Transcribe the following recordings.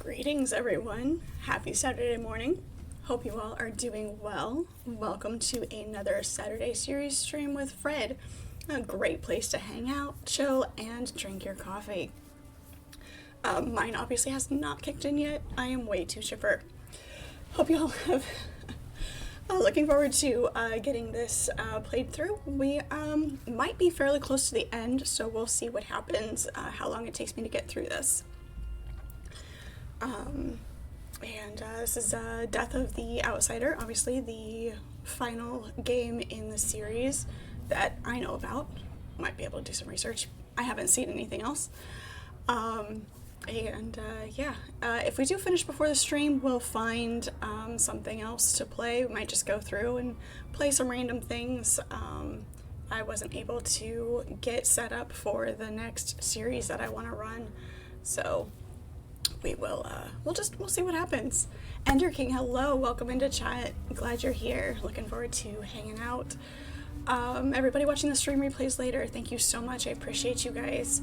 Greetings, everyone. Happy Saturday morning. Hope you all are doing well. Welcome to another Saturday series stream with Fred. A great place to hang out, chill, and drink your coffee. Mine obviously has not kicked in yet. I am way too chipper. Hope you all have. Looking forward to getting this played through. We might be fairly close to the end, so we'll see what happens, how long it takes me to get through this. This is Death of the Outsider, obviously the final game in the series that I know about. Might be able to do some research. I haven't seen anything else. If we do finish before the stream, we'll find something else to play. We might just go through and play some random things. I wasn't able to get set up for the next series that I want to run, so we'll see what happens. Ender King, hello, welcome into chat. Glad you're here. Looking forward to hanging out. Everybody watching the stream replays later, thank you so much. I appreciate you guys.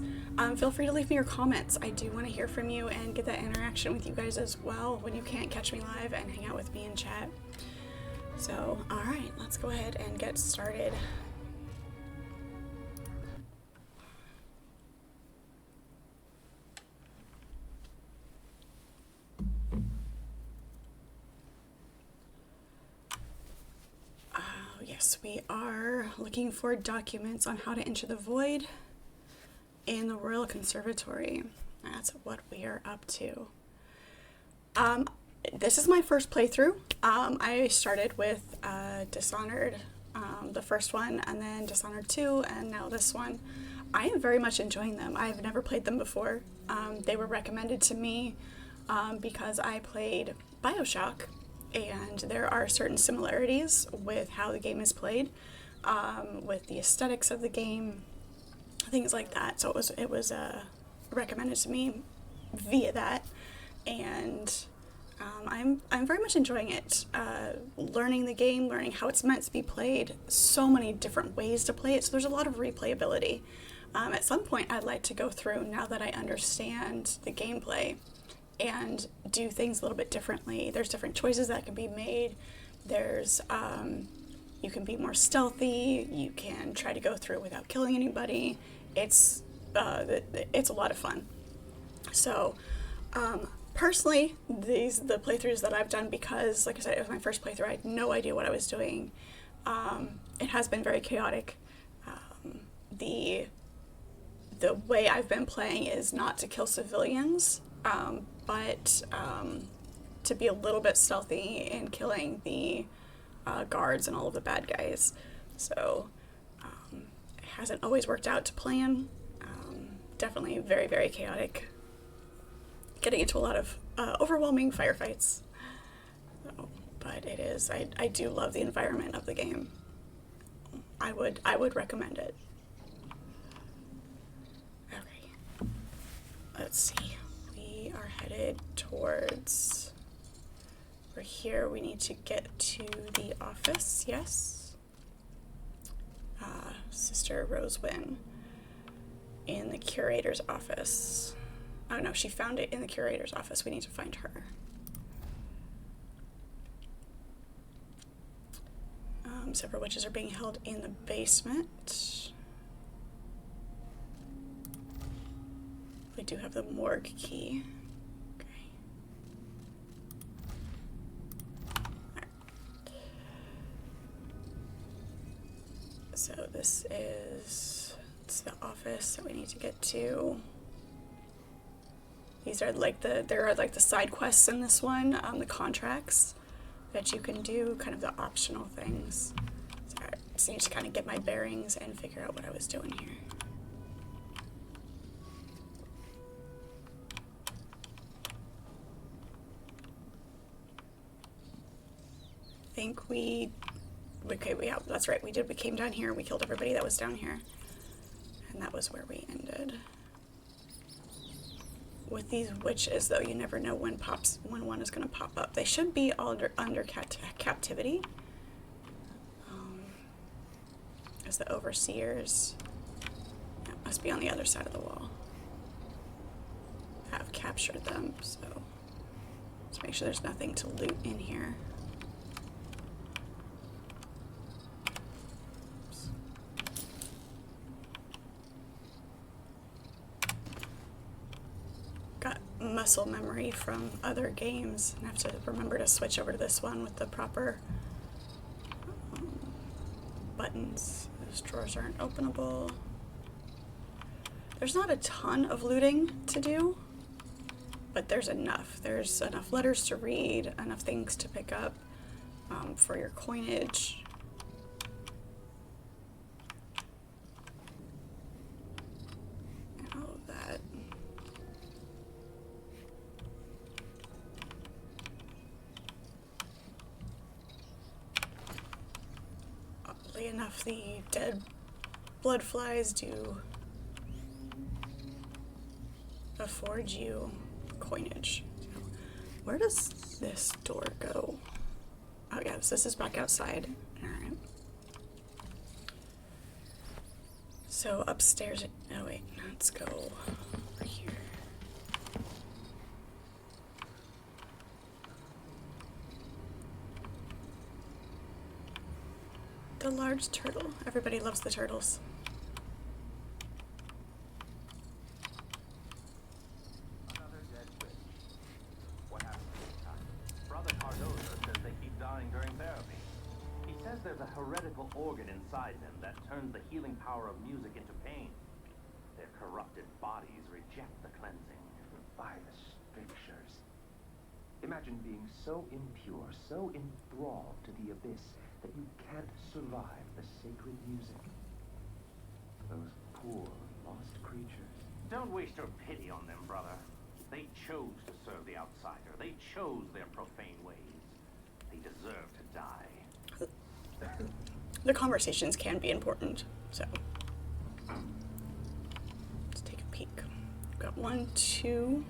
Feel free to leave me your comments. I do want to hear from you and get that interaction with you guys as well when you can't catch me live and hang out with me in chat. So, alright, let's go ahead and get started. Yes, we are looking for documents on how to enter the void in the Royal Conservatory. That's what we are up to. This is my first playthrough. I started with Dishonored, the first one, and then Dishonored 2, and now this one. I am very much enjoying them. I've never played them before. They were recommended to me because I played BioShock, and there are certain similarities with how the game is played, with the aesthetics of the game, things like that. So it was recommended to me via that, and I'm very much enjoying it. Learning the game, learning how it's meant to be played, so many different ways to play it. So there's a lot of replayability. At some point, I'd like to go through, now that I understand the gameplay, and do things a little bit differently. There's different choices that can be made. There's, you can be more stealthy, you can try to go through without killing anybody. It's a lot of fun. So, personally, the playthroughs that I've done, because, like I said, it was my first playthrough, I had no idea what I was doing. It has been very chaotic. The way I've been playing is not to kill civilians, but to be a little bit stealthy in killing the guards and all of the bad guys. So it hasn't always worked out to plan. Definitely very, very chaotic. Getting into a lot of overwhelming firefights. So, but it is, I do love the environment of the game. I would recommend it. Okay, let's see. We are headed towards, we're here, we need to get to the office, yes? Sister Rosewin in the curator's office. Oh no, she found it in the curator's office. We need to find her. Several witches are being held in the basement. We do have the morgue key. Okay. Right. So this is, it's the office that we need to get to. These are like there are like the side quests in this one, the contracts that you can do, kind of the optional things. So I just need to kind of get my bearings and figure out what I was doing here. That's right, we came down here, we killed everybody that was down here, and that was where we ended. With these witches, though, you never know when one is going to pop up. They should be all under captivity. As the overseers, that must be on the other side of the wall. Have captured them, so Let's make sure there's nothing to loot in here. Oops. Got muscle memory from other games, and I have to remember to switch over to this one with the proper buttons. Those drawers aren't openable. There's not a ton of looting to do, but there's enough. There's enough letters to read, enough things to pick up for your coinage. And all of that. Oddly enough, the dead blood flies do afford you coinage. So where does this door go? Oh yes, this is back outside. Alright. So upstairs, oh wait, let's go over here. The large turtle. Everybody loves the turtles. There's a heretical organ inside them that turns the healing power of music into pain. Their corrupted bodies reject the cleansing. By the strictures. Imagine being so impure, so enthralled to the abyss that you can't survive the sacred music. Those poor, lost creatures. Don't waste your pity on them, brother. They chose to serve the outsider. They chose their profane ways. They deserve to die. The conversations can be important, so let's take a peek. Got 1, 2.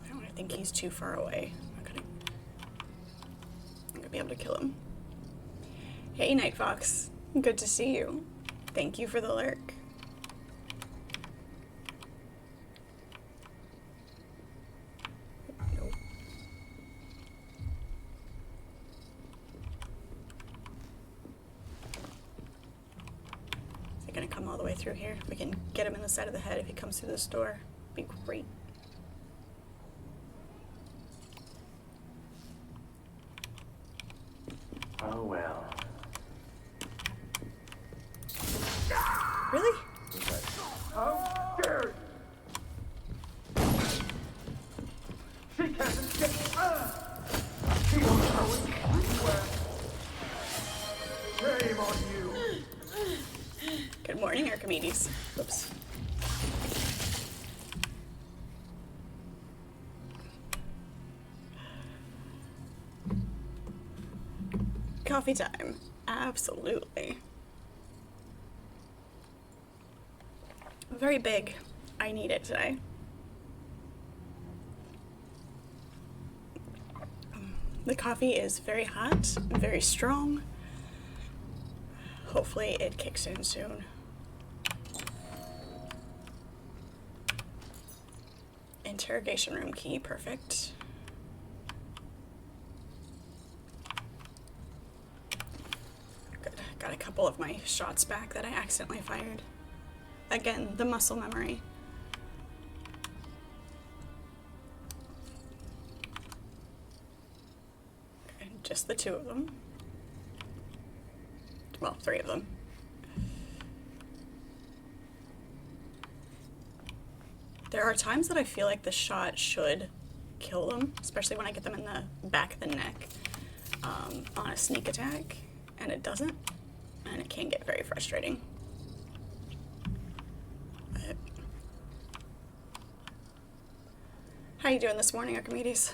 I don't think he's too far away. I'm gonna be able to kill him. Hey, Night Fox. Good to see you. Thank you for the lurk. Nope. Is he gonna come all the way through here? We can get him in the side of the head if he comes through this door. Be great. Oh well. Really? How dare you! She can't escape! She won't know it anywhere! Shame on you! Good morning, Archimedes. Whoops. Coffee time. Absolutely. Very big. I need it today. The coffee is very hot, very strong. Hopefully it kicks in soon. Interrogation room key, perfect. Good. Got a couple of my shots back that I accidentally fired. Again, the muscle memory. Okay, just the 2 of them. Well, 3 of them. There are times that I feel like the shot should kill them, especially when I get them in the back of the neck on a sneak attack, and it doesn't, and it can get very frustrating. How you doing this morning, Archimedes?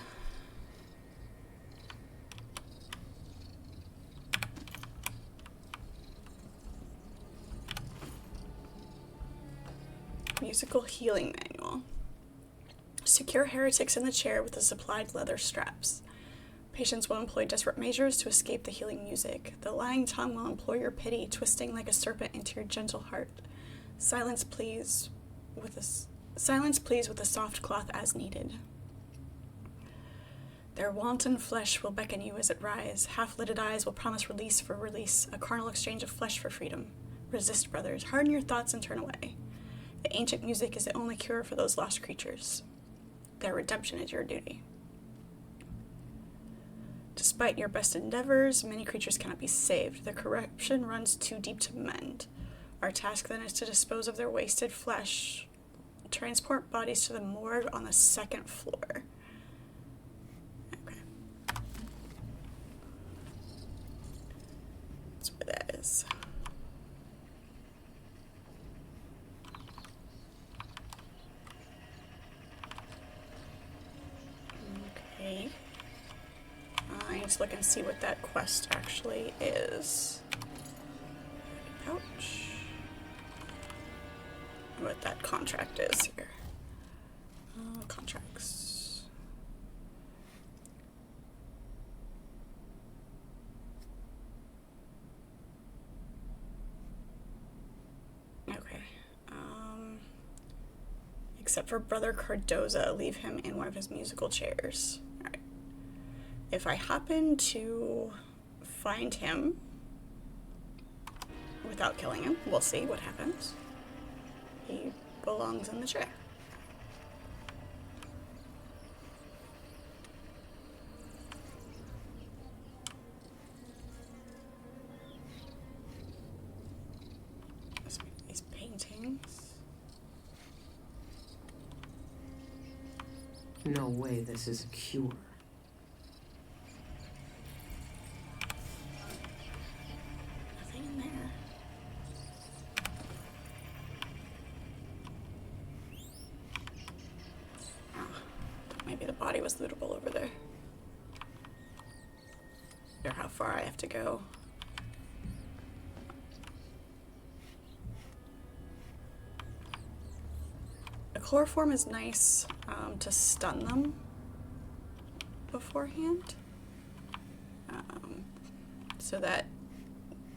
Musical healing manual. Secure heretics in the chair with the supplied leather straps. Patients will employ desperate measures to escape the healing music. The lying tongue will implore your pity, twisting like a serpent into your gentle heart. Silence please with a soft cloth as needed. Their wanton flesh will beckon you as it rise. Half-lidded eyes will promise release for release, a carnal exchange of flesh for freedom. Resist, brothers. Harden your thoughts and turn away. The ancient music is the only cure for those lost creatures. Their redemption is your duty. Despite your best endeavors, many creatures cannot be saved. Their corruption runs too deep to mend. Our task then is to dispose of their wasted flesh, transport bodies to the morgue on the 2nd floor. Okay. That's where that is. Okay. I need to look and see what that quest actually is. Ouch. What that contract is here. Contracts. Okay. Except for Brother Cardoza, leave him in one of his musical chairs. Alright. If I happen to find him without killing him, we'll see what happens. He belongs in the chair. These paintings. No way this is a cure. Nothing in there. Maybe the body was lootable over there. Or how far I have to go. The chloroform is nice to stun them beforehand. So that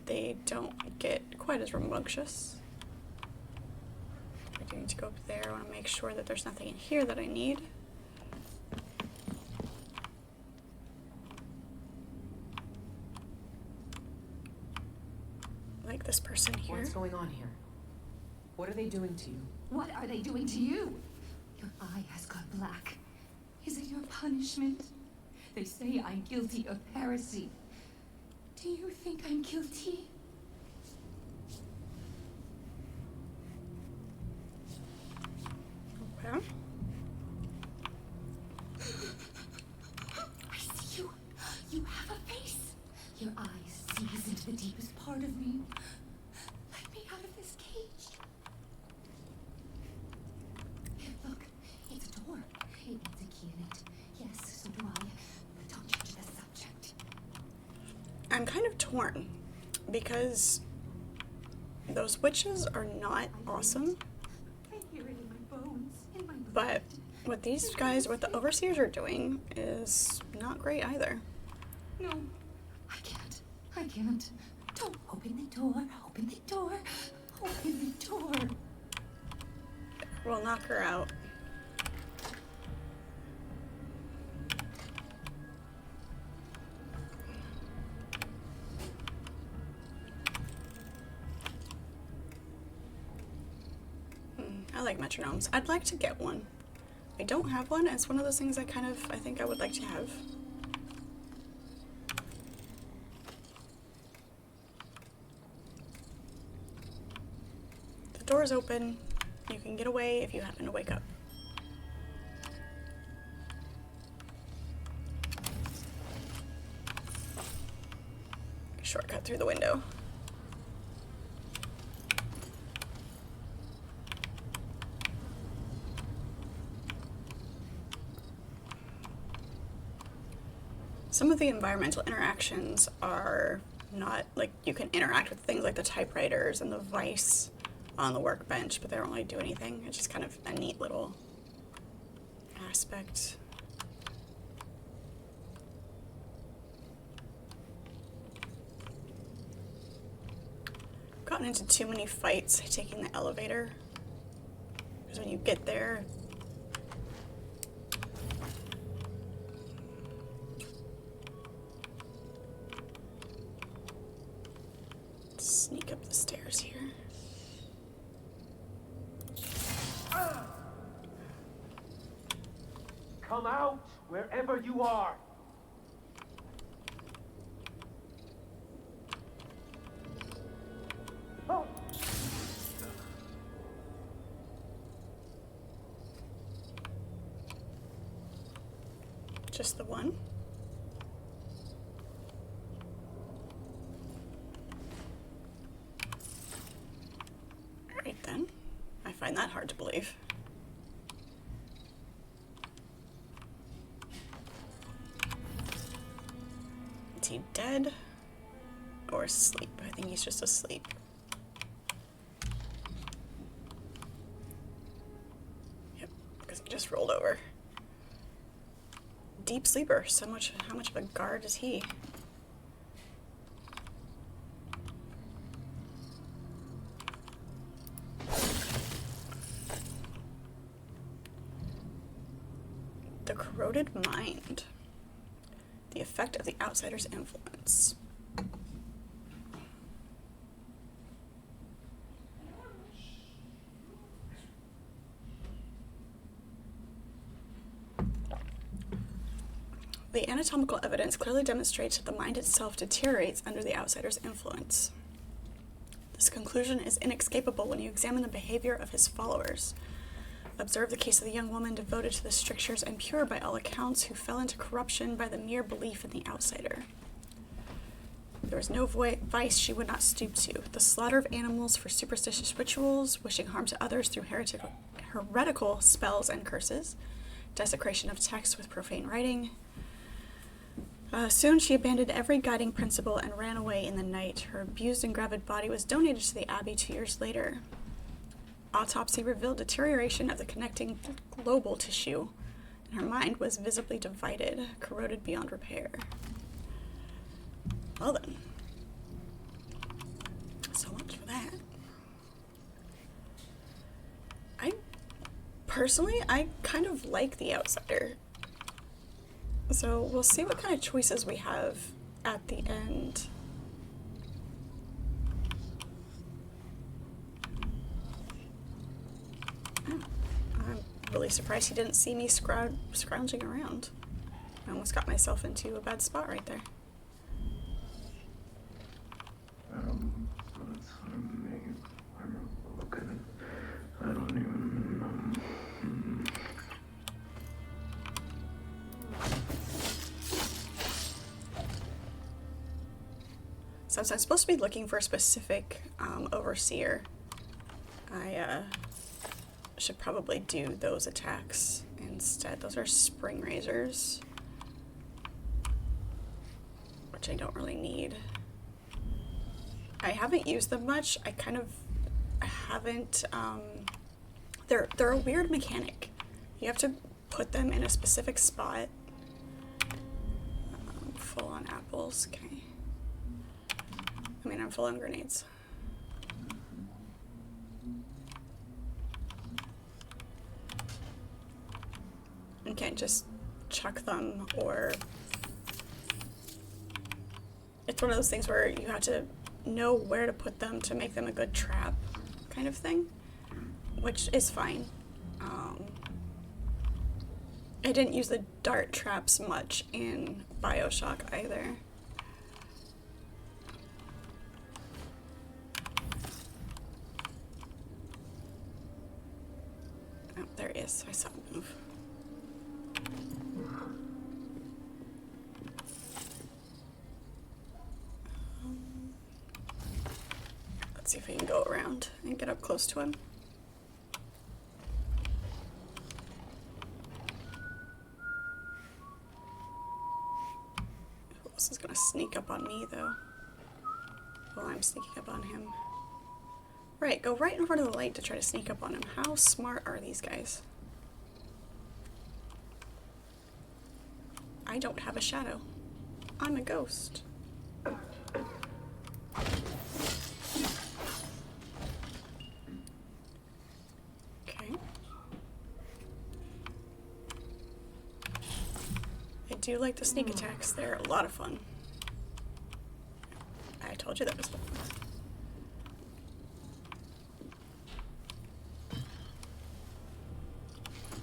they don't get quite as rambunctious. I do need to go up there. I want to make sure that there's nothing in here that I need. Like this person here. What's going on here? What are they doing to you? What are they doing to you? Your eye has got black. Is it your punishment? They say I'm guilty of heresy. Do you think I'm guilty? Okay. I see you. You have a face. Your eyes sees into the deepest part of me. Let me out of this cage. Look, it's a door. It needs a key in it. Yes, so do I. But don't change the subject. I'm kind of torn because those witches are not awesome, I hear it in my bones, in my blood. but what these guys, what the overseers are doing is not great either. No, I can't. I can't. Don't open the door. Open the door. Open the door. We'll knock her out. I like metronomes. I'd like to get one. I don't have one. It's one of those things I think I would like to have. The door is open. You can get away if you happen to wake up. Shortcut through the window. Some of the environmental interactions are not, like, you can interact with things like the typewriters and the vise on the workbench, but they don't really do anything. It's just kind of a neat little aspect. gotten into too many fights taking the elevator. Because when you get there, sneak up the stairs here. Come out, wherever you are. Oh. Just the one? Alright then. I find that hard to believe. Is he dead? Or asleep? I think he's just asleep. Yep, because he just rolled over. Deep sleeper. So much. How much of a guard is he? The corroded mind. The effect of the outsider's influence. The anatomical evidence clearly demonstrates that the mind itself deteriorates under the outsider's influence. This conclusion is inescapable when you examine the behavior of his followers. Observe the case of the young woman devoted to the strictures and pure by all accounts, who fell into corruption by the mere belief in the outsider. There was no vice she would not stoop to. The slaughter of animals for superstitious rituals, wishing harm to others through heretical spells and curses, desecration of texts with profane writing. Soon she abandoned every guiding principle and ran away in the night. Her abused and gravid body was donated to the Abbey 2 years later. Autopsy revealed deterioration of the connecting global tissue, and her mind was visibly divided, corroded beyond repair. Well then. So much for that. I kind of like the outsider. So we'll see what kind of choices we have at the end. Oh, I'm really surprised he didn't see me scrounging around. I almost got myself into a bad spot right there. I don't even know. So I'm supposed to be looking for a specific overseer. I should probably do those attacks instead. Those are spring razors, which I don't really need. I haven't used them much. I haven't. They're a weird mechanic. You have to put them in a specific spot. Full on apples. Okay. I mean, I'm full on grenades. You can't just chuck them, or it's one of those things where you have to know where to put them to make them a good trap kind of thing, which is fine. I didn't use the dart traps much in BioShock either. Oh, there he is. I saw him move. Let's see if we can go around and get up close to him. Who else is gonna sneak up on me, though? Well, I'm sneaking up on him. Right, go right in front of the light to try to sneak up on him. How smart are these guys? I don't have a shadow. I'm a ghost. do like the sneak attacks. They're a lot of fun. I told you that was fun.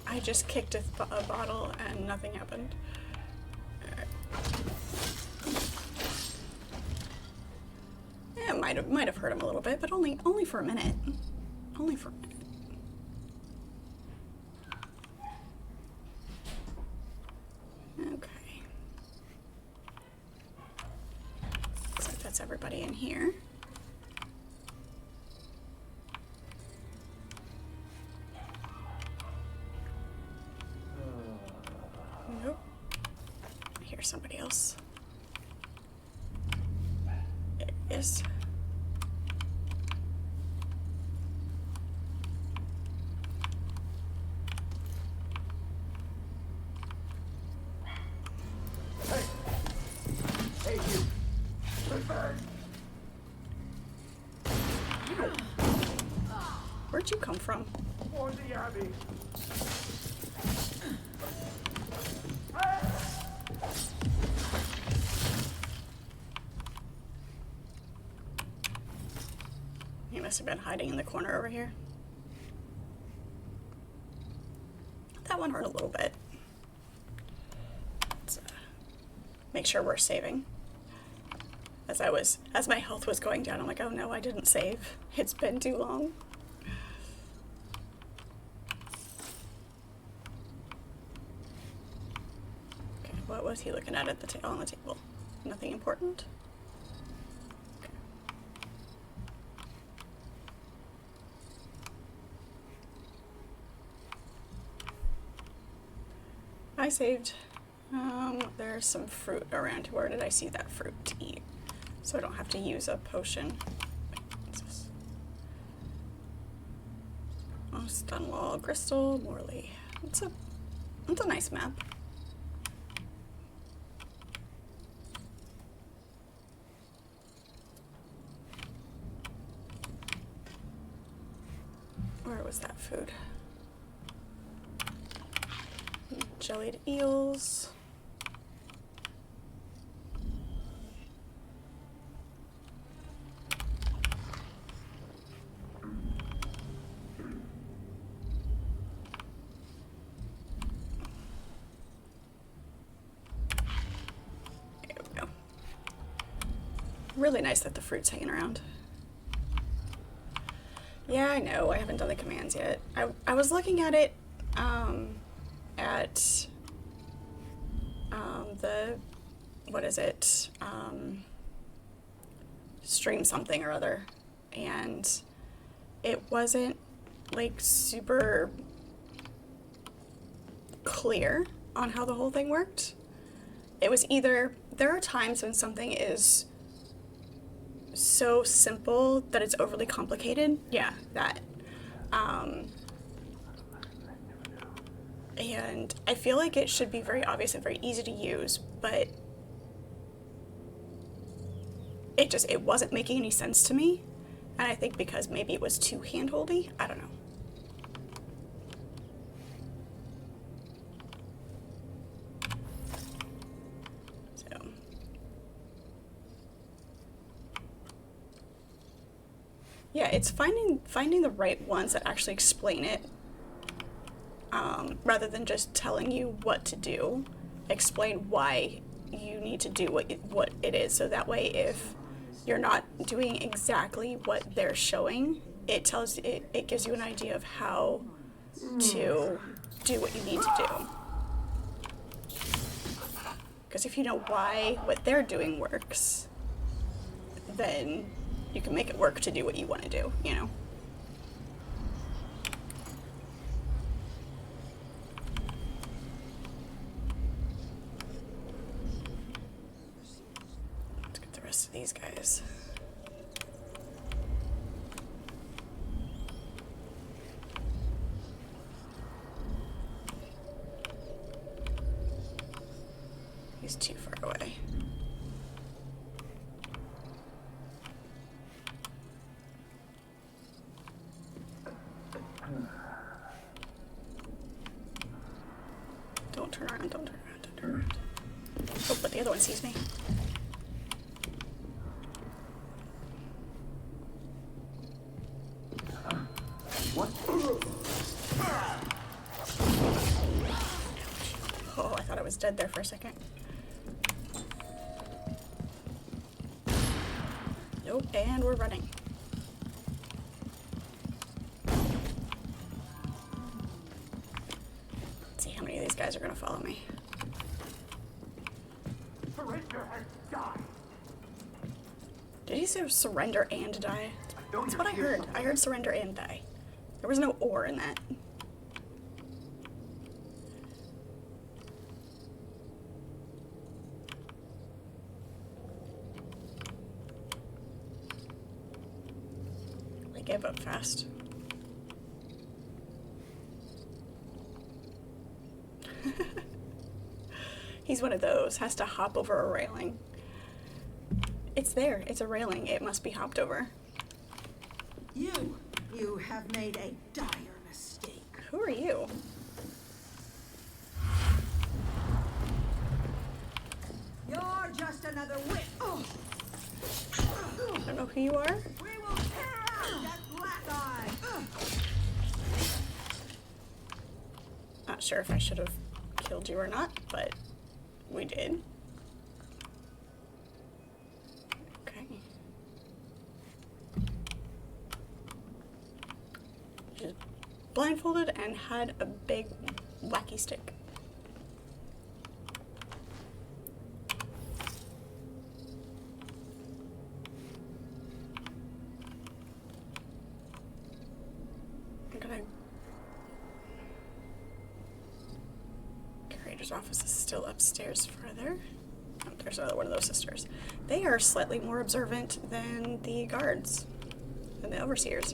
I just kicked a bottle and nothing happened. Alright. Yeah, might have hurt him a little bit, but only for a minute. Only for a minute. Okay. Looks like that's everybody in here. Nope. I hear somebody else. There it is. Hey, you. Where'd you come from? For the Abbey. He must have been hiding in the corner over here. That one hurt a little bit. Let's make sure we're saving. As my health was going down, I'm like, oh no, I didn't save. It's been too long. Okay, what was he looking at the on the table? Nothing important? Okay. I saved. There's some fruit around. Where did I see that fruit to eat? So I don't have to use a potion. Wait, what's this? Oh, Stunwall, Crystal, Morley. That's a nice map. Where was that food? Jellied eels. There we go. Really nice that the fruit's hanging around. Yeah, I know. I haven't done the commands yet. I was looking at it at the, what is it? Stream something or other, and it wasn't like super clear on how the whole thing worked. It was either there are times when something is so simple that it's overly complicated. Yeah, that. And I feel like it should be very obvious and very easy to use, but it wasn't making any sense to me. And I think because maybe it was too hand-holdy, I don't know. So. Yeah, it's finding the right ones that actually explain it, rather than just telling you what to do. Explain why you need to do what it is, so that way if you're not doing exactly what they're showing, it gives you an idea of how to do what you need to do. Because if you know why what they're doing works, then you can make it work to do what you want to do, you know? Let's get the rest of these guys. He's too far away. Don't turn around, don't turn around, don't turn around. Oh, but the other one sees me. What? Oh, I thought I was dead there for a second. Nope, and we're running. Let's see how many of these guys are gonna follow me. Surrender and die. Did he say surrender and die? That's what I heard. I heard surrender and die. There was no or in that. I gave up fast. He's one of those, has to hop over a railing. It's there, it's a railing, it must be hopped over. You have made a dire mistake. Who are you? You're just another witch. Oh. I don't know who you are. We will tear out that black eye. Not sure if I should have killed you or not, but we did. Okay. Just blindfolded and had a big wacky stick. I'm gonna... Curator's office is still upstairs further. Oh, there's another one of those sisters. They are slightly more observant than the guards, than the overseers.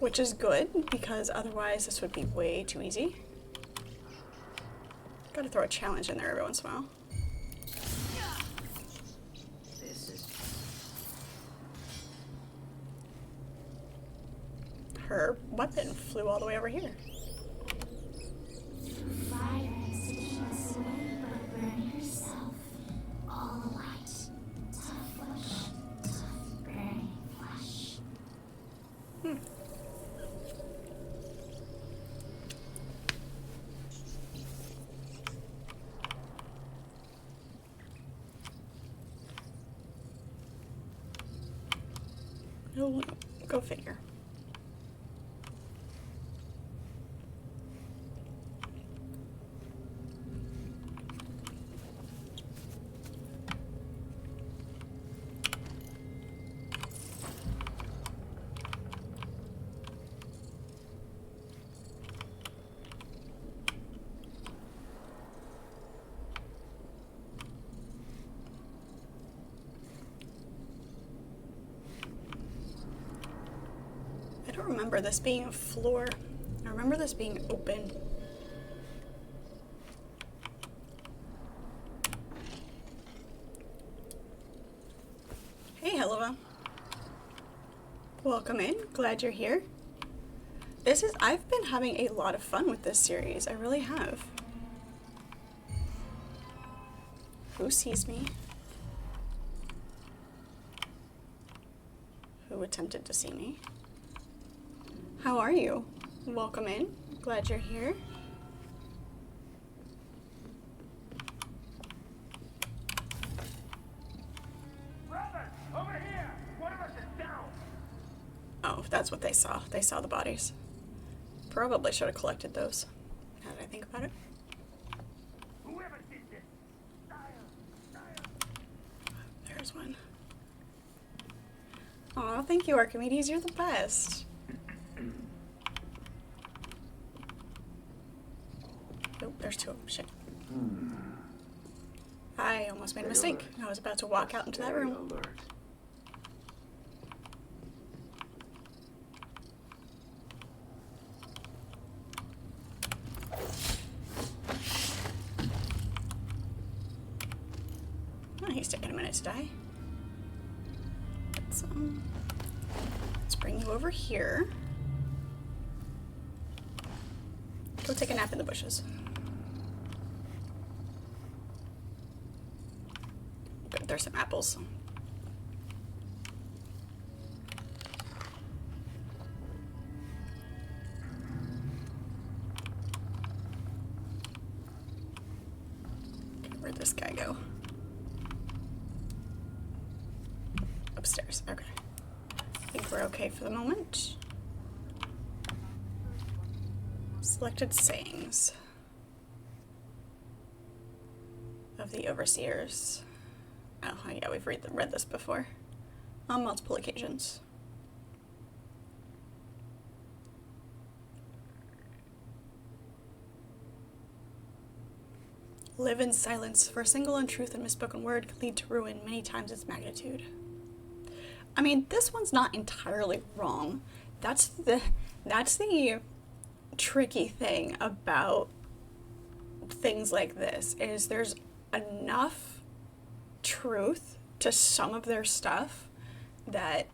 Which is good, because otherwise this would be way too easy. Gotta throw a challenge in there every once in a while. This is Her weapon flew all the way over here. Fire has taken us away, but burn yourself. All light, tough flesh, tough burning flesh. No, go figure. I don't remember this being a floor. I remember this being open. Hey, Helva. Welcome in. Glad you're here. I've been having a lot of fun with this series. I really have. Who sees me? Who attempted to see me? How are you? Welcome in. Glad you're here. Brother, over here! One of us is down! Oh, that's what they saw. They saw the bodies. Probably should have collected those, now that I think about it. Whoever did this! There's one. Aw, thank you, Archimedes. You're the best. Oh, there's two of them. Shit. I almost made a mistake. I was about to walk out into that room. Alert. Oh, he's taking a minute to die. Let's bring you over here. Go take a nap in the bushes. Good, there's some apples. Okay, where'd this guy go? Upstairs, okay. I think we're okay for the moment. Selected sayings of the overseers. Oh, yeah, we've read this before on multiple occasions. Live in silence, for a single untruth and misspoken word can lead to ruin many times its magnitude. I mean, this one's not entirely wrong. That's the tricky thing about things like this, is there's enough truth to some of their stuff that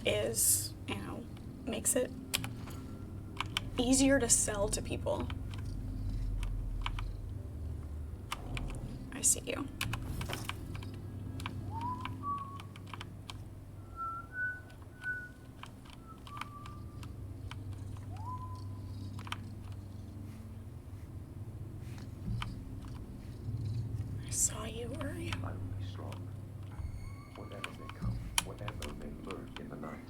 is, you know, makes it easier to sell to people. I see you. I saw you, were you? I will be strong. Whatever may come, whatever may lurk in the night.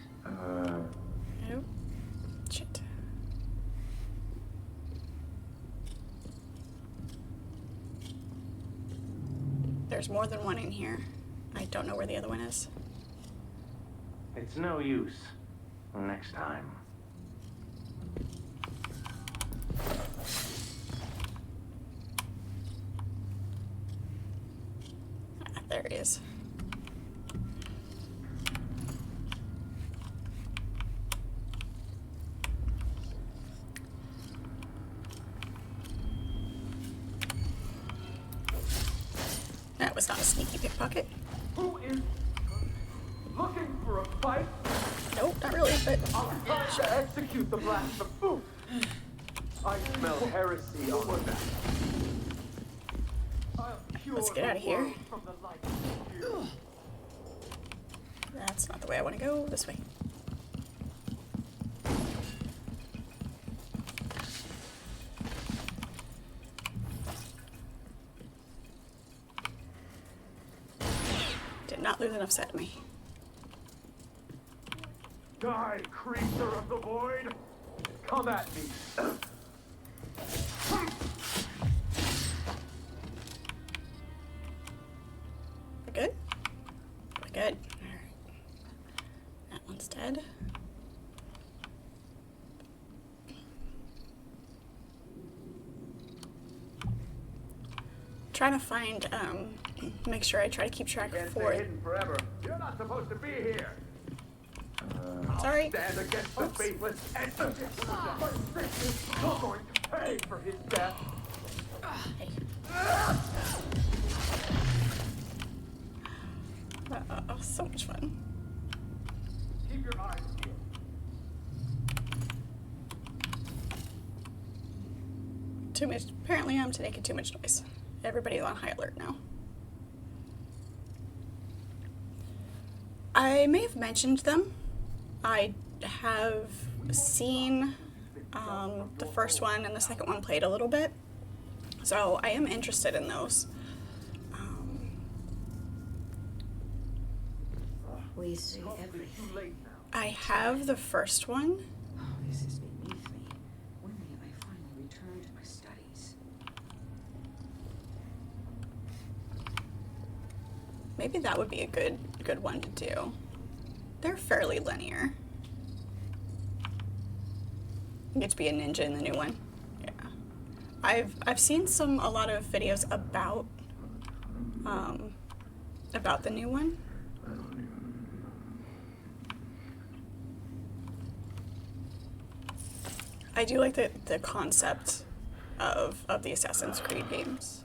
Oh, shit. There's more than one in here. I don't know where the other one is. It's no use. Next time. Ah, there he is. That was not a sneaky pickpocket. Who is looking for a fight? Nope, not really, but I'll try to execute the blast of oof. I smell heresy on that. let's get out of here. That's not the way I want to go. This way. Did not lose enough set me. Die, creature of the void! Come at me! We're good? We're good. Alright. That one's dead. Trying to find, make sure I try to keep track Can't for stay hidden forever. You're not supposed to be here. Sorry. Stand against the faithless and you're going to pay for his death. Oh, so much fun. Keep your eyes peeled. Too much. Apparently, I'm making too much noise. Everybody's on high alert now. I may have mentioned them. I have seen the first one and the second one played a little bit, so I am interested in those. We say Too everything. late now. I have the first one. Oh, this is beneath me. When may I finally return to my studies? Maybe that would be a good one to do. They're fairly linear. You get to be a ninja in the new one. Yeah. I've seen a lot of videos about the new one. I do like the concept of the Assassin's Creed games.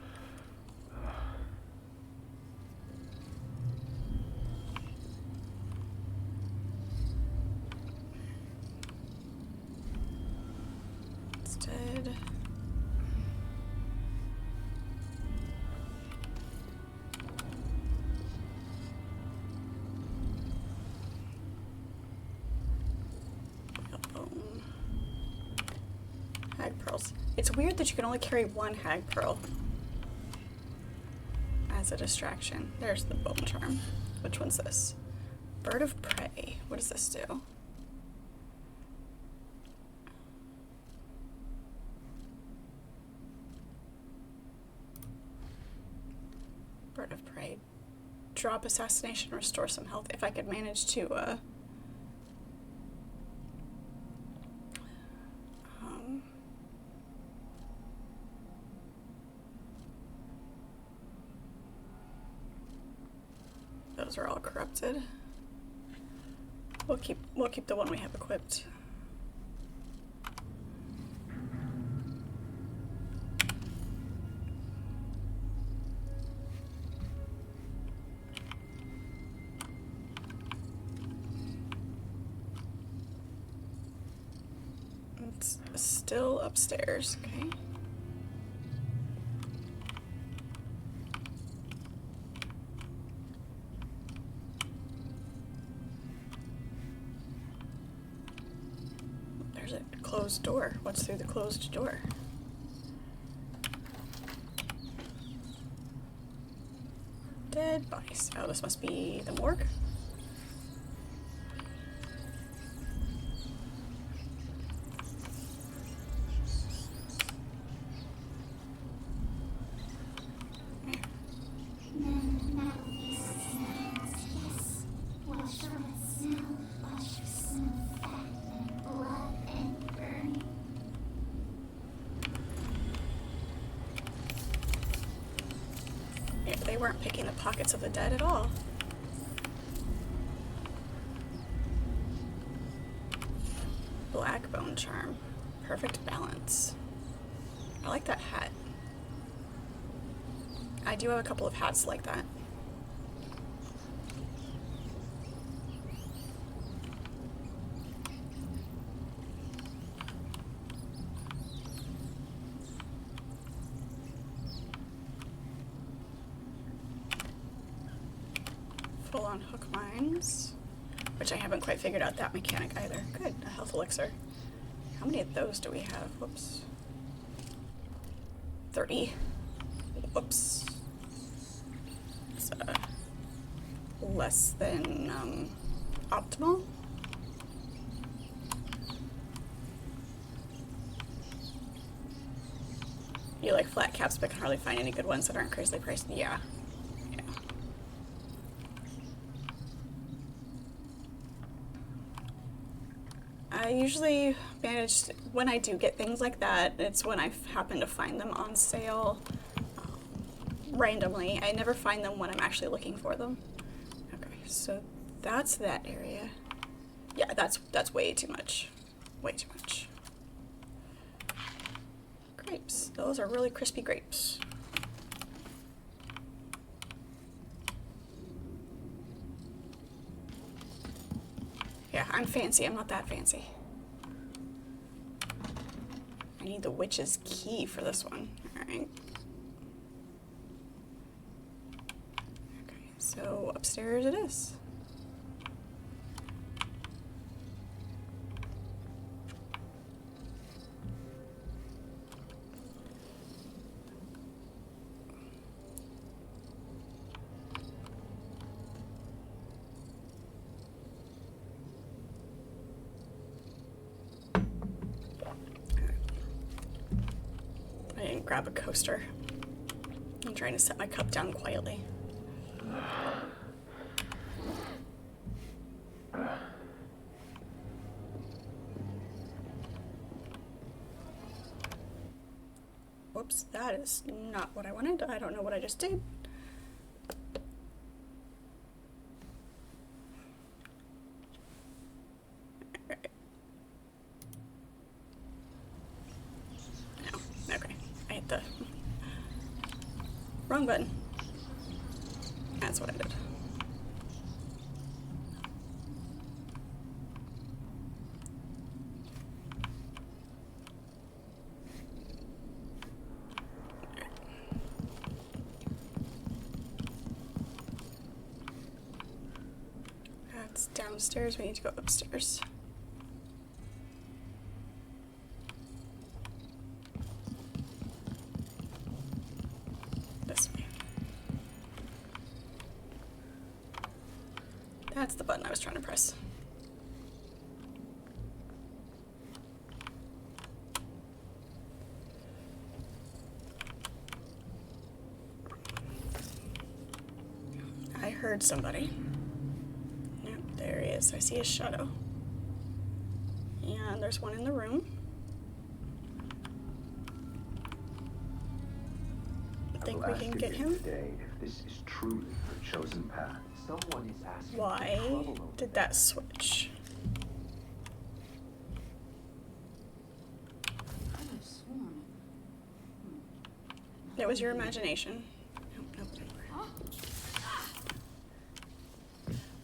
It's dead. dead. Bone. Hag pearls. It's weird that you can only carry one hag pearl as a distraction. There's the bone charm. Which one's this? Bird of prey. What does this do? Bird of prey. Drop assassination, restore some health. If I could manage to those are all corrupted. We'll keep the one we have equipped. It's still upstairs, okay. There's a closed door. What's through the closed door? Dead bodies. Oh, this must be the morgue. Yeah, they weren't picking the pockets of the dead at all. Black bone charm. Perfect balance. I like that hat. I do have a couple of hats like that. Full-on hook mines, which I haven't quite figured out that mechanic either. Good, a health elixir. How many of those do we have? Whoops. 30. Whoops. It's less than optimal. You like flat caps but can hardly find any good ones that aren't crazily priced. Yeah. Yeah. I usually manage, when I do get things like that, it's when I happen to find them on sale randomly. I never find them when I'm actually looking for them. Okay, so that's that area. Yeah, that's way too much. Way too much. Grapes. Those are really crispy grapes. Yeah, I'm fancy. I'm not that fancy. I need the witch's key for this one. Alright. Okay, so upstairs it is. I didn't grab a coaster. I'm trying to set my cup down quietly. Whoops, that is not what I wanted. I don't know what I just did. No, okay. I hit the wrong button. That's what I did. downstairs. We need to go upstairs. This way. That's the button I was trying to press. I heard somebody. Yep, there he is. I see his shadow. And there's one in the room. I think we can get him. Today, if this is truly her chosen path, someone is asking Why for trouble over did there. that switch? I could have sworn. It was your imagination. Nope, nope, nope.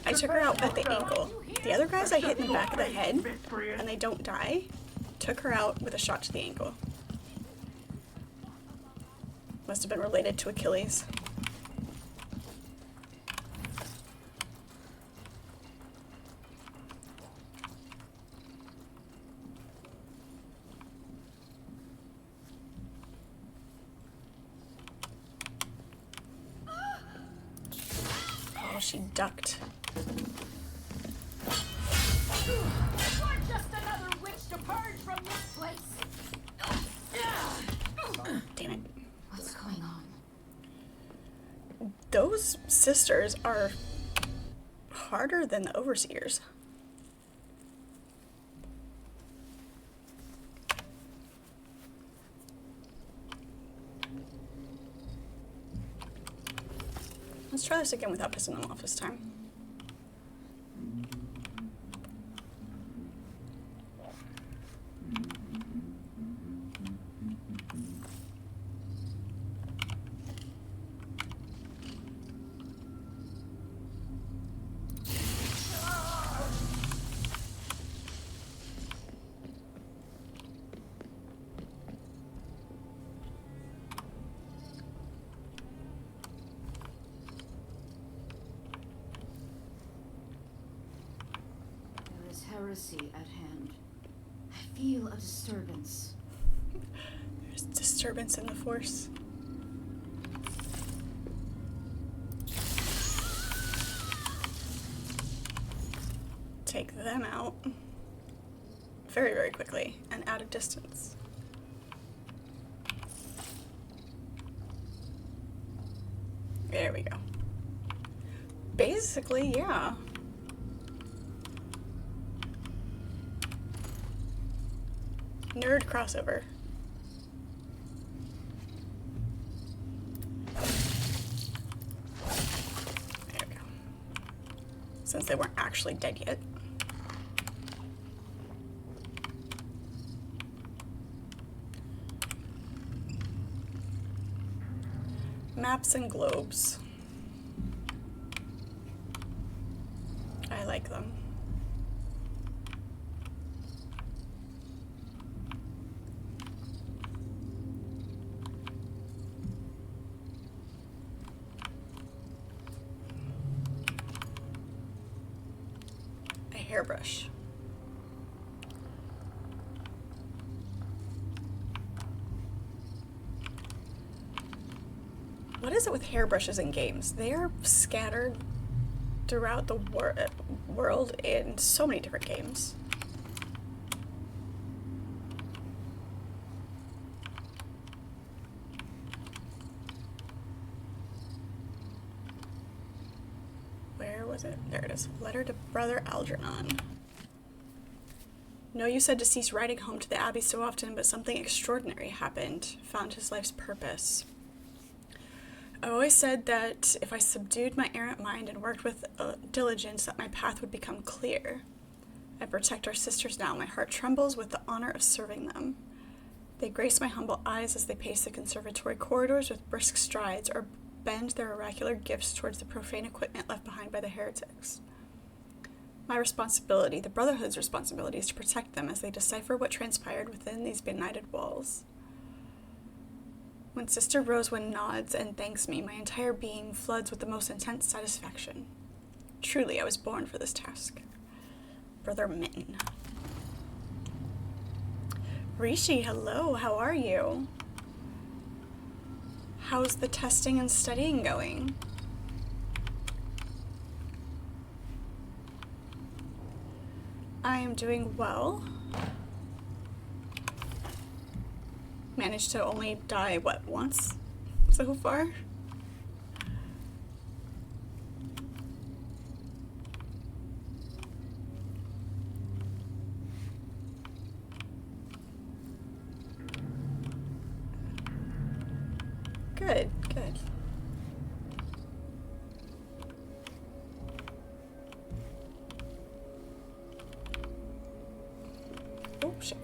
I took her out at the ankle. The other guys I hit in the back of the head, and they don't die. Took her out with a shot to the ankle. Must have been related to Achilles. Oh, she ducked. You're just another witch to purge from this place. Damn it. What's going on? Those sisters are harder than the overseers. Let's try this again without pissing them off this time. There is heresy at hand. I feel a disturbance. There's disturbance in the force. Take them out very, very quickly and out of distance. There we go. Basically, yeah. Nerd crossover. There we go. Since they weren't actually dead yet. Maps and globes. I like them. A hairbrush. What is it with hairbrushes in games? They are scattered throughout the world in so many different games. Where was it? There it is. Letter to Brother Algernon. No, you said to cease riding home to the Abbey so often, but something extraordinary happened. Found his life's purpose. I always said that if I subdued my errant mind and worked with diligence, that my path would become clear. I protect our sisters now. My heart trembles with the honor of serving them. They grace my humble eyes as they pace the conservatory corridors with brisk strides or bend their oracular gifts towards the profane equipment left behind by the heretics. My responsibility, the Brotherhood's responsibility, is to protect them as they decipher what transpired within these benighted walls. When Sister Rosewind nods and thanks me, my entire being floods with the most intense satisfaction. Truly, I was born for this task. Brother Mitten. Rishi, hello, how are you? How's the testing and studying going? I am doing well. Managed to only die, what, once so far? Good, good. Oh, shit.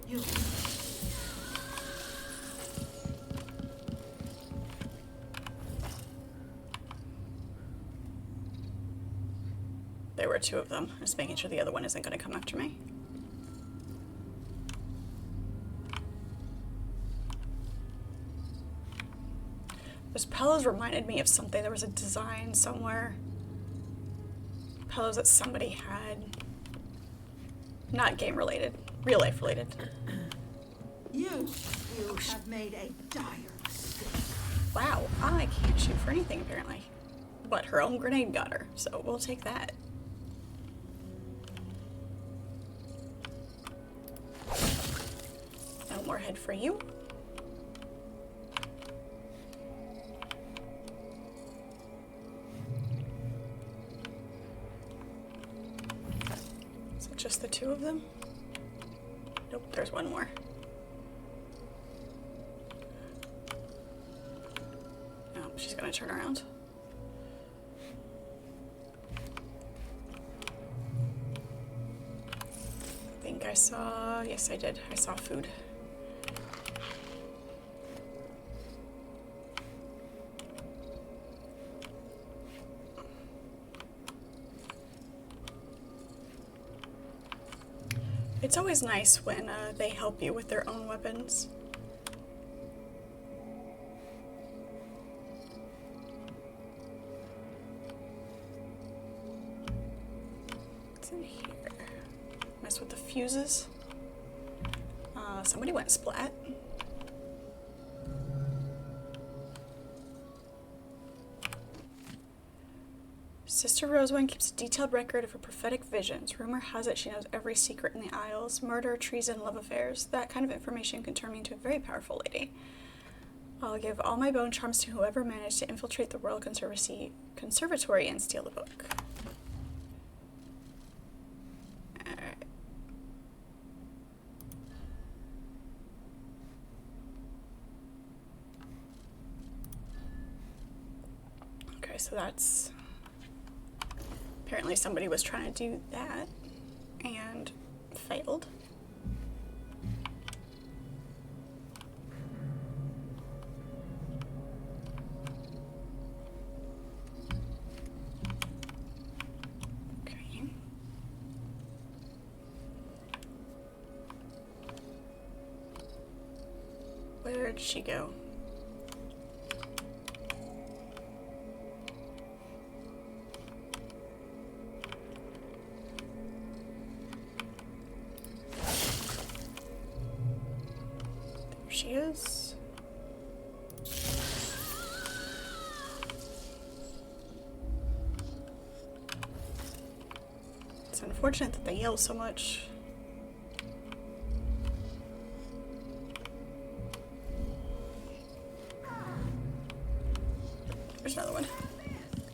You. There were two of them. Just making sure the other one isn't going to come after me. Those pillows reminded me of something. There was a design somewhere. Pillows that somebody had. Not game related. Real life related. You have made a dire mistake. Wow, I can't shoot for anything apparently. But her own grenade got her, so we'll take that. No more head for you. Is it just the two of them? Nope, there's one more. Oh, she's gonna turn around. I think I saw, yes I did, I saw food. It's always nice when they help you with their own weapons. What's in here? Mess with the fuses. Somebody went splat. Sister Rosewind keeps a detailed record of her prophetic visions. Rumor has it she knows every secret in the Isles. Murder, treason, love affairs. That kind of information can turn me into a very powerful lady. I'll give all my bone charms to whoever managed to infiltrate the Royal Conservatory and steal the book. Alright. Okay, so that's... Apparently somebody was trying to do that and failed. Okay. Where'd she go? She is. It's unfortunate that they yell so much. There's another one.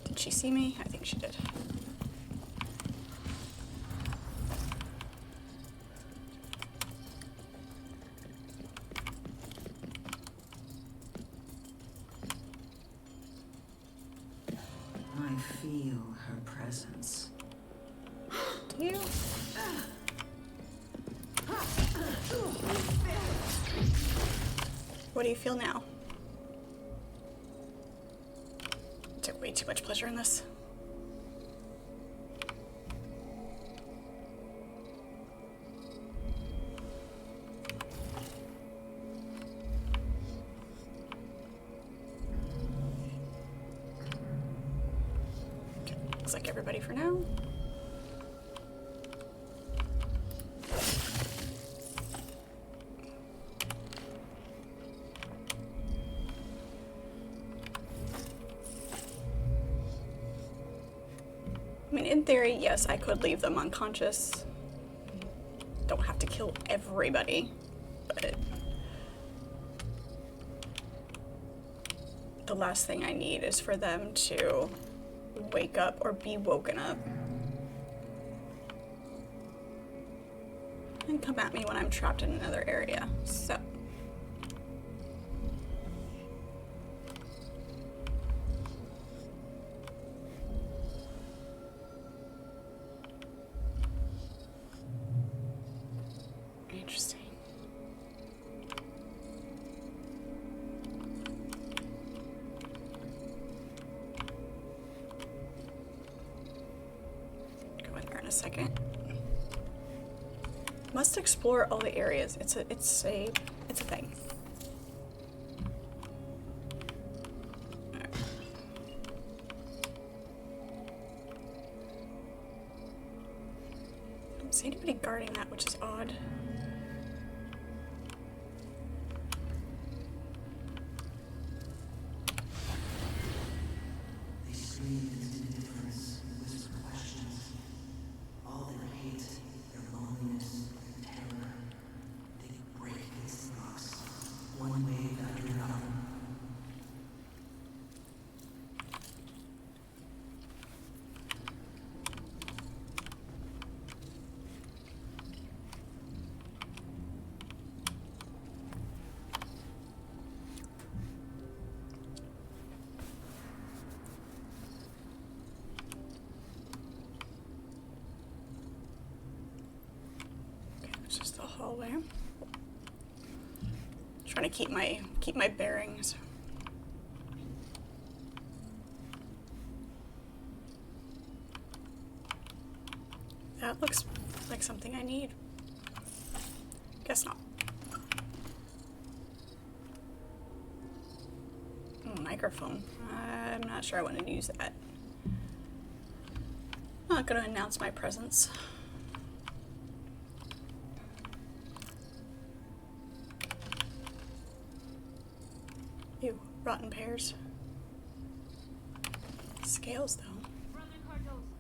Did she see me? I think she did. I feel her presence. Do you? What do you feel now? I took way too much pleasure in this. looks like everybody for now. I mean, in theory, yes, I could leave them unconscious. Don't have to kill everybody, but the last thing I need is for them to wake up or be woken up and come at me when I'm trapped in another area. So interesting. Go in there in a second. Must explore all the areas. It's a thing. Alright. I don't see anybody guarding that, which is odd. They scream into indifference, whisper questions. All their hate, their loneliness, their terror. They break against the rocks, one wave after another. Okay, it's just the hallway. Trying to keep my bearings. That looks like something I need. Guess not. Microphone. I'm not sure I want to use that. Not going to announce my presence. Ew, rotten pears. Scales, though. Brother Cardoza,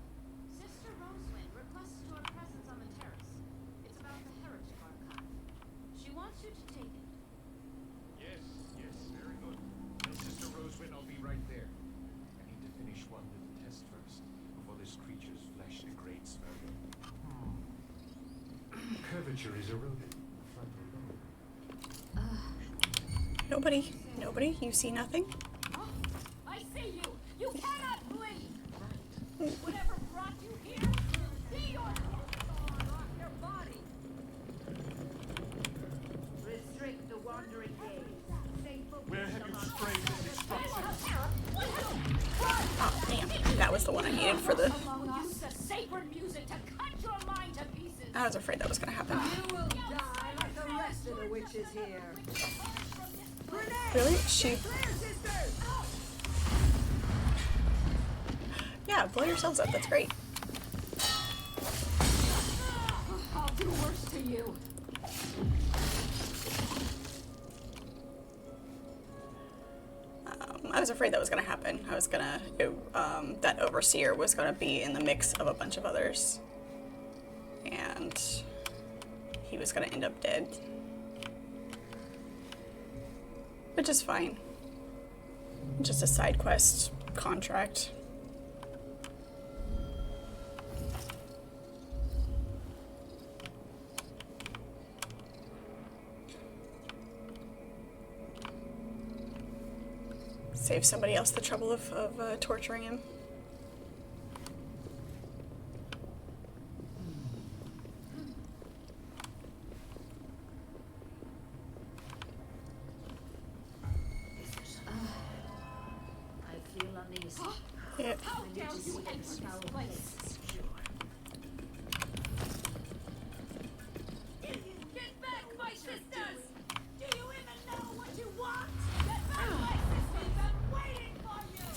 Sister Rosewind requests your presence on the terrace. It's about the Heritage Archive. She wants you to take it. Yes, very good. Now, Sister Rosewind, I'll be right there. I need to finish one little test first, before this creature's flesh degrades further. Curvature is eroded. The frontal lobe. Nobody, you see nothing? Oh, I see you. You cannot bleed. Whatever brought you here, be your off your body. Restrict the wandering gaze. Where have you sprayed this destruction? Oh, damn. That was the one I needed for the... Will use the sacred music to cut your mind to pieces. I was afraid that was gonna happen. You will die like the rest of the witches here. Really? She... Yeah, blow yourselves up. That's great. I'll do worse to you. I was afraid that was gonna happen. I was gonna... that overseer was gonna be in the mix of a bunch of others. And he was gonna end up dead. Which is fine. Just a side quest contract. Save somebody else the trouble of torturing him. I feel uneasy. Yeah. How dare you enter this place? Get back, my sisters! Do you even know what you want? Get back, my sisters! I'm waiting for you!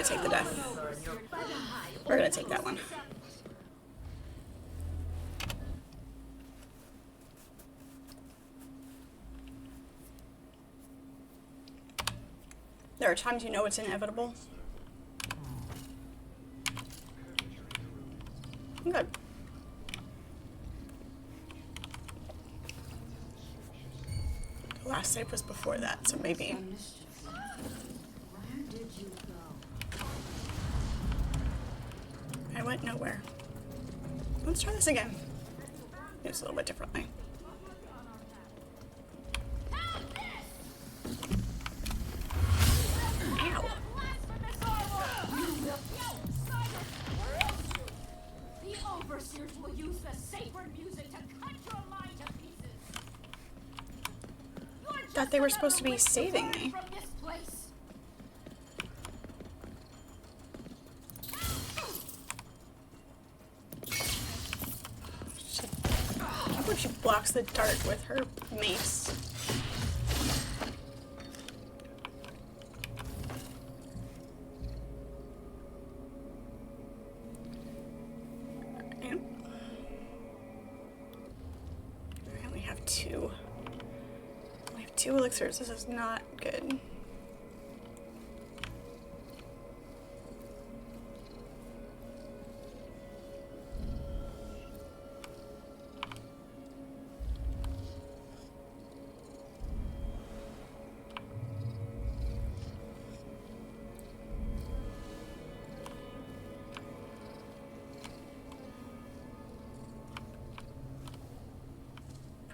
gonna take the death. We're gonna take that one. There are times you know it's inevitable. Good. The last save was before that, so maybe. Where did you go? I went nowhere. Let's try this again. It's a little bit differently. Ow. The overseers will use the sacred music to cut your mind to pieces. Thought they were supposed to be saving me. From this place. I hope she blocks the dart with her mace. I only have two. I have 2 elixirs. This is not good.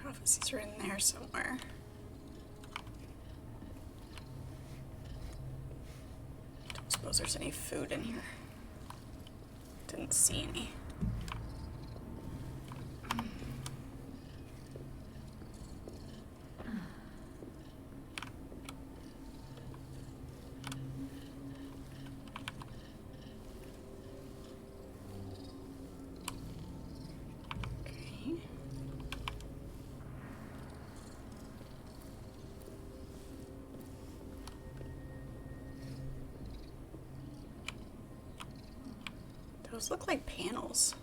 Prophecies are in there somewhere. Don't suppose there's any food in here. Didn't see any. Okay. Those look like panels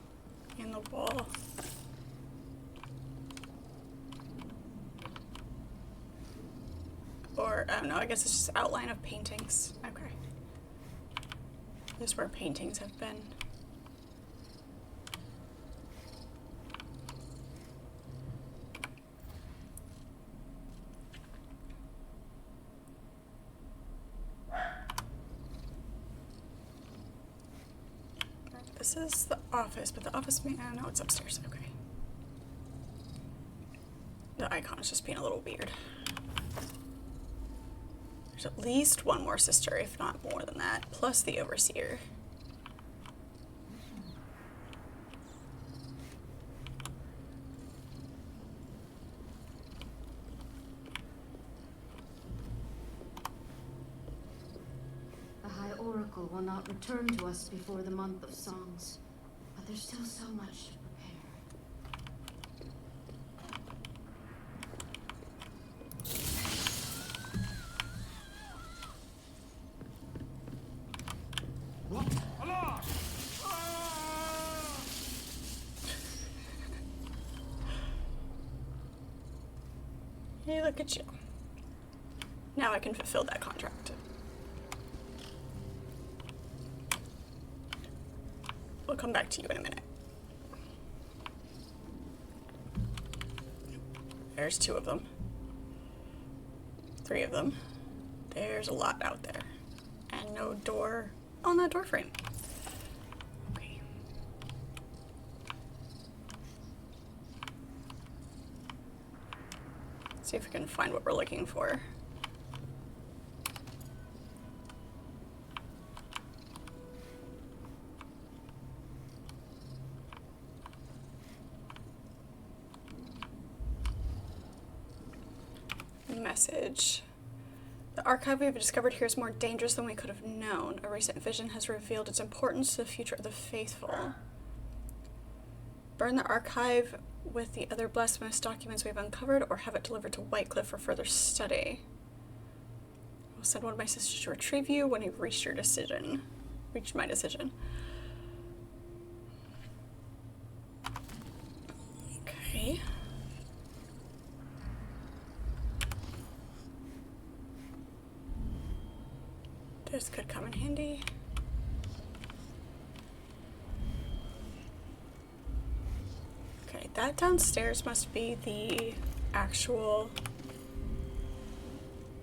in the wall. Or, I don't know, I guess it's just outline of paintings. Okay. This is where paintings have been. This is the office, but the office may, no, it's upstairs, okay. The icon is just being a little weird. There's at least one more sister, if not more than that, plus the overseer. The High Oracle will not return to us before the month of songs, but there's still so much to prepare. Hey, look at you. Now I can fulfill that contract. We'll come back to you in a minute. There's 2 of them. 3 of them. There's a lot out there. And no door on that door frame. Okay. See if we can find what we're looking for. Message. The archive we have discovered here is more dangerous than we could have known. A recent vision has revealed its importance to the future of the faithful. Burn the archive with the other blasphemous documents we have uncovered, or have it delivered to Whitecliff for further study. I'll send one of my sisters to retrieve you when you've reached your decision. Reached my decision. Okay. This could come in handy. Okay, that downstairs must be the actual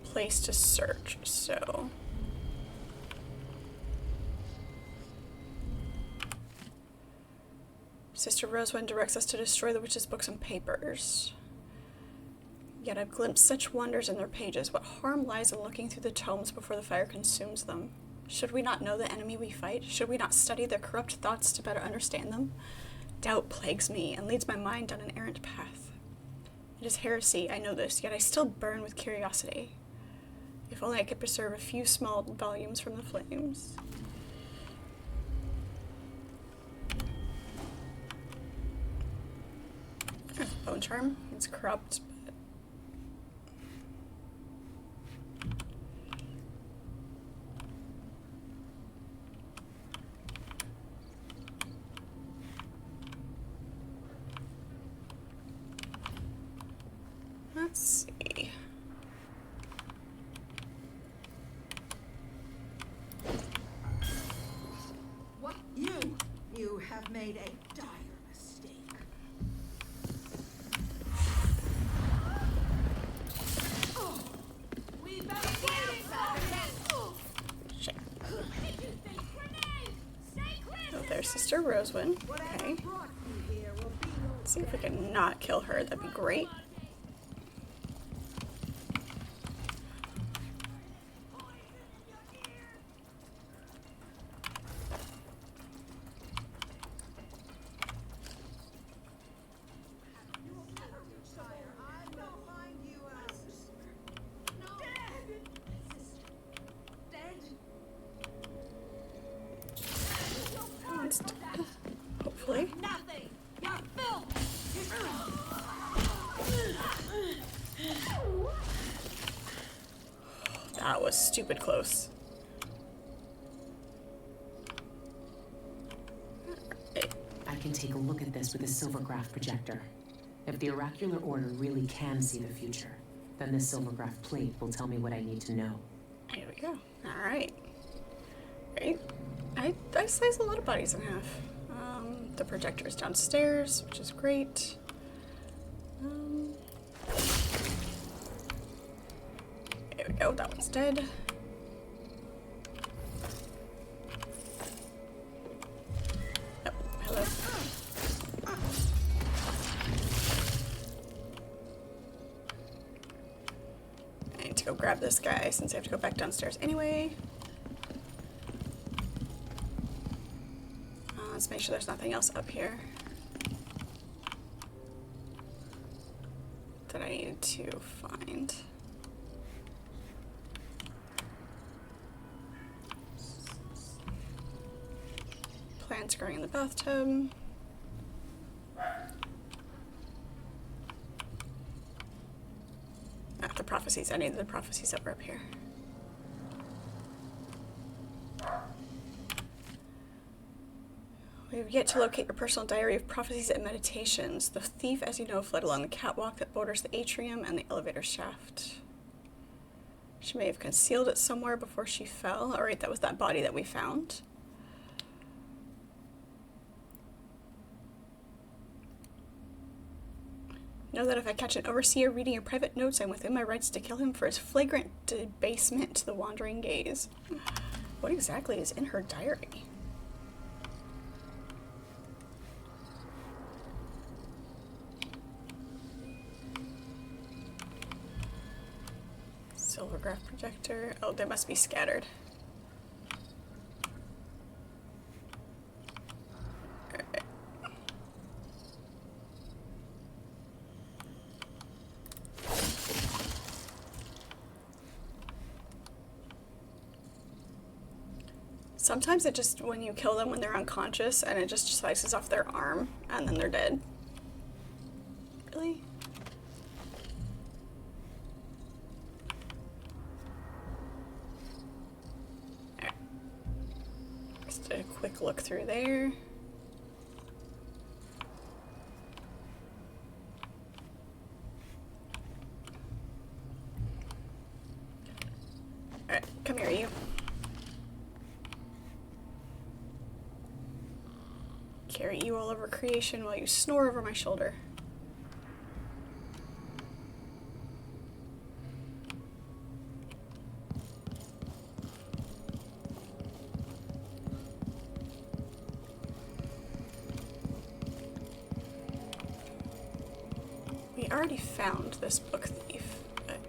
place to search, so. Sister Rosewind directs us to destroy the witch's books and papers. Yet I've glimpsed such wonders in their pages. What harm lies in looking through the tomes before the fire consumes them? Should we not know the enemy we fight? Should we not study their corrupt thoughts to better understand them? Doubt plagues me and leads my mind down an errant path. It is heresy, I know this, yet I still burn with curiosity. If only I could preserve a few small volumes from the flames. Bone charm. It's corrupt, but let's see. What? You have made a dire mistake. We better get Shit. Did you think grenade? Stay clear. Oh, there's Sister Rosewind. Okay. brought you here will be no Let's see if we can not kill her. That'd be great. That's dead. Hopefully. Nothing. You're filth. That was stupid close. I can take a look at this with a silvergraph projector. If the oracular order really can see the future, then this silvergraph plate will tell me what I need to know. Here we go. Alright. Great. I sliced a lot of bodies in half. The projector is downstairs, which is great. There we go, that one's dead. Oh, hello. I need to go grab this guy since I have to go back downstairs anyway. Let's make sure there's nothing else up here that I need to find. Plants growing in the bathtub. The prophecies. I need the prophecies that were up here. We've yet to locate your personal diary of prophecies and meditations. The thief, as you know, fled along the catwalk that borders the atrium and the elevator shaft. She may have concealed it somewhere before she fell. All right, that was that body that we found. Know that if I catch an overseer reading your private notes, I'm within my rights to kill him for his flagrant debasement to the wandering gaze. What exactly is in her diary? Silvergraph projector. Oh, they must be scattered. Alright. Sometimes it just, when you kill them when they're unconscious, and it just slices off their arm, and then they're dead. Really? Just a quick look through there. Alright, come here, you. Carry you all over creation while you snore over my shoulder. We already found this book thief, but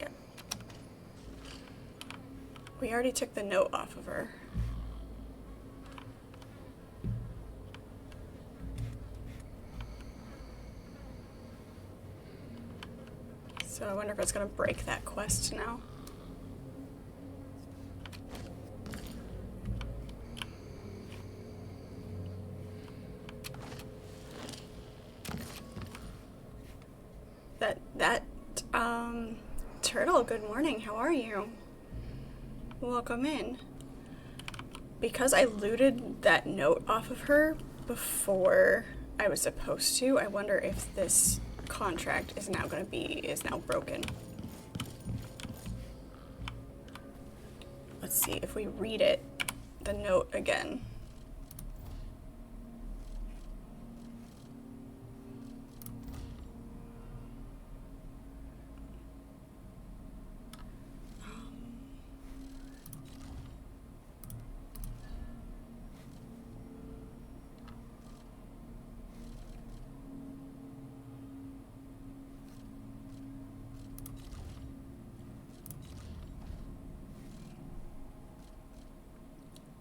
yeah. We already took the note off of her. So I wonder if it's gonna break that quest now. Turtle, good morning, how are you? Welcome in. Because I looted that note off of her before I was supposed to, I wonder if this contract is now broken. Let's see if we read it, the note again.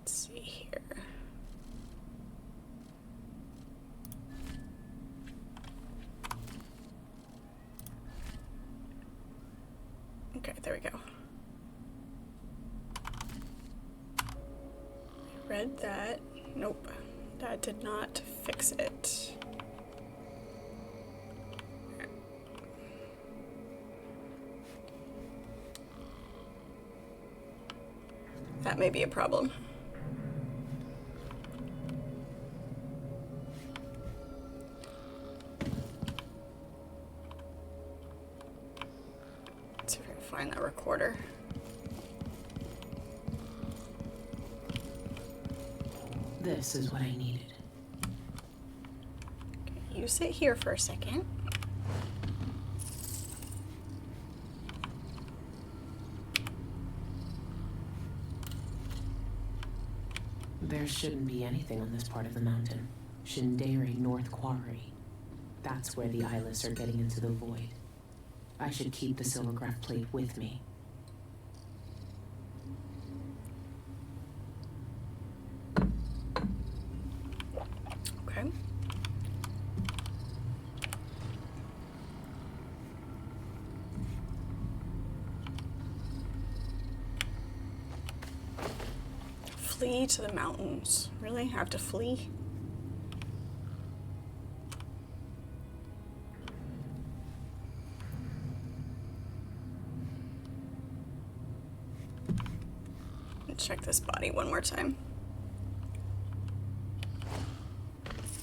See here. Okay, there we go. Read that. Nope. That did not fix it. That may be a problem. Let's see if I can find that recorder. This is what I needed. Okay, you sit here for a second. There shouldn't be anything on this part of the mountain. Shinderi North Quarry. That's where the eyeless are getting into the void. I should keep the silvergraph plate with me. Okay. Flee to the mountains. Really? Have to flee? Check this body one more time.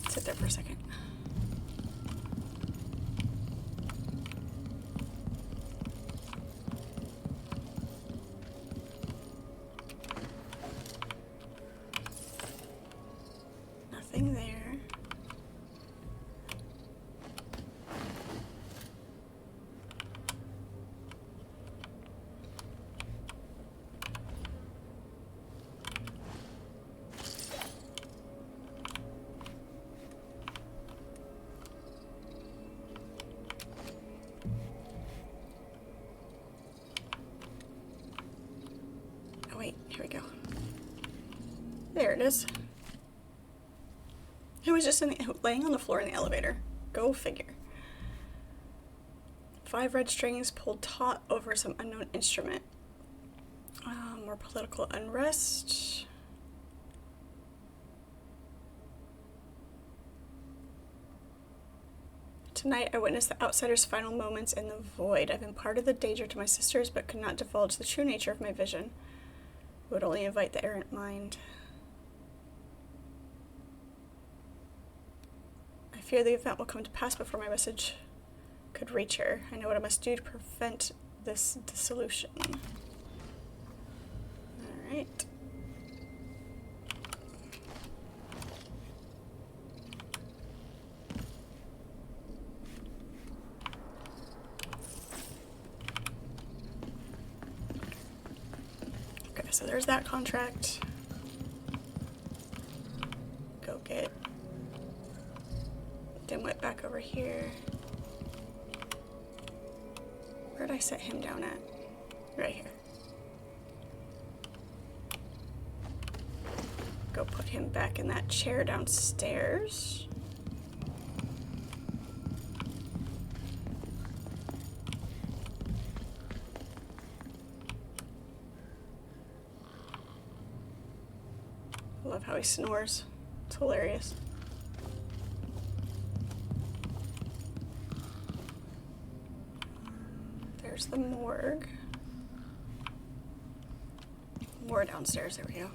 Sit there for a second. Nothing there. Wait, here we go. There it is. It was just laying on the floor in the elevator. Go figure. 5 red strings pulled taut over some unknown instrument. More political unrest. Tonight, I witnessed the outsider's final moments in the void. I've imparted the danger to my sisters, but could not divulge the true nature of my vision. Would only invite the errant mind. I fear the event will come to pass before my message could reach her. I know what I must do to prevent this dissolution. Alright. Okay, so there's that contract. Go get Dimwit back over here. Where'd I set him down at? Right here. Go put him back in that chair downstairs. I love how he snores. It's hilarious. There's the morgue. More downstairs, there we go.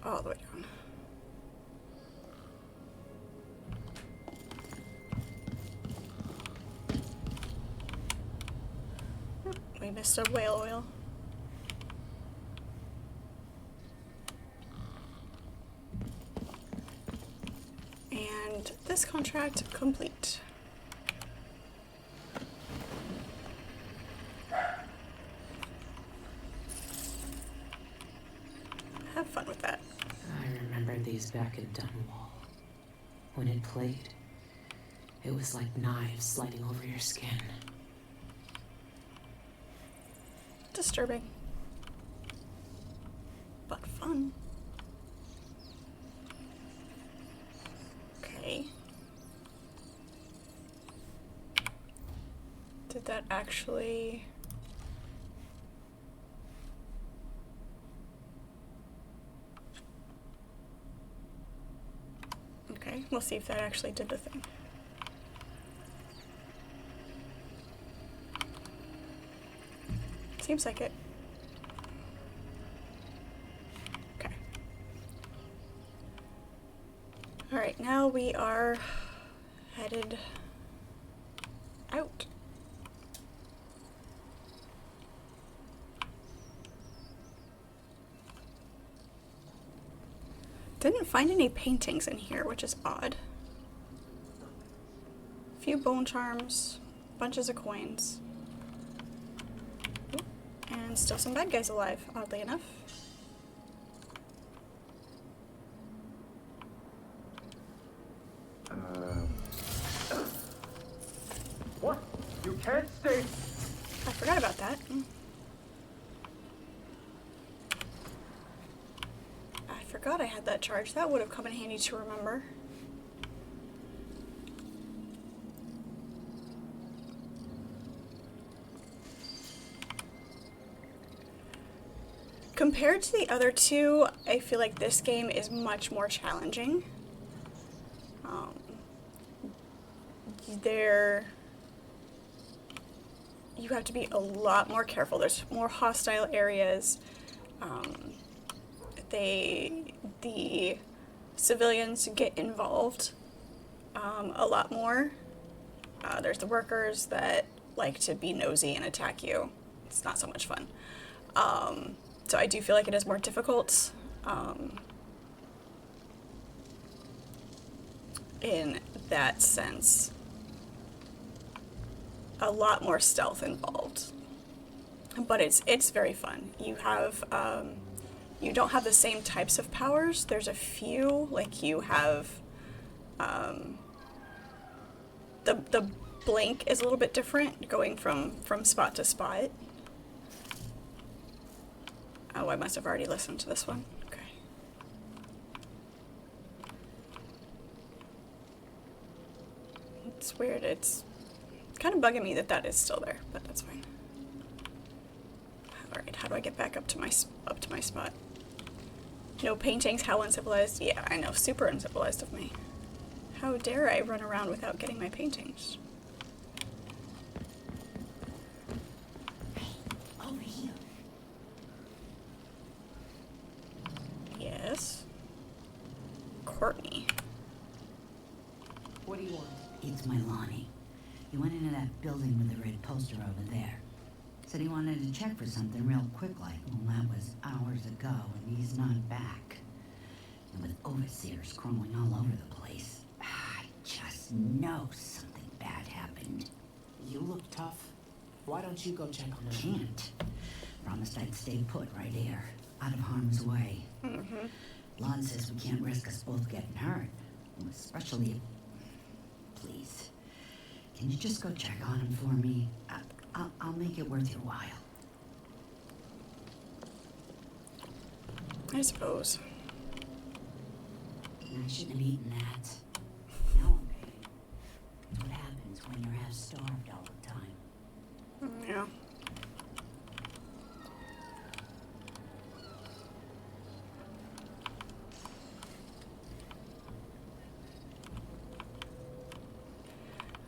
All the way down. We missed a whale oil. And this contract complete. Have fun with that. I remember these back in Dunwall. When it played, it was like knives sliding over your skin. Disturbing. But fun. Okay. Did that actually... Okay, we'll see if that actually did the thing. Seems like it. Okay. Alright, now we are headed out. Didn't find any paintings in here, which is odd. A few bone charms, bunches of coins. And still some bad guys alive, oddly enough. What? You can't stay. I forgot about that. I forgot I had that charge. That would have come in handy to remember. Compared to the other two, I feel like this game is much more challenging. You have to be a lot more careful. There's more hostile areas. The civilians get involved a lot more. There's the workers that like to be nosy and attack you. It's not so much fun. So I do feel like it is more difficult in that sense. A lot more stealth involved, but it's very fun. You have you don't have the same types of powers. There's a few, like you have the blink is a little bit different, going from spot to spot. Oh, I must have already listened to this one. Okay. It's weird. It's kind of bugging me that that is still there, but that's fine. Alright, How do I get back up to my spot? No paintings, how uncivilized. Yeah, I know, super uncivilized of me. How dare I run around without getting my paintings? Over here. Yes. Courtney. What do you want? It's my Lonnie. He went into that building with the red poster over there. Said he wanted to check for something real quick like. Well, that was hours ago, and he's not back. And with overseers crawling all over the place, I just know something bad happened. You look tough. Why don't you go check on him? Can't. Promised I'd stay put right here, out of harm's way. Mm-hmm. Lon says we can't risk us both getting hurt. Especially if... Please. Can you just go check on him for me? I'll make it worth your while. I suppose. I shouldn't have eaten that. Now I'm paying. That's what happens when you're half starved all the time. Yeah.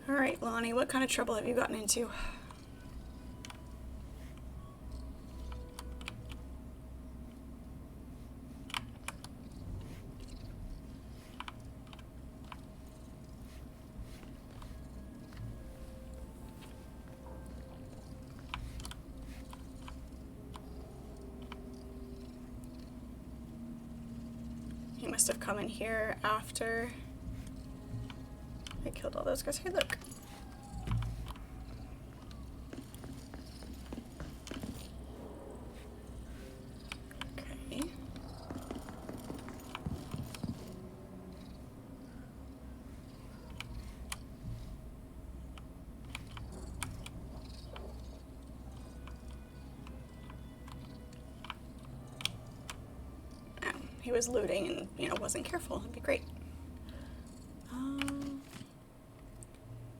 Alright, Lonnie, what kind of trouble have you gotten into? He must have come in here after I killed all those guys. Hey, look. Okay. He was looting and, you know, wasn't careful. It'd be great.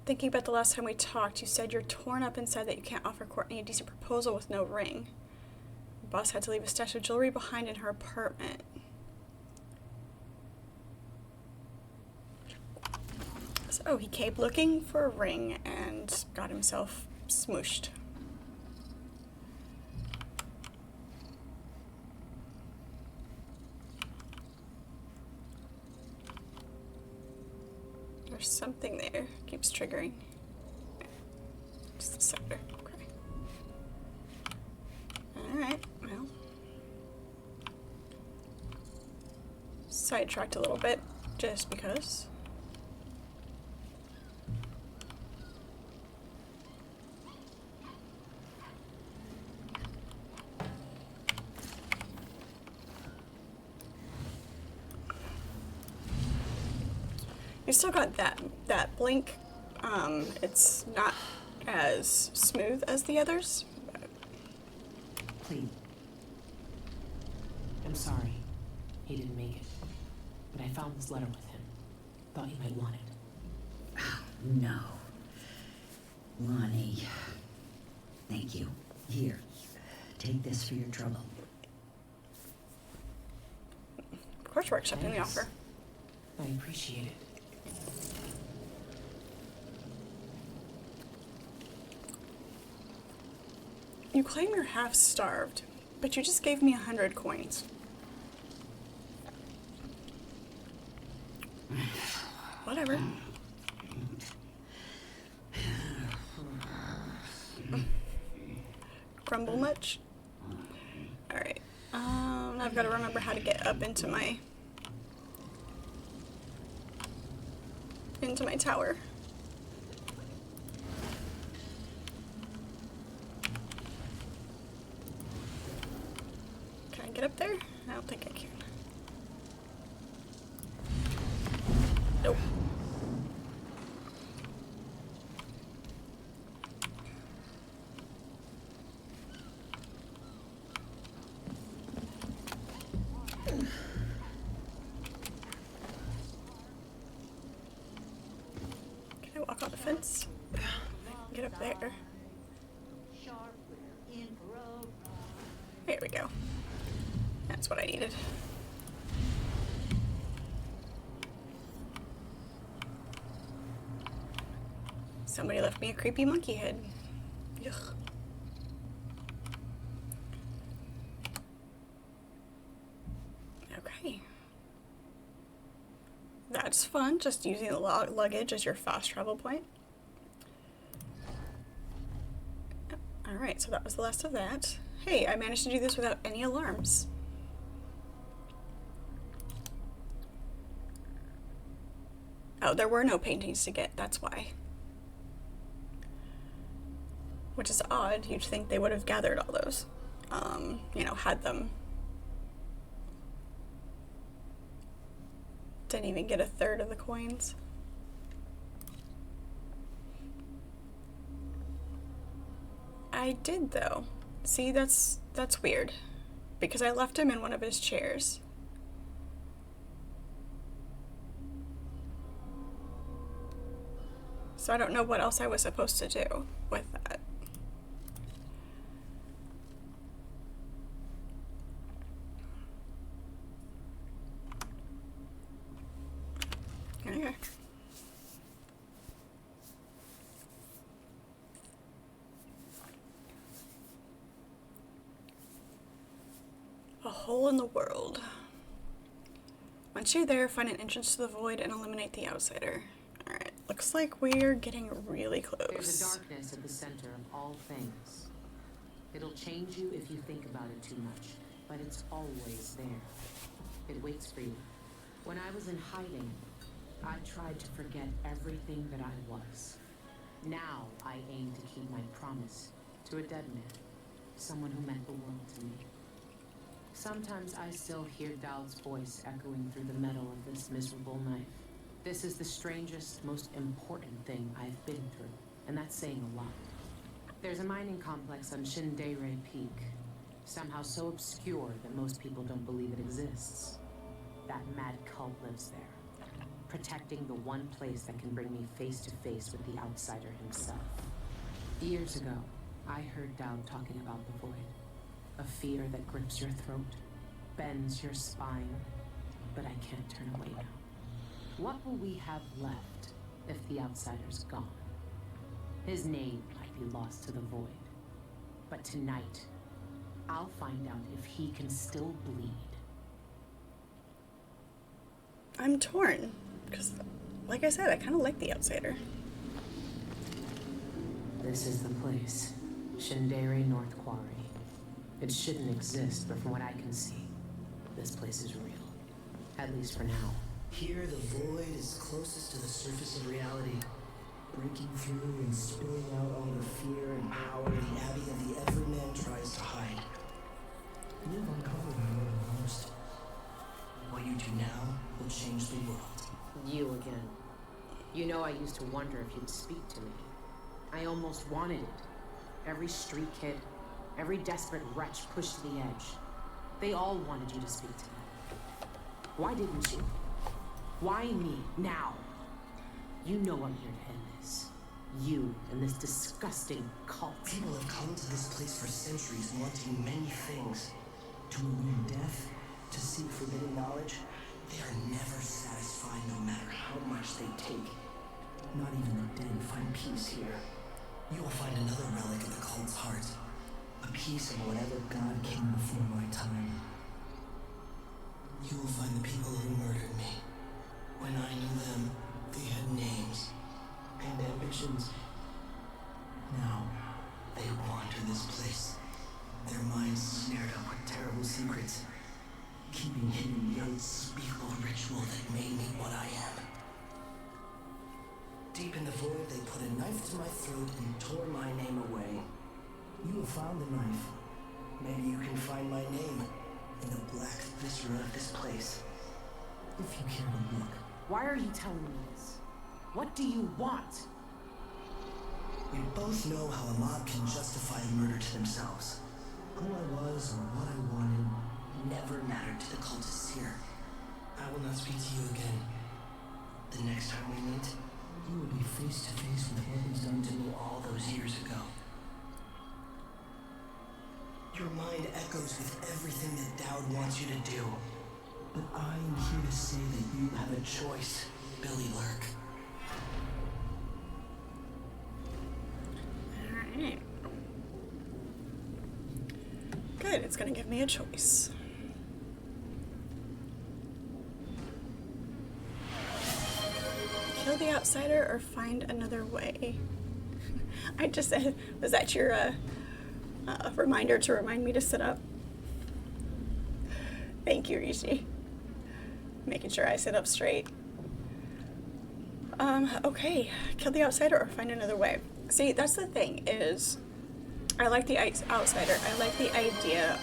Thinking about the last time we talked, you said you're torn up inside that you can't offer Courtney a decent proposal with no ring. The boss had to leave a stash of jewelry behind in her apartment. So he came looking for a ring and got himself smooshed. There's something there. Keeps triggering. Just the sector. Okay. Alright, well. Sidetracked a little bit, just because. You still got that blink. It's not as smooth as the others. Please. I'm sorry. He didn't make it. But I found this letter with him. Thought you might want it. Oh, no. Lonnie. Thank you. Here. Take this for your trouble. Of course we're accepting the offer. I appreciate it. You claim you're half starved, but you just gave me 100 coins. Whatever. Grumble much? Alright. I've got to remember how to get up into my tower. Can I get up there? I don't think I can. Nope. Can I walk on the fence? Get up there. There we go. That's what I needed. Somebody left me a creepy monkey head. Ugh. Okay. That's fun, just using the luggage as your fast travel point. Alright, so that was the last of that. Hey, I managed to do this without any alarms. Oh, there were no paintings to get, that's why. Which is odd, you'd think they would have gathered all those. You know, had them. Didn't even get a third of the coins. I did though. See, that's weird. Because I left him in one of his chairs. So I don't know what else I was supposed to do with that. Okay. A hole in the world. Once you're there, find an entrance to the void and eliminate the outsider. Alright, looks like we're getting really close. There's a darkness at the center of all things. It'll change you if you think about it too much, but it's always there. It waits for you. When I was in hiding, I tried to forget everything that I was. Now I aim to keep my promise to a dead man, someone who meant the world to me. Sometimes I still hear Dowd's voice echoing through the metal of this miserable knife. This is the strangest, most important thing I've been through, and that's saying a lot. There's a mining complex on Shindeire Peak, somehow so obscure that most people don't believe it exists. That mad cult lives there, protecting the one place that can bring me face to face with the outsider himself. Years ago, I heard Dowd talking about the void. A fear that grips your throat, bends your spine, but I can't turn away now. What will we have left if the outsider's gone? His name might be lost to the void, but tonight, I'll find out if he can still bleed. I'm torn, because, like I said, I kind of like the outsider. This is the place, Shindeire North Quarry. It shouldn't exist, but from what I can see, this place is real. At least for now. Here, the void is closest to the surface of reality, breaking through and spilling out all the fear and power the abbey of the everyman tries to hide. You've uncovered more than most. What you do now will change the world. You again. You know I used to wonder if you'd speak to me. I almost wanted it. Every street kid, every desperate wretch pushed to the edge. They all wanted you to speak to them. Why didn't you? Why me, now? You know I'm here to end this. You and this disgusting cult. People have come to this place for centuries wanting many things. To elude death, to seek forbidden knowledge. They are never satisfied no matter how much they take. Not even the dead find peace here. You will find another relic of the cult's heart. A piece of whatever god came before my time. You will find the people who murdered me. When I knew them, they had names and ambitions. Now, they wander this place. Their minds snared up with terrible secrets, keeping hidden the unspeakable ritual that made me what I am. Deep in the void, they put a knife to my throat and tore my name away. You have found the knife. Maybe you can find my name in the black viscera of this place. If you care to look. Why are you telling me this? What do you want? We both know how a mob can justify murder to themselves. Who I was or what I wanted never mattered to the cultists here. I will not speak to you again. The next time we meet, you will be face to face with what was done to me all those years ago. Your mind echoes with everything that Dowd wants you to do. But I am here to say that you have a choice, Billy Lurk. Alright. Good, it's gonna give me a choice. Kill the outsider or find another way. I just said, was that your reminder to remind me to sit up? Thank you, Rishi. Making sure I sit up straight. Okay. Kill the outsider or find another way. See, that's the thing, is I like the outsider. I like the idea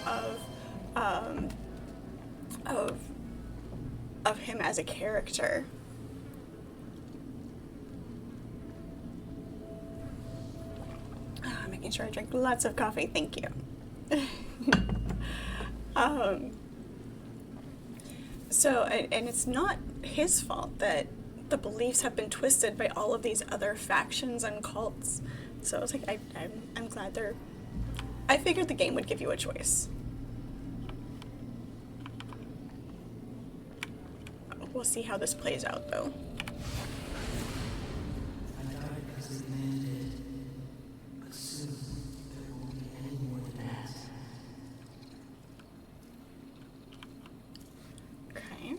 of him as a character. Making sure I drink lots of coffee. Thank you. So, and it's not his fault that the beliefs have been twisted by all of these other factions and cults. So I was like, I'm glad they're... I figured the game would give you a choice. We'll see how this plays out, though. I died because the man did. But soon, there won't be any more than that. Okay.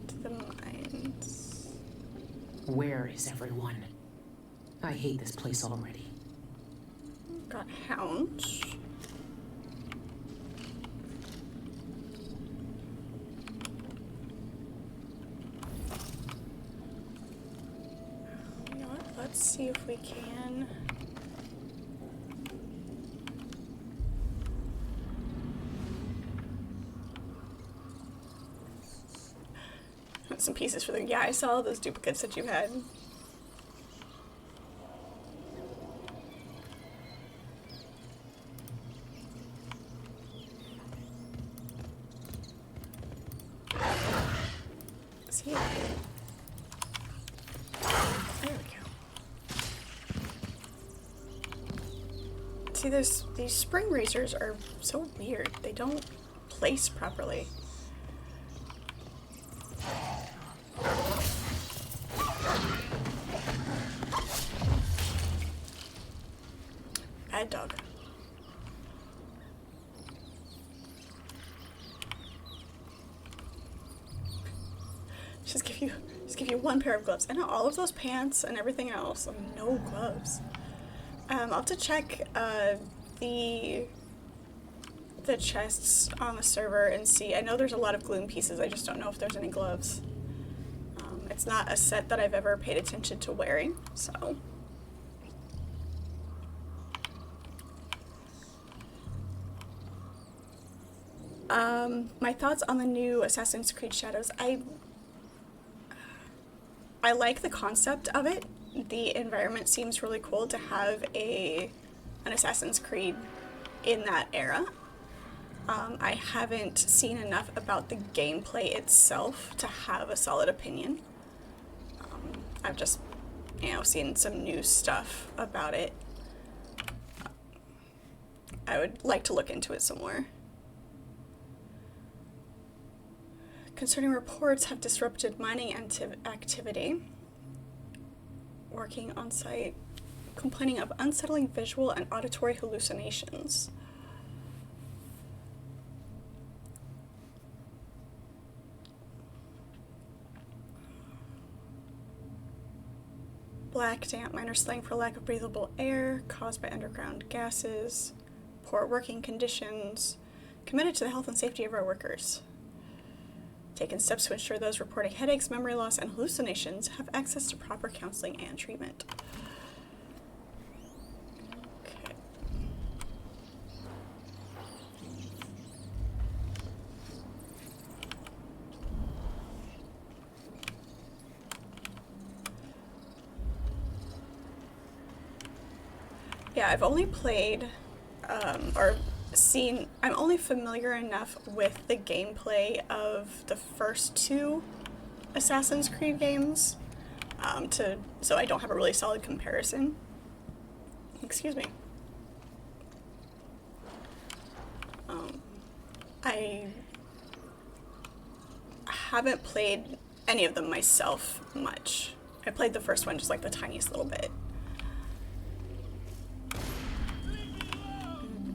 To the mines. Where is everyone? I hate this place already. Got hounds. You know what? Let's see if we can. Some pieces for the... Yeah, I saw those duplicates that you had. See? There we go. See, these spring racers are so weird. They don't place properly. Bad dog. Just give you one pair of gloves. And all of those pants and everything else. No gloves. I'll have to check the chests on the server and see. I know there's a lot of gloom pieces. I just don't know if there's any gloves. It's not a set that I've ever paid attention to wearing, so. My thoughts on the new Assassin's Creed Shadows. I like the concept of it. The environment seems really cool to have an Assassin's Creed in that era. I haven't seen enough about the gameplay itself to have a solid opinion. I've just, seen some new stuff about it. I would like to look into it some more. Concerning reports have disrupted mining activity. Working on site. Complaining of unsettling visual and auditory hallucinations. Black, damp, minor slang for lack of breathable air caused by underground gases. Poor working conditions. Committed to the health and safety of our workers. Taken steps to ensure those reporting headaches, memory loss, and hallucinations have access to proper counseling and treatment. Okay. Yeah, I've only played, or seen, I'm only familiar enough with the gameplay of the first two Assassin's Creed games, so I don't have a really solid comparison. Excuse me. I haven't played any of them myself much. I played the first one just like the tiniest little bit. There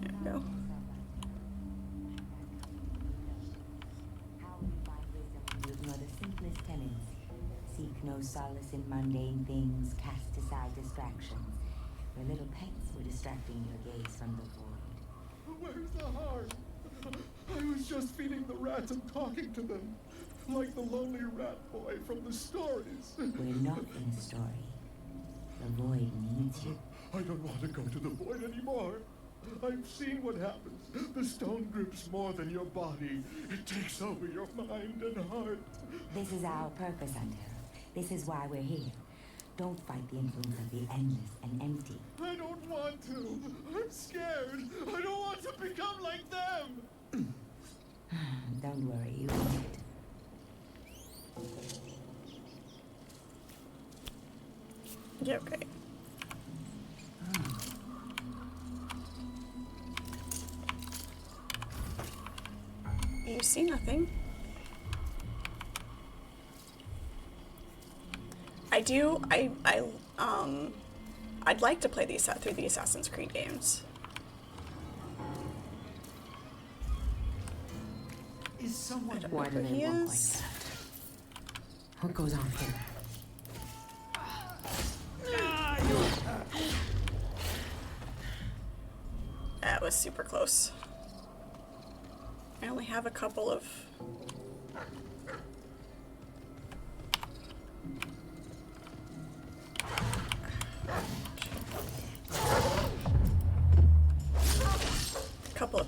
we go. You ignore the simplest tenets. Seek no solace in mundane things. Cast aside distractions. Your little pets were distracting your gaze from the void. Where's the harm? I was just feeding the rats and talking to them. Like the lonely rat boy from the stories. We're not in a story. The void needs you. I don't want to go to the void anymore. I've seen what happens. The stone grips more than your body. It takes over your mind and heart. This is our purpose, Hunter. This is why we're here. Don't fight the influence of the endless and empty. I don't want to. I'm scared. I don't want to become like them. Don't worry, you won't. Yeah, okay. You see nothing. I'd like to play these through the Assassin's Creed games. Is someone... Why do they look like that? What goes on here? That was super close. I only have a couple of...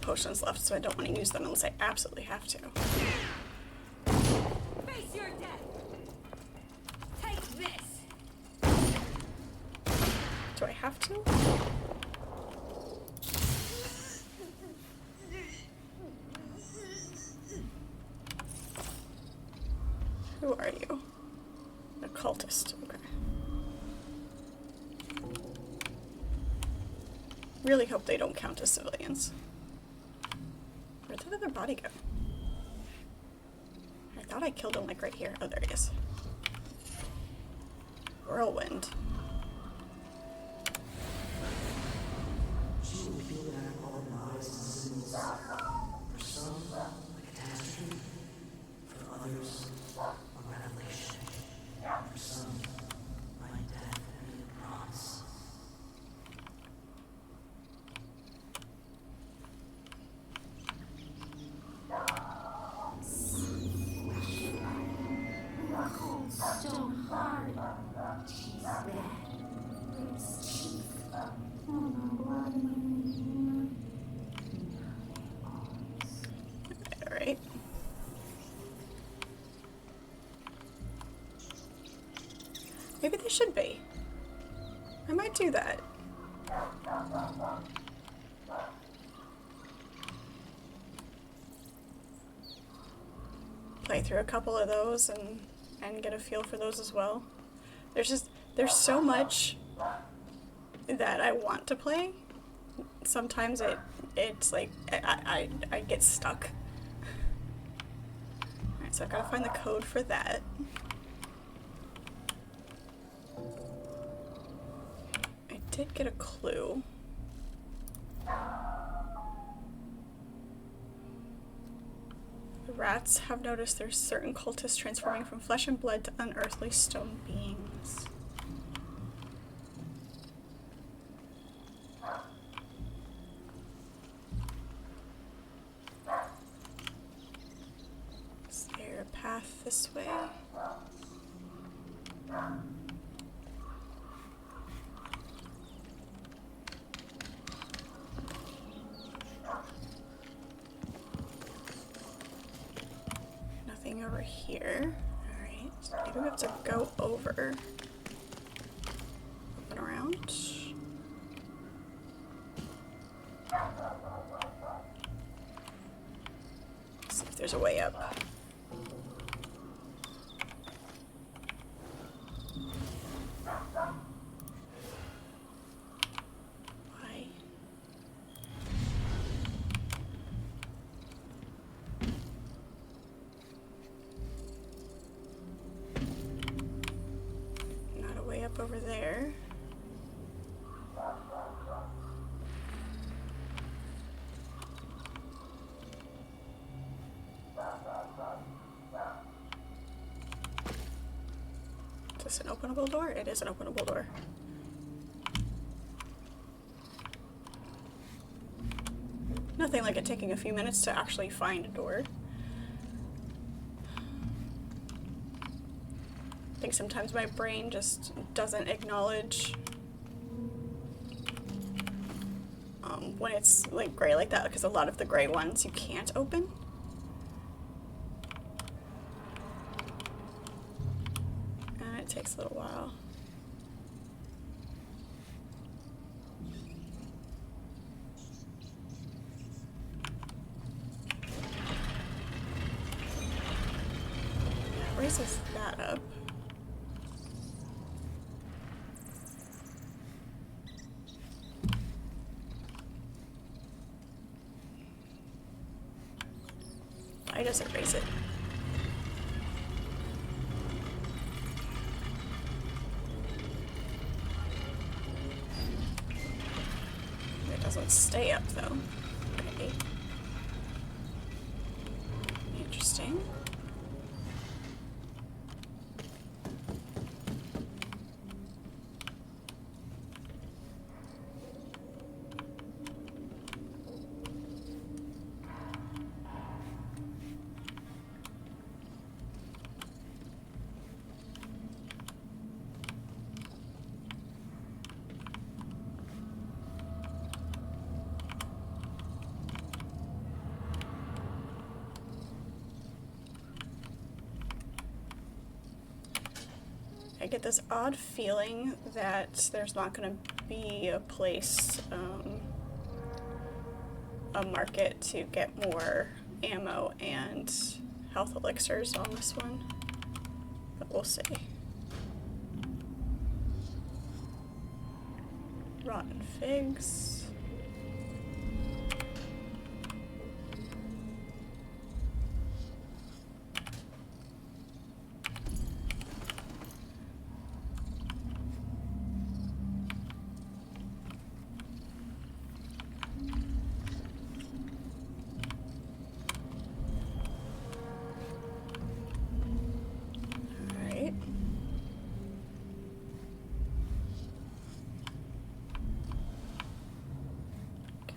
potions left, so I don't want to use them unless I absolutely have to. Face your death. Take this. Do I have to? Who are you? A cultist. Okay. Really hope they don't count as civilians. Where did the other body go? I thought I killed him like right here. Oh, there he is. Whirlwind. She will feel that all lies and sins. For some, a catastrophe. For others, a revelation. For some, my death and a promise. Cold stone hard. She's bad. Mischief. Alright. Maybe they should be. I might do that. Play through a couple of those and get a feel for those as well. There's so much that I want to play. Sometimes it's like I get stuck. Alright, so I've got to find the code for that. I did get a clue. The rats have noticed there's certain cultists transforming from flesh and blood to unearthly stone beings. Is there a path this way? Nothing over here. Alright, so maybe we have to go over. Up and around. See if there's a way up. openable door? It is an openable door. Nothing like it taking a few minutes to actually find a door. I think sometimes my brain just doesn't acknowledge when it's like gray like that, because a lot of the gray ones you can't open. And it takes a little while. Raises that up. Why does it raise it? It doesn't stay up though. Okay. Interesting. I get this odd feeling that there's not going to be a place, a market to get more ammo and health elixirs on this one, but we'll see. Rotten figs.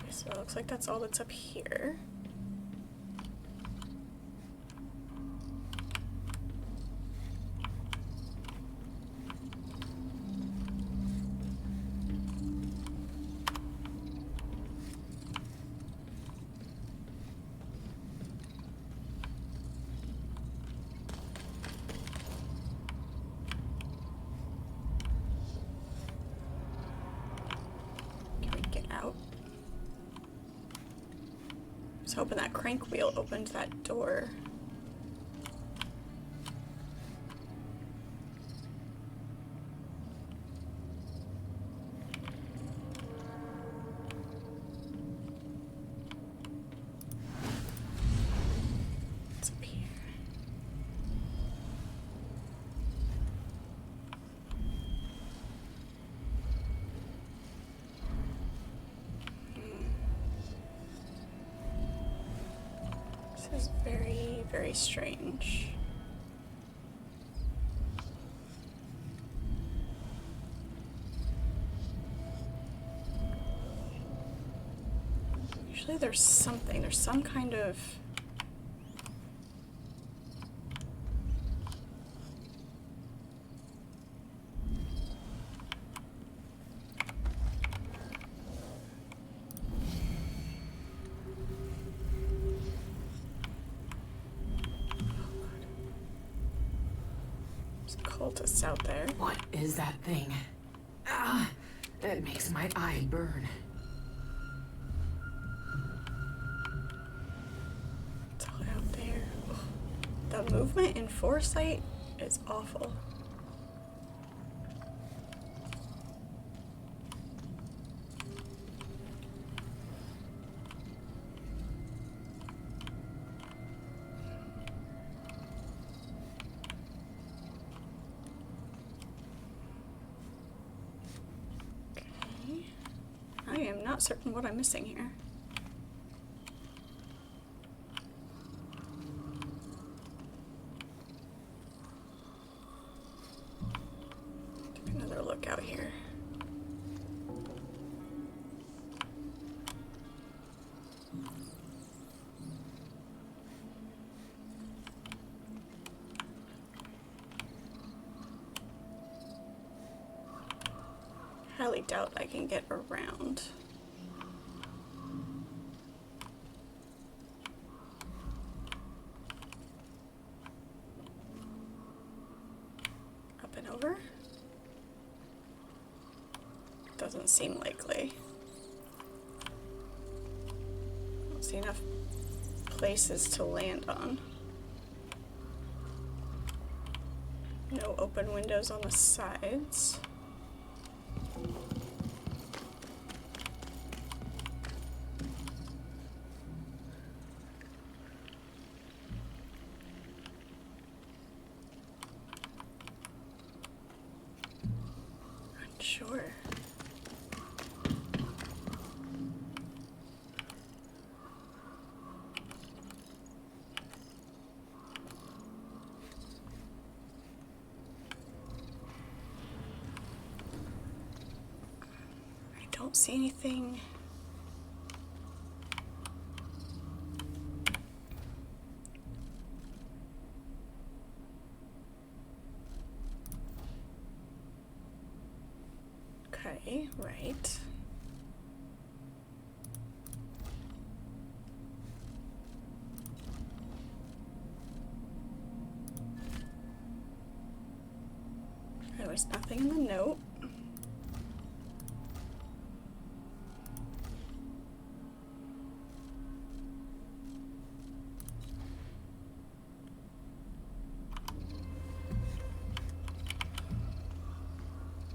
So it looks like that's all that's up here. Can we get out? I was hoping that crank wheel opened that door. What's up here? This is very, very strange. Usually there's something, there's some kind of... cultists out there. What is that thing? Ah, that makes my eye burn. It's all out there. Ugh. The movement in Foresight is awful. I am not certain what I'm missing here. highly doubt I can get around. Up and over? Doesn't seem likely. I don't see enough places to land on. No open windows on the sides. Unsure. Don't see anything. Okay, right. There was nothing in the note.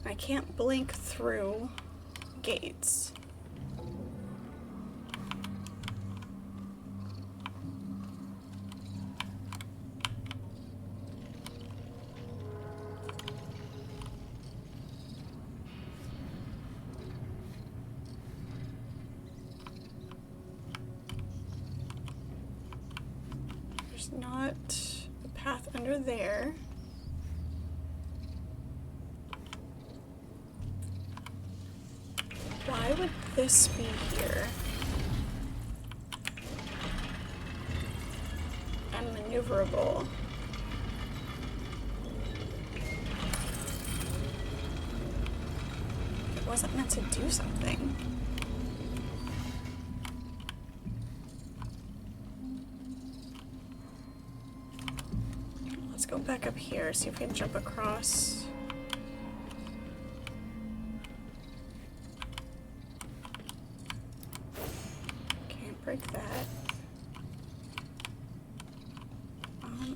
I can't blink through gates. There's not a path under there. Why would this be here? And maneuverable. It wasn't meant to do something. Let's go back up here, see if we can jump across. Break that.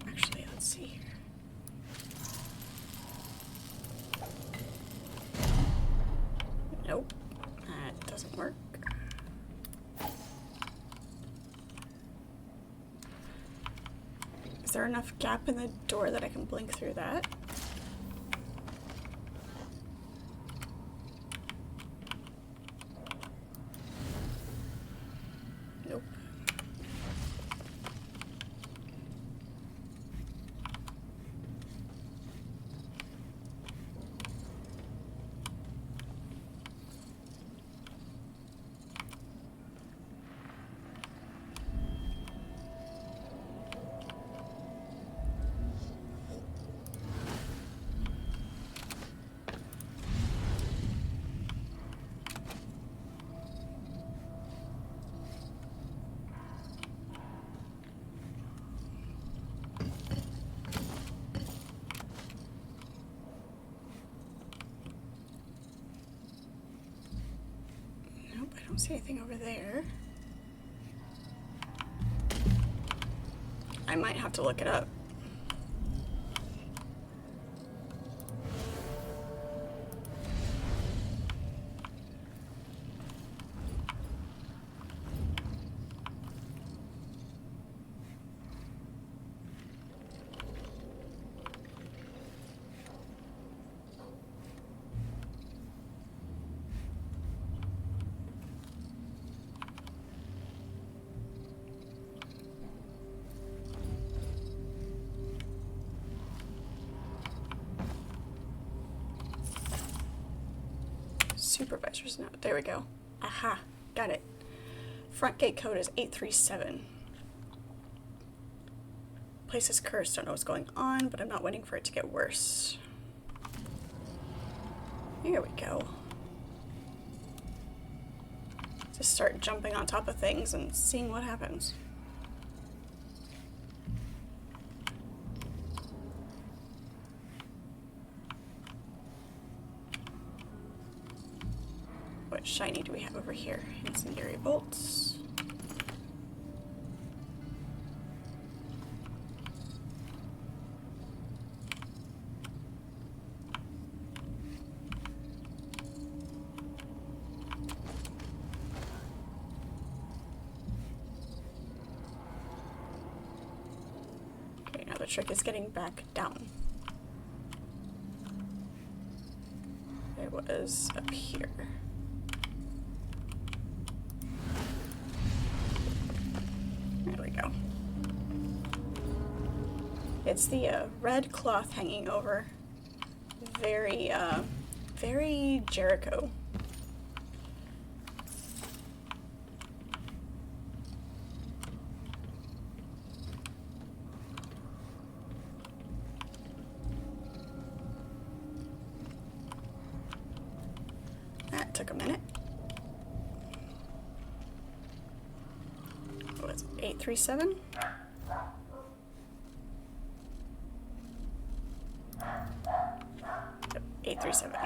Actually, let's see here. Nope, that doesn't work. Is there enough gap in the door that I can blink through that? Nope. I don't see anything over there. I might have to look it up. Supervisor's note. There we go. Aha, got it. Front gate code is 837. Place is cursed. Don't know what's going on, but I'm not waiting for it to get worse. Here we go. just start jumping on top of things and seeing what happens. What shiny do we have over here? Incendiary bolts. Okay, now the trick is getting back down. It was up here. There we go. It's the red cloth hanging over. Very, very Jericho. That took a minute. What is it, 837? Yep, 837.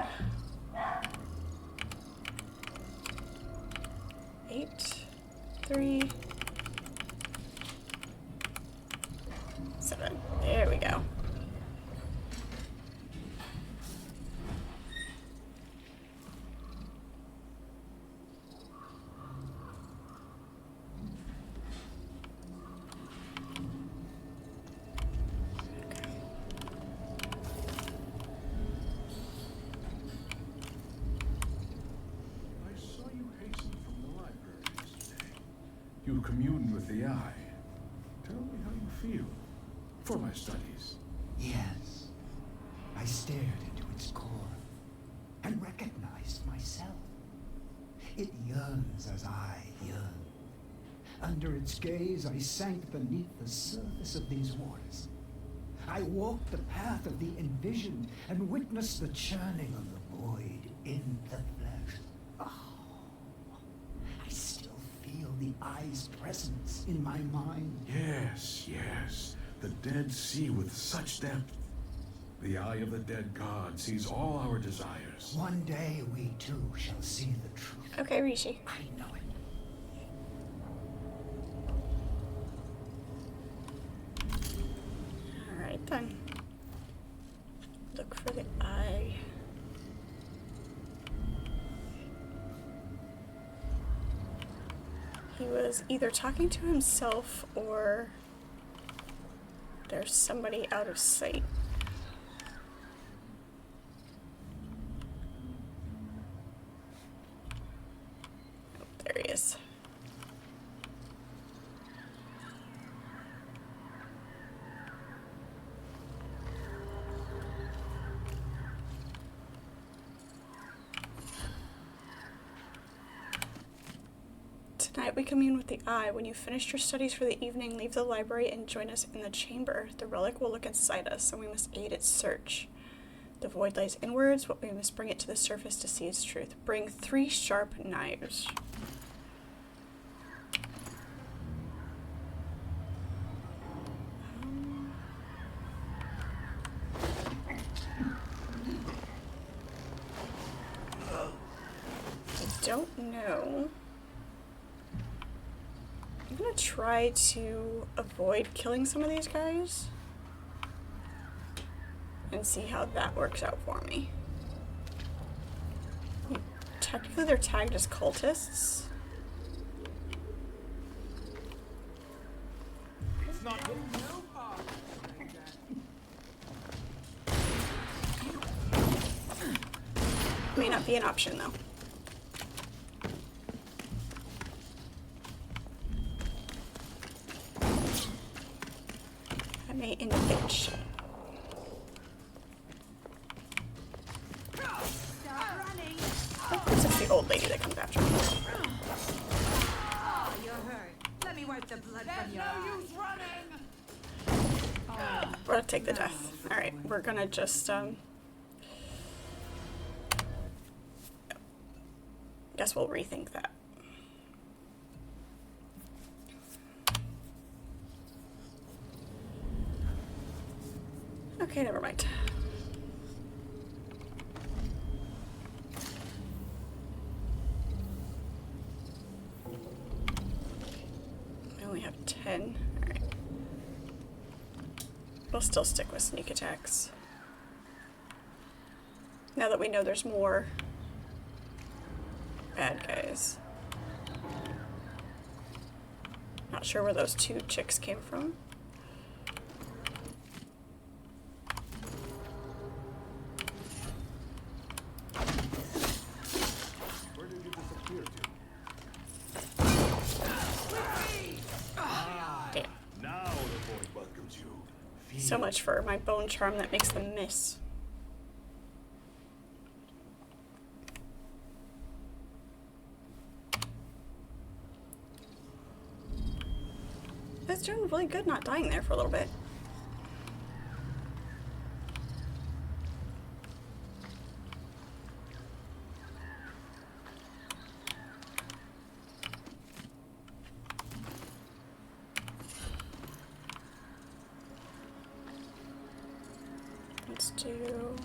8, 3, 7. There we go. I saw you hasten from the library yesterday. You communed with the eye. Tell me how you feel. For my studies. Yes. I stared into its core and recognized myself. It yearns as I yearn. Under its gaze, I sank beneath the surface of these waters. I walked the path of the envisioned and witnessed the churning of the void in the flesh. Oh, I still feel the eye's presence in my mind. Yes, yes. The Dead Sea with such depth. The eye of the dead god sees all our desires. One day we too shall see the truth. Okay, Rishi. I know it. Alright then. Look for the eye. He was either talking to himself or there's somebody out of sight. Oh, there he is. Tonight we commune with the eye. When you've finished your studies for the evening, leave the library and join us in the chamber. The relic will look inside us, and we must aid its search. The void lies inwards, but we must bring it to the surface to see its truth. Bring 3 sharp knives. I don't know. I'm gonna try to avoid killing some of these guys and see how that works out for me. Technically they're tagged as cultists. It's not May not be an option though. I may end up getting shot. Oh, it's just the old lady that comes after me. Oh, you're hurt. Let me wipe the blood from your eye. We're gonna take the death. Alright, we're gonna just, guess we'll rethink that. Okay, never mind. We only have 10. Alright. We'll still stick with sneak attacks. Now that we know there's more bad guys. Not sure where those 2 chicks came from. Where did you disappear to? Damn. Now the void welcomes you. So much for my bone charm that makes them miss. I was doing really good not dying there for a little bit. Let's do...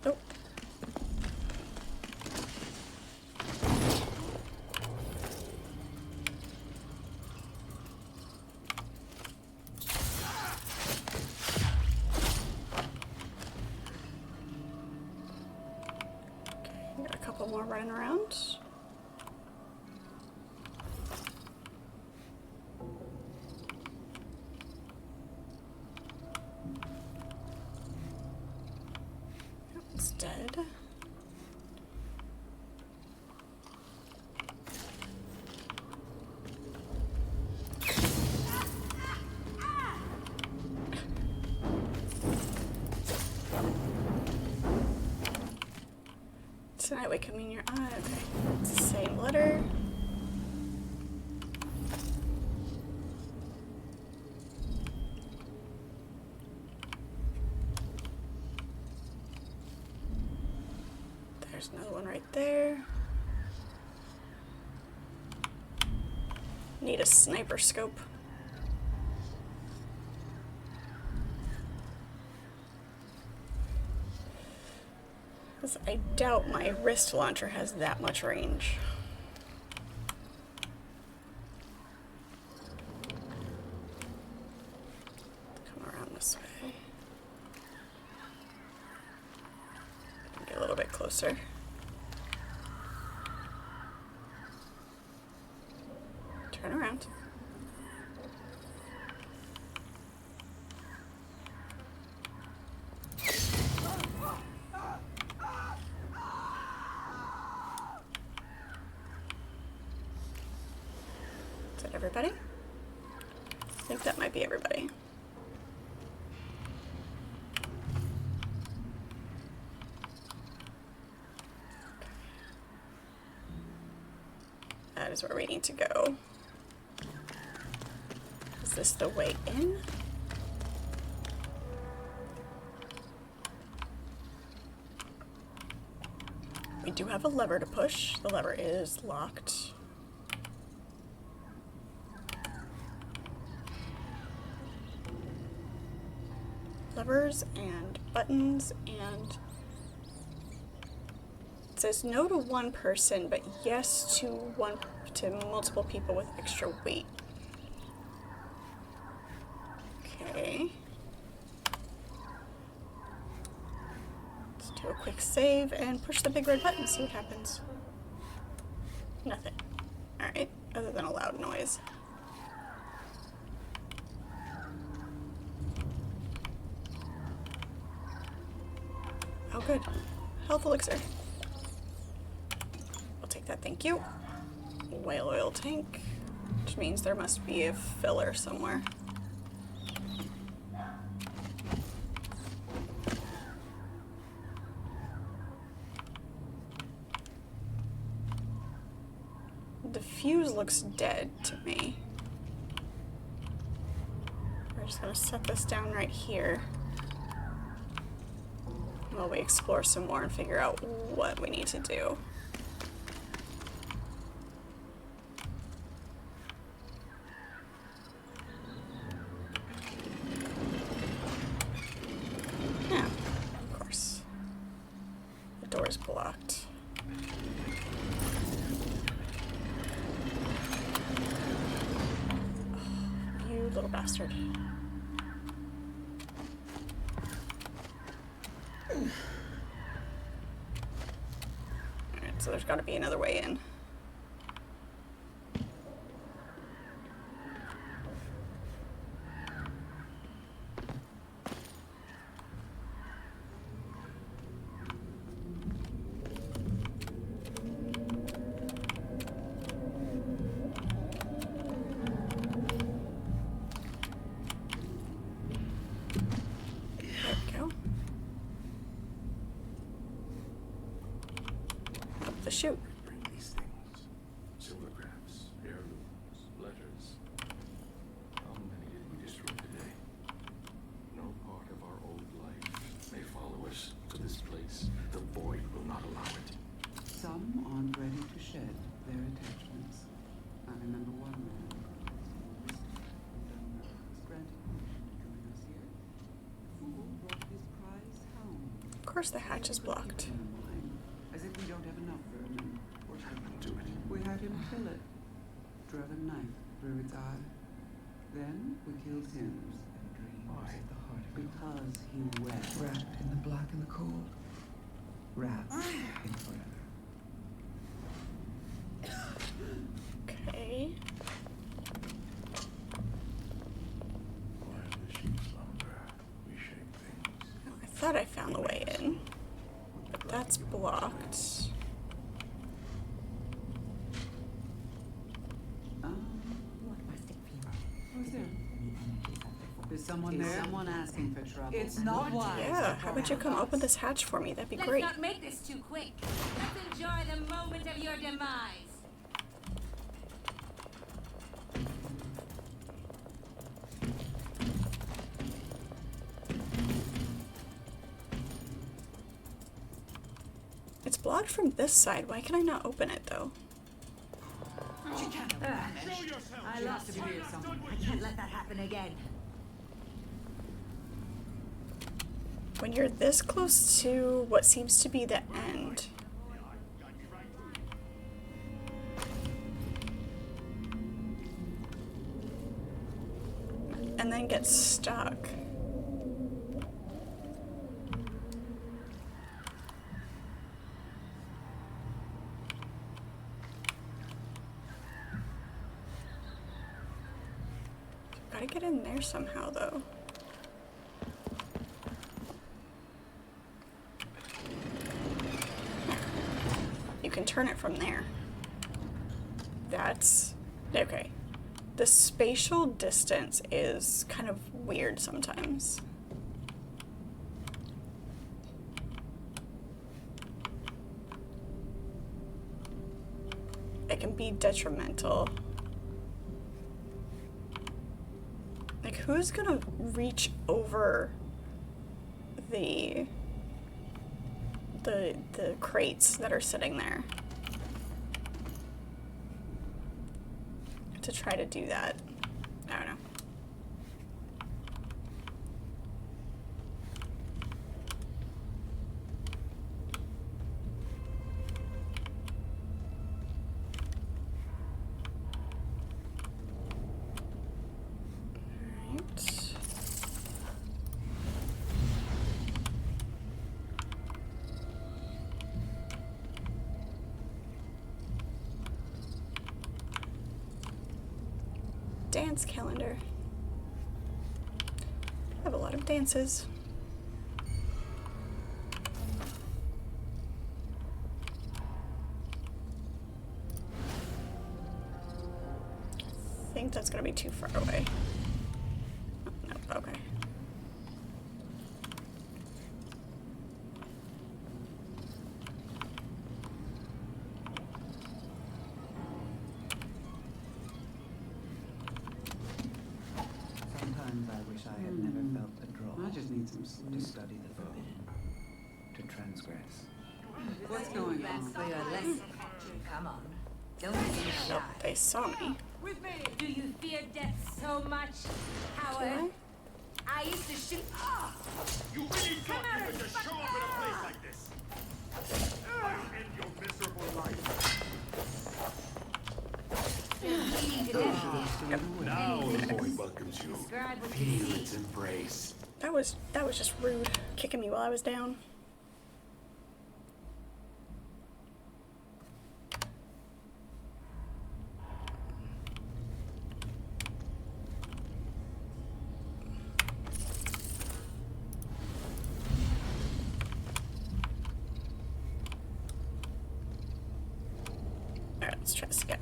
Nope. Got a couple more running around. It's dead. Tonight we come in your eye. Okay, it's the same letter. There's another one right there. Need a sniper scope. 'Cause I doubt my wrist launcher has that much range. Come around this way. Get a little bit closer. Turn around. Is that everybody? I think that might be everybody. That is where we need to go. Is this the way in? We do have a lever to push. The lever is locked. Levers and buttons, and it says no to one person, but yes to multiple people with extra weight. Okay. Let's do a quick save and push the big red button, see what happens. Nothing. Alright, other than a loud noise. Oh good. Health elixir. I'll take that, thank you. Whale oil tank, which means there must be a filler somewhere. The fuse looks dead to me. We're just gonna set this down right here while we explore some more and figure out what we need to do. Door's blocked. Oh, you little bastard. Alright, so there's gotta be another way in. Shoot. Bring these things. Silvergraphs, heirlooms, letters. How many did we destroy today? No part of our old life may follow us to this place. The void will not allow it. Some aren't ready to shed their attachments. I remember one man was granted permission to join us here. The fool brought his prize home. Of course the hatch is blocked. As if we don't have enough vermin. What happened to it? We had him kill it. Drove a knife through its eye. Then we killed him. Why? At the heart of it. Because he wept. Wrapped in the black and the cold. Wrapped in forever. Okay. While the sheep slumber, we shape things. Oh, I thought I found the way in. But that's blocked. What must it feel? Who's there? There's someone Is there? someone asking for trouble? It's not wise. Yeah, how about you come open this hatch for me? That'd be Let's great. not make this too quick. Let's enjoy the moment of your demise. It's blocked from this side. Why can I not open it though? She can't have vanished. I lost a bit of something. I can't let that happen again. When you're this close to what seems to be the end. And then get stuck. Gotta get in there somehow though. You can turn it from there. That's okay. The spatial distance is kind of weird sometimes. It can be detrimental. Like, who's gonna reach over the crates that are sitting there to try to do that? I don't know. Dance calendar. I have a lot of dances. I think that's gonna be too far away. Oh, no, okay. Sometimes I wish I had never felt the draw. I just need some sleep. To study the forbidden. To transgress. What's going on? For your lesson. Come on. Don't be shy. Nope, they saw me. Do you fear death so much, Howard? I used to shoot. Oh! You really Come thought out you and could just fuck show up in a place off! like this? Now the void welcomes you. Describe what Feel you see. its embrace. That was just rude, kicking me while I was down. Alright, let's try this again.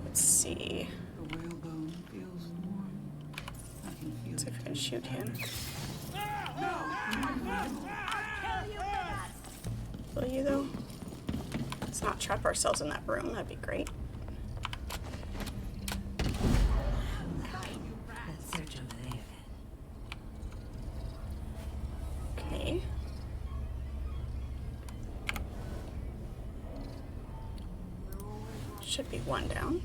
Let's see. The whalebone feels warm. I can feel Let's see if I can shoot him. Will you though? Let's not trap ourselves in that room, that'd be great. Let's search over there. Okay. Should be one down.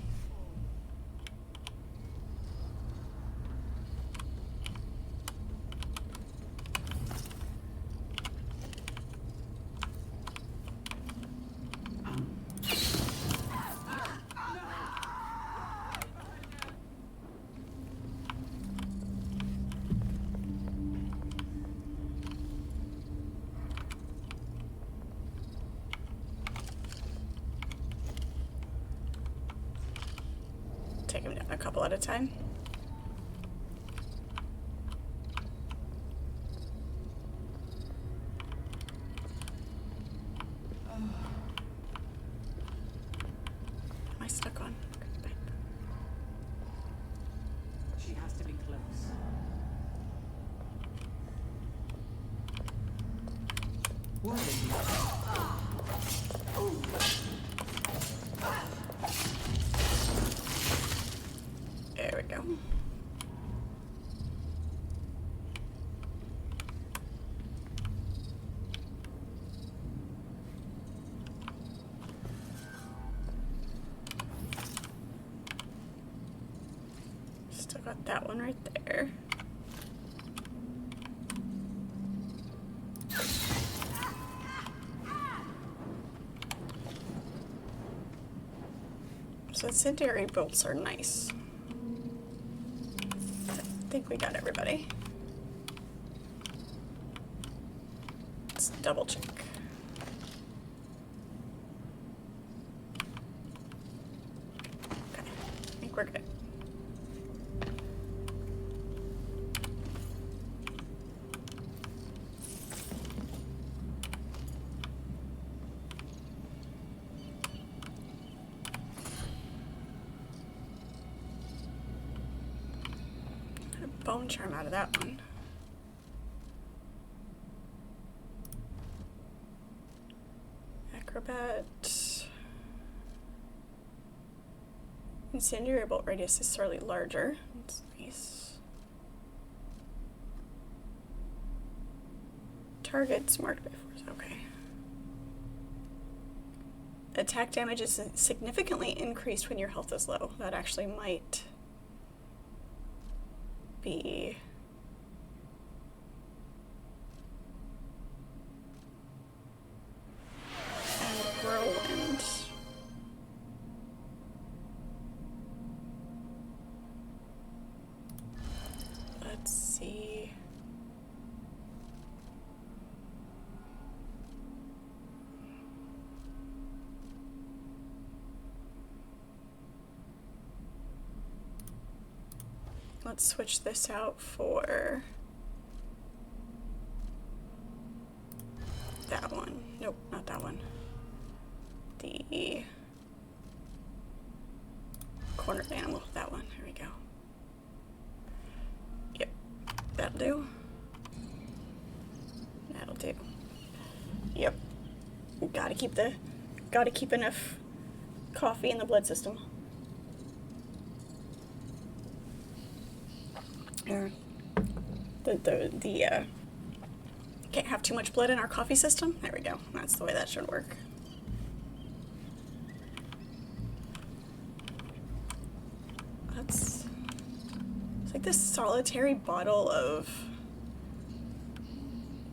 Take them down a couple at a time. Am I stuck on? She has to be close. What is There we go. Still got that one right there. So incendiary bolts are nice. I think we got everybody. Let's double check. Okay, I think we're good. Bone charm out of that one. Acrobat. Incendiary bolt radius is slightly larger. That's nice. Targets marked by force. Okay. Attack damage is significantly increased when your health is low. That actually might be and whirlwind. Let's see. Let's switch this out for that one. Nope, not that one. The cornered animal, that one. Here we go. Yep, that'll do. That'll do. Yep. Gotta keep enough coffee in the blood system. Can't have too much blood in our coffee system. There we go. That's the way that should work. Let's get this solitary bottle of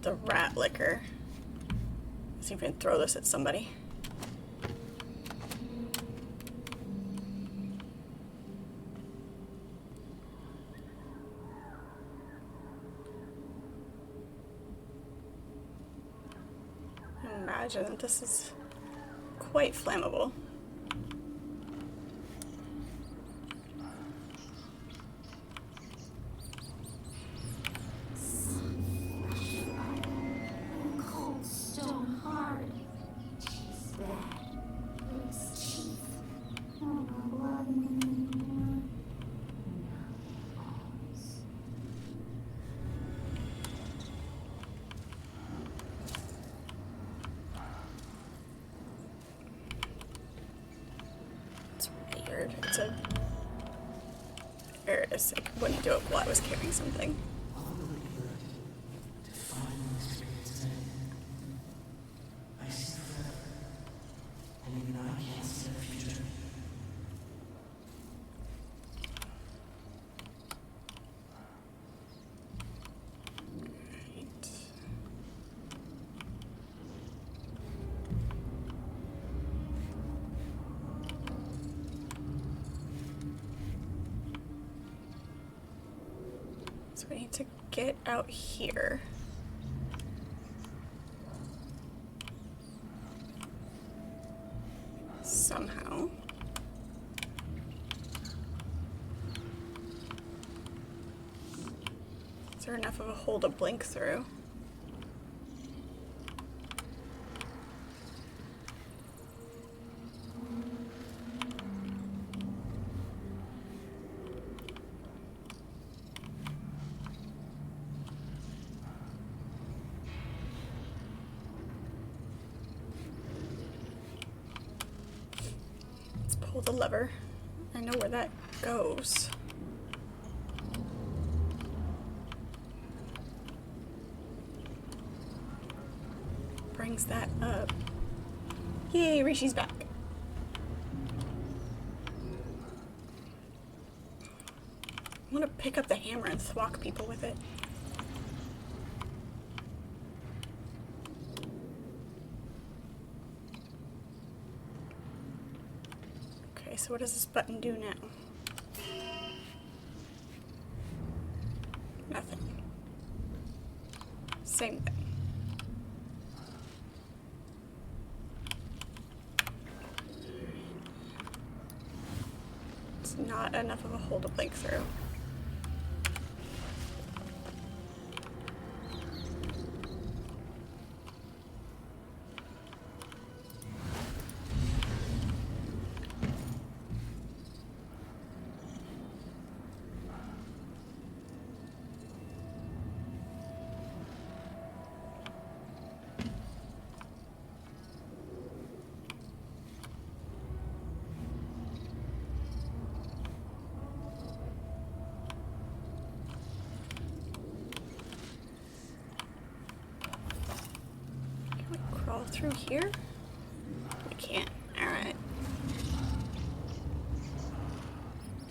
the rat liquor. Let's see if we can throw this at somebody. Imagine that this is quite flammable. Cold stone hard. She's bad. Loose teeth. Oh, blood in the It's weird. It's a... There it is. I wouldn't do it while I was carrying something. I see forever, and even I can't see the future. So we need to get out here. Somehow. Is there enough of a hole to blink through? Let's pull the lever. I know where that goes. Brings that up. Yay, Rishi's back. I want to pick up the hammer and thwack people with it. Okay, so what does this button do now? Nothing. Same thing. It's not enough of a hole to blink through. Crawl through here? We can't. Alright.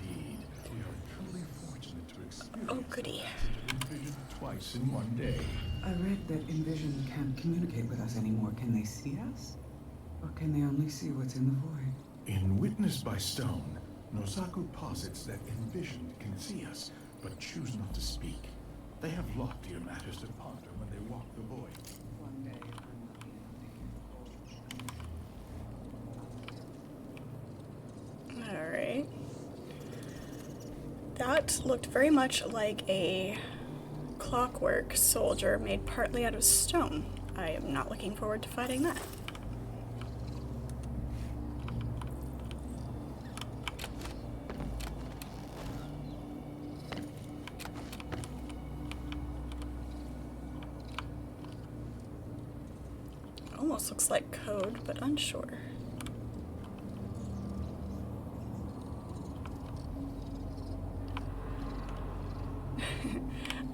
Indeed, we are truly fortunate to experience Oh, goody. Envision twice in one day. I read that Envision can't communicate with us anymore. Can they see us? Or can they only see what's in the void? In Witnessed by Stone, Nosaku posits that Envision can see us, but choose not to speak. They have loftier matters to ponder when they walk the void. One day, I'm lucky enough to hear Alright. That looked very much like a clockwork soldier made partly out of stone. I am not looking forward to fighting that. Almost looks like code, but unsure.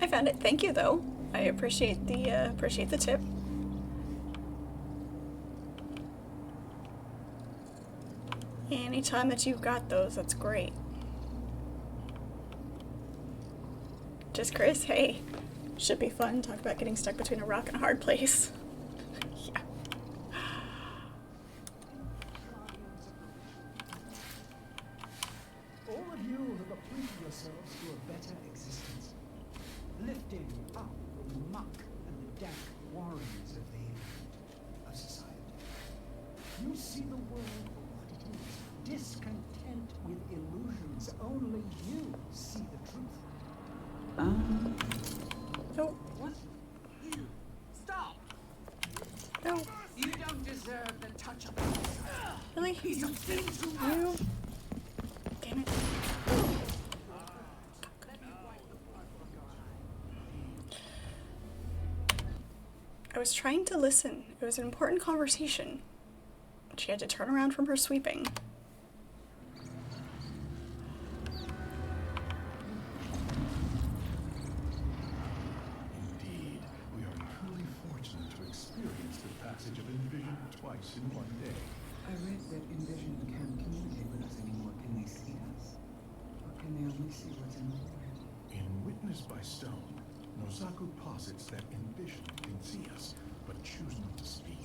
I found it. Thank you, though. I appreciate the tip. Anytime that you've got those, that's great. Just Chris, hey. Should be fun. Talk about getting stuck between a rock and a hard place. Yeah. All of you have appointed yourselves to a better existence, lifting up the muck and the dank warrens of of society. You see the world for what it is, discontent with illusions. Only you see the truth. No. What? You stop! No. You don't deserve the touch of Really? He's a thing to You. Damn it. I was trying to listen. It was an important conversation. She had to turn around from her sweeping. Indeed, we are truly fortunate to experience the passage of Envision twice in one day. I read that Envision can't communicate with us anymore. Can they see us? Or can they only see what's in the void? In Witness by Stone, Nozaku posits that Envision can see us, but choose not to speak.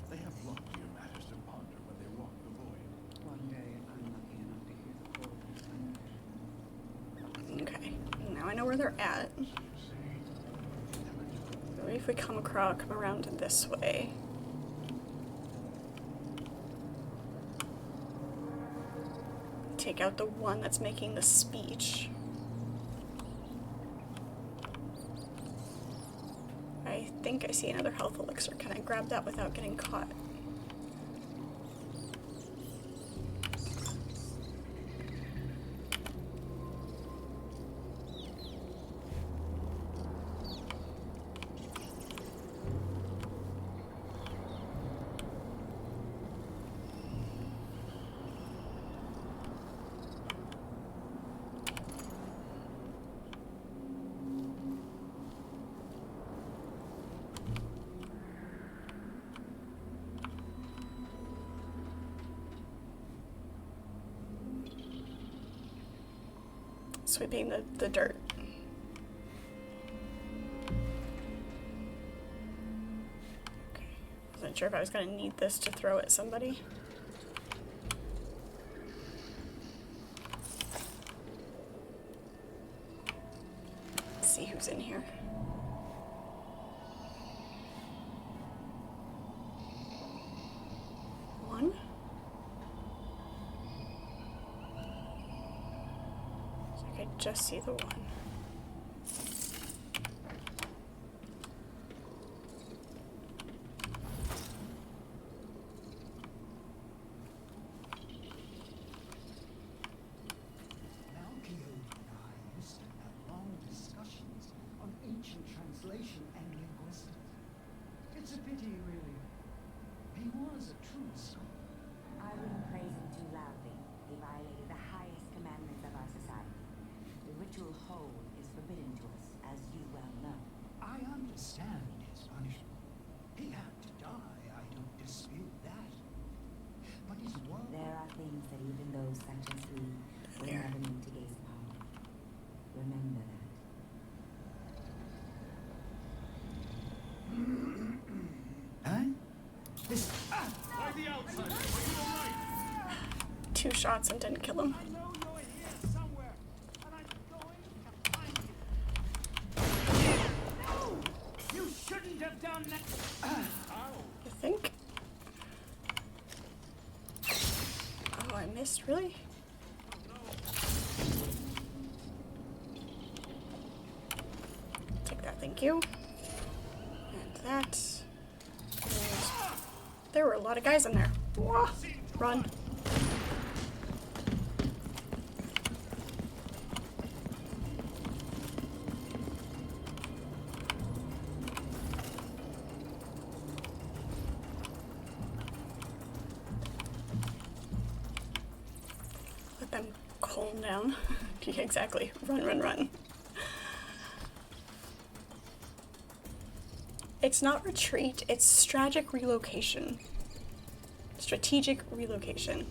They have loftier matters to ponder when they walk the void. One day, I'm lucky enough to hear the voice of Envision. Okay. Now I know where they're at. Maybe if we come around this way. Take out the one that's making the speech. I think I see another health elixir. Can I grab that without getting caught? Sweeping the dirt. Okay. Wasn't sure if I was gonna need this to throw at somebody. Let's see who's in here. One. I could just see the one. Malchio and I used to have long discussions on ancient translation and linguistics. It's a pity, really. He was a true scholar. I wouldn't praise him too loudly. He violated the highest commandments of our society. The ritual hold is forbidden to us, as you well know. I understand his punishment. He had to die, I don't dispute that. But his work... There are things that even those such as we will never need to gaze upon. Remember that. Huh? This... By the outside, are you alright? 2 shots and didn't kill him. I know you're here somewhere, and I'm going to find you. No! You shouldn't have done that. You think? Oh, I missed, really? Take that, thank you. And that. And there were a lot of guys in there. Whoa. Run. Let them calm down. Yeah, exactly. Run, run, run. It's not retreat, it's strategic relocation. Strategic relocation.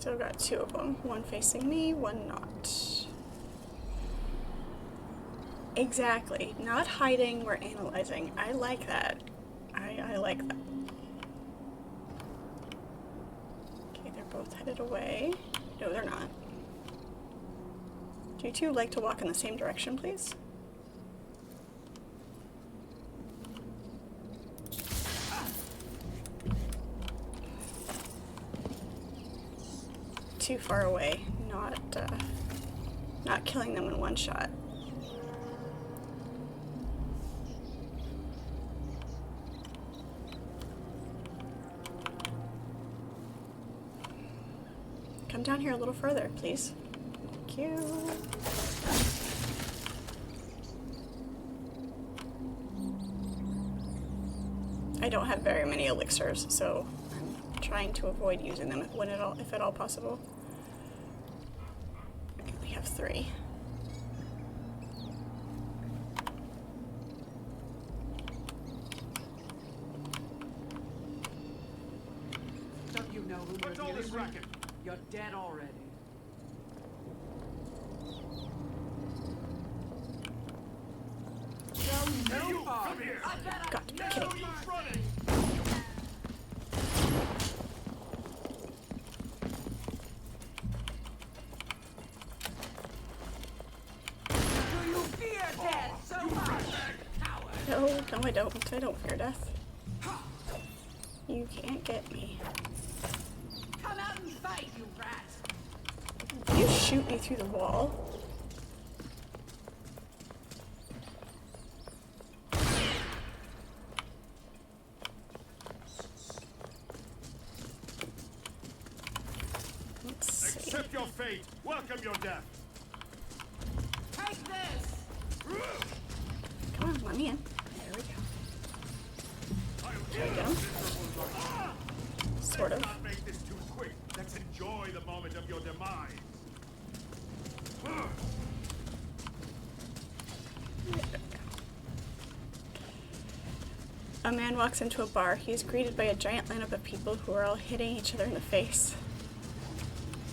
So I've got 2 of them. One facing me, one not. Exactly. Not hiding, we're analyzing. I like that. I like that. Okay, they're both headed away. No, they're not. Do you two like to walk in the same direction, please? Too far away, not killing them in one shot. Come down here a little further, please. Thank you. I don't have very many elixirs, so I'm trying to avoid using them if at all possible. I only have 3. Don't you know who you're What's all this dealing with? racket? You're dead already. Hey, you, come here! God, you're kidding. He's running! Do you fear death so much? No, I don't. I don't fear death. You can't get me. Come out and fight, you rat! You shoot me through the wall. Let's see. Accept your fate! Welcome your death! Take this! Come on, let me in. There we go. There we go. Sort of. Let's not make this too quick. Let's enjoy the moment of your demise. A man walks into a bar. He is greeted by a giant lineup of people who are all hitting each other in the face.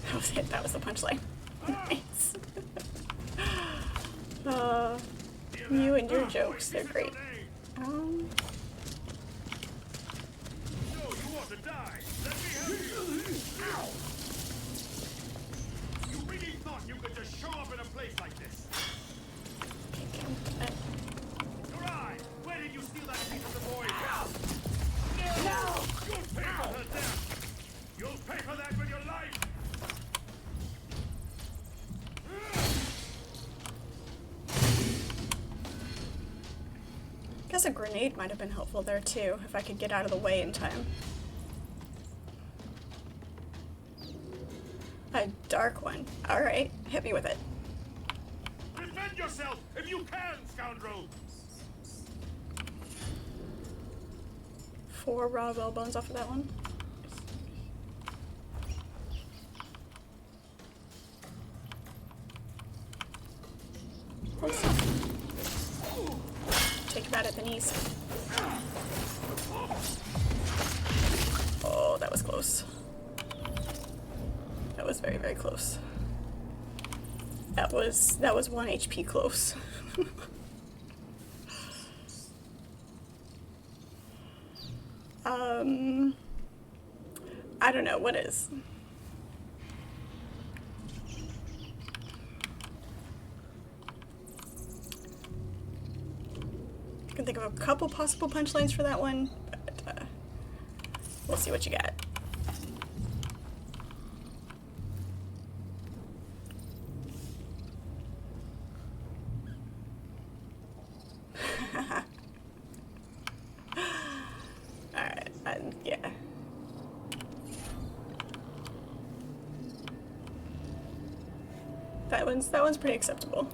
That was it. That was the punchline. Nice. You and your jokes, they're great. No, you want to die. Let me help you. Ow. You really thought you could just show up in a place like this? Karai, where did you steal that piece of the boy? No! You'll pay for her death. You'll pay for that with your life. Guess a grenade might have been helpful there too, if I could get out of the way in time. A dark one. Alright, hit me with it. Defend yourself if you can, scoundrel! 4 raw well bones off of that one. Take a bat at the knees. Oh, that was close. That was very, very close. That was 1 HP close. I don't know, what is? I can think of a couple possible punchlines for that one, but we'll see what you got. Alright, yeah. That one's pretty acceptable.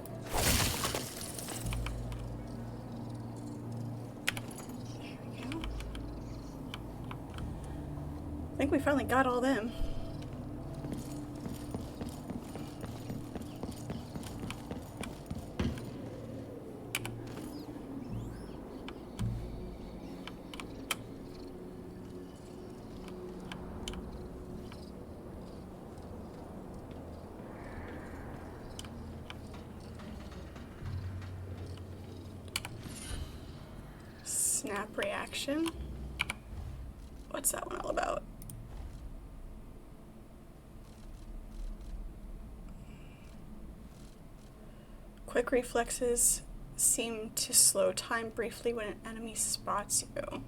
There we go. I think we finally got all them. Snap reaction. What's that one all about? Quick reflexes seem to slow time briefly when an enemy spots you.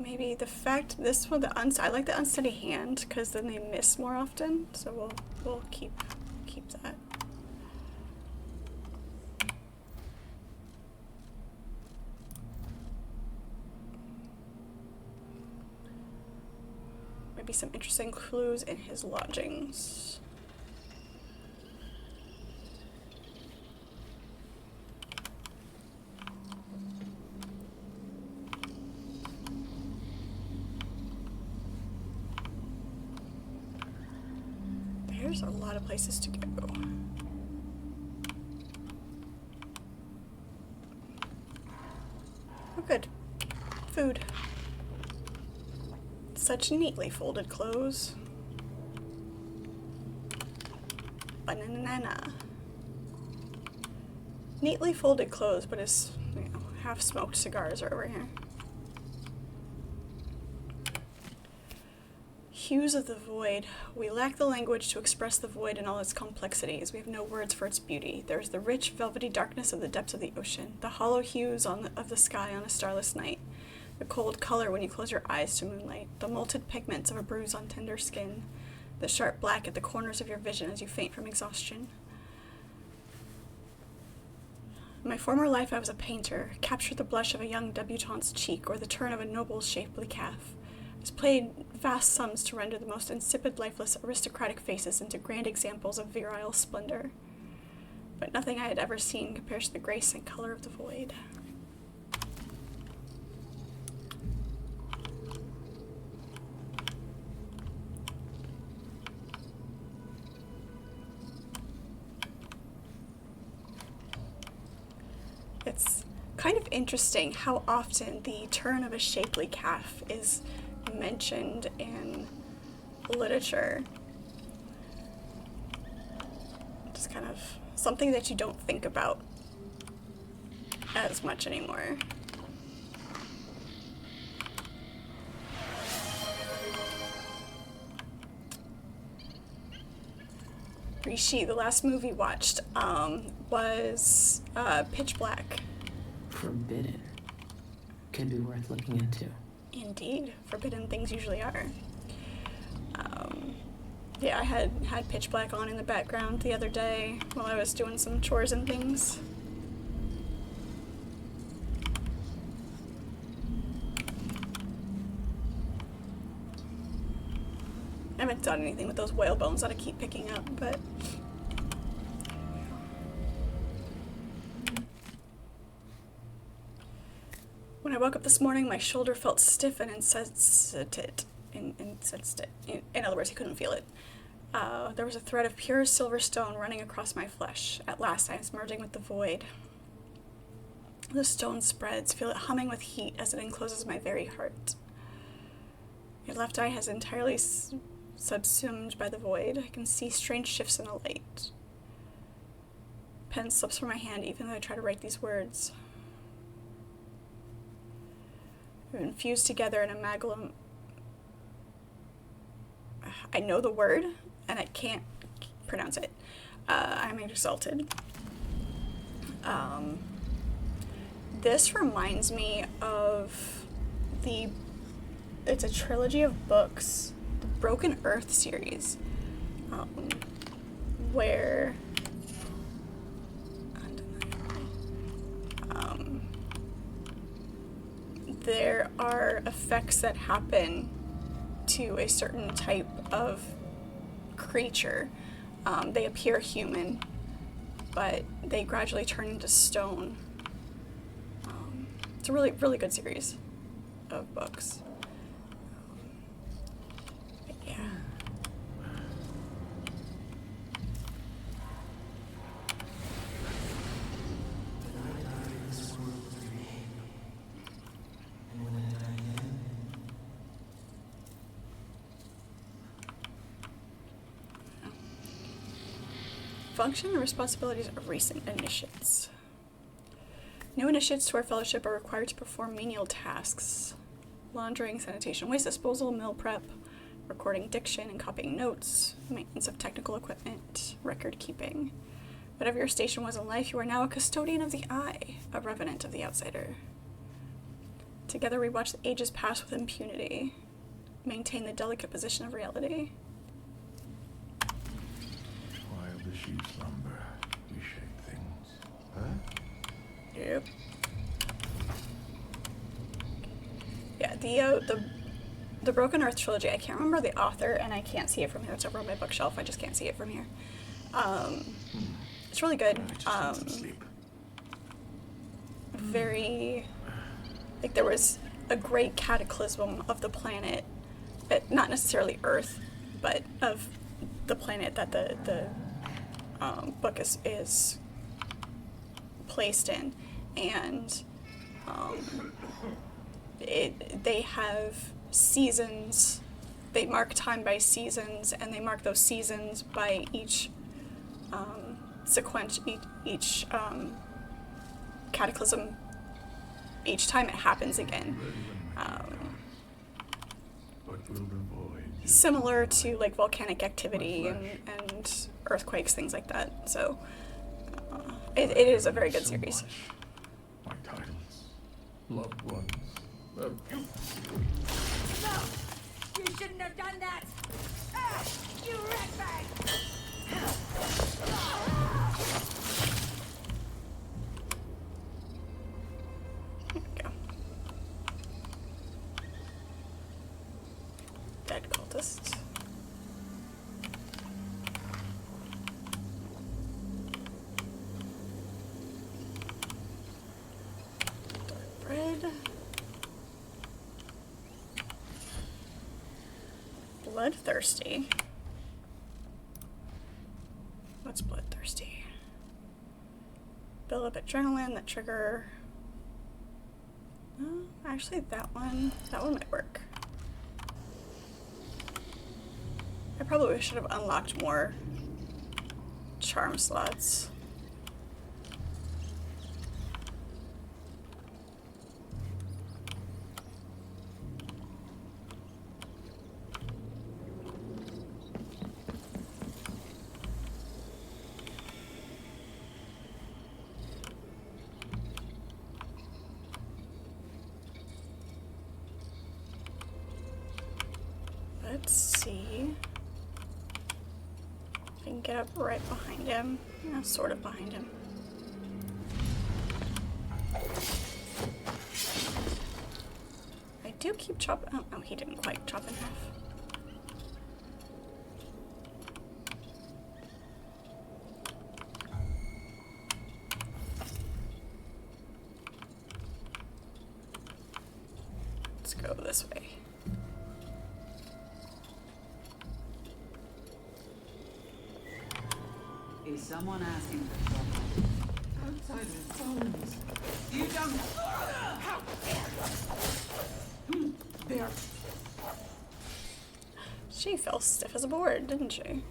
Maybe the fact this one, I like the unsteady hand because then they miss more often. So we'll keep that. Maybe some interesting clues in his lodgings. There's a lot of places to go. Oh, good. Food. Such neatly folded clothes. Banana. Neatly folded clothes, but his, half-smoked cigars are over here. Hues of the void. We lack the language to express the void in all its complexities. We have no words for its beauty. There is the rich, velvety darkness of the depths of the ocean, the hollow hues of the sky on a starless night, the cold color when you close your eyes to moonlight, the molted pigments of a bruise on tender skin, the sharp black at the corners of your vision as you faint from exhaustion. In my former life, I was a painter, captured the blush of a young debutante's cheek or the turn of a noble's shapely calf. I played vast sums to render the most insipid, lifeless, aristocratic faces into grand examples of virile splendor. But nothing I had ever seen compares to the grace and color of the void. It's kind of interesting how often the turn of a shapely calf is mentioned in literature. Just kind of something that you don't think about as much anymore. Rishi, the last movie we watched was Pitch Black. Forbidden. Could be worth looking into. Indeed. Forbidden things usually are. Yeah, I had Pitch Black on in the background the other day while I was doing some chores and things. I haven't done anything with those whale bones that I keep picking up, but... When I woke up this morning, my shoulder felt stiff and insensitive. In other words, I couldn't feel it. There was a thread of pure silver stone running across my flesh. At last, I was merging with the void. The stone spreads, feel it humming with heat as it encloses my very heart. Your left eye has entirely subsumed by the void. I can see strange shifts in the light. Pen slips from my hand even though I try to write these words. They're infused together in amalgam. I know the word, and I can't pronounce it. I'm exalted. This reminds me of it's a trilogy of books, the Broken Earth series, where there are effects that happen to a certain type of creature. They appear human, but they gradually turn into stone. It's a really, really good series of books. But yeah. Function and responsibilities of recent initiates. New initiates to our fellowship are required to perform menial tasks. Laundering, sanitation, waste disposal, meal prep, recording diction and copying notes, maintenance of technical equipment, record keeping. Whatever your station was in life, you are now a custodian of the eye, a revenant of the outsider. Together we watch the ages pass with impunity. Maintain the delicate position of reality. While the sheep slumber, we shape things. Huh? Yep. Yeah, the Broken Earth trilogy, I can't remember the author, and I can't see it from here. It's over on my bookshelf. I just can't see it from here. It's really good. Very, like, there was a great cataclysm of the planet, not necessarily Earth, but of the planet that the book is placed in, and they have seasons. They mark time by seasons, and they mark those seasons by each each cataclysm. Each time it happens again. Similar to like volcanic activity and earthquakes, things like that. So it is a very good series. My titles, loved ones, you. No! You shouldn't have done that! Ah! You ratbag! There we go. Dead cultist. Dark bread. Bloodthirsty. What's bloodthirsty? Build up adrenaline, that trigger. Oh, actually that one might work. I probably should have unlocked more charm slots. Let's see. I can get up right behind him. Yeah, sort of behind him. I do keep chopping. Oh, no, he didn't quite chop in half. Let's go this way. Is someone asking for trouble? Outside with bones. You don't. How dare you? There. She fell stiff as a board, didn't she?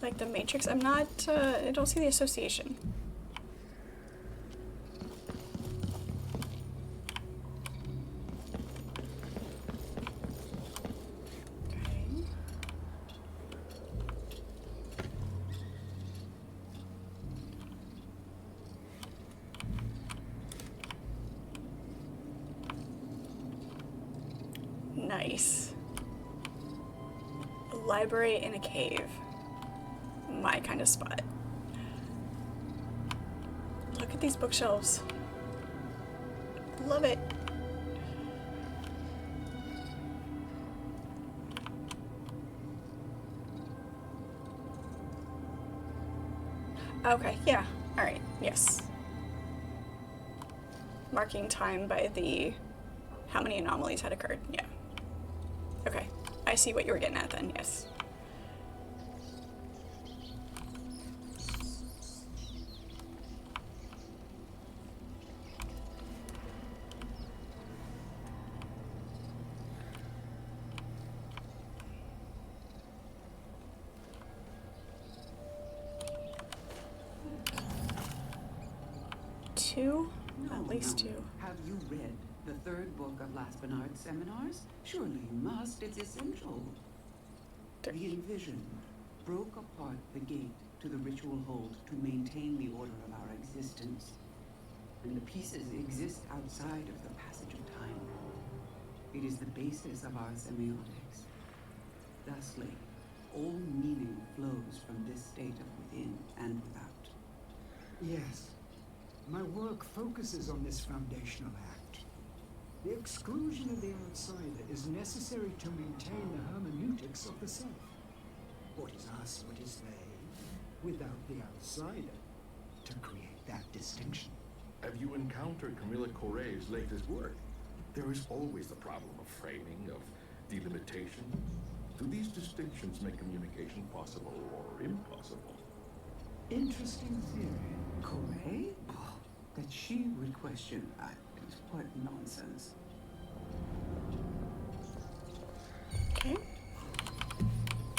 Like the Matrix, I'm not, I don't see the association. Nice. A library in a cave. My kind of spot. Look at these bookshelves. Love it. Okay, yeah. Alright, yes. Marking time by the how many anomalies had occurred, yeah. Okay, I see what you were getting at then, yes. 2? No, At least no. 2. Have you read the third book of Last Bernard's seminars? Surely you must. It's essential. The envisioned broke apart the gate to the ritual hold to maintain the order of our existence. And the pieces exist outside of the passage of time. It is the basis of our semiotics. Thusly, all meaning flows from this state of within and without. Yes. My work focuses on this foundational act. The exclusion of the outsider is necessary to maintain the hermeneutics of the self. What is us, what is they, without the outsider, to create that distinction. Have you encountered Camilla Correa's latest work? There is always the problem of framing, of delimitation. Do these distinctions make communication possible or impossible? Interesting theory. Correa? Oh, that she would question. What nonsense. Okay.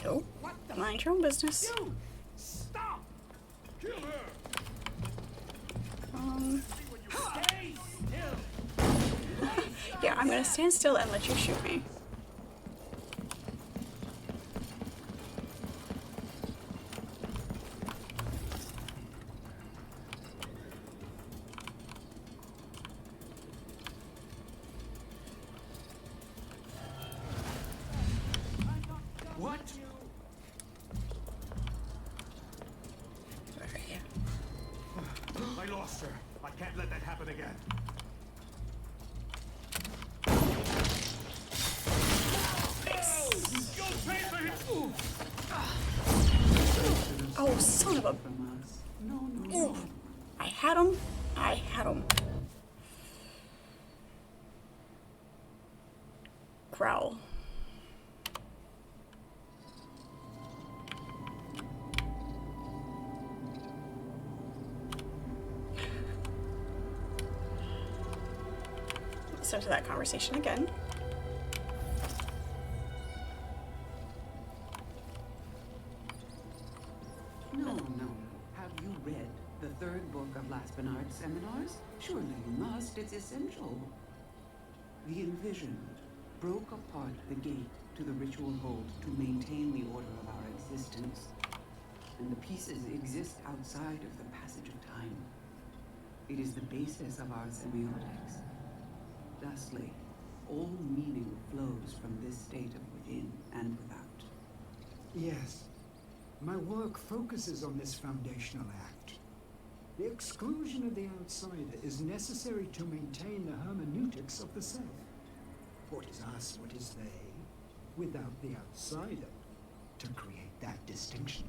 Oh, mind your own business. You! Stop! Kill her! Stay still! Yeah, I'm gonna stand still and let you shoot me. What? I lost her. I can't let that happen again. Oh, son of a... Ooh, I had him. I had him. Growl. Listen to that conversation again. No. Have you read the third book of Last Bernard's seminars? Surely you must. It's essential. The envisioned broke apart the gate to the ritual hold to maintain the order of our existence. And the pieces exist outside of the passage of time. It is the basis of our semiotics. Thusly, all meaning flows from this state of within and without. Yes. My work focuses on this foundational act. The exclusion of the outsider is necessary to maintain the hermeneutics of the self. What is us, what is they, without the outsider, to create that distinction.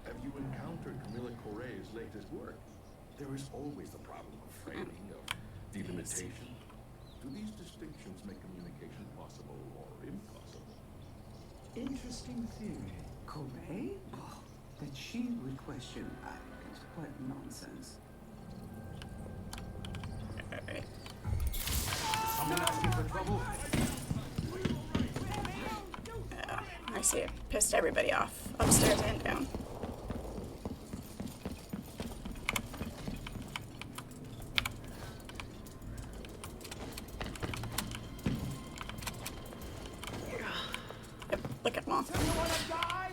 Have you encountered Camilla Correa's latest work? There is always the problem of framing, of delimitation. Do these distinctions make communication possible or impossible? Interesting theory. Correa? Oh, that she would question. What nonsense. Alright. Someone asking for trouble? I see it pissed everybody off, upstairs and down. Yep, look at them all. You wanna die?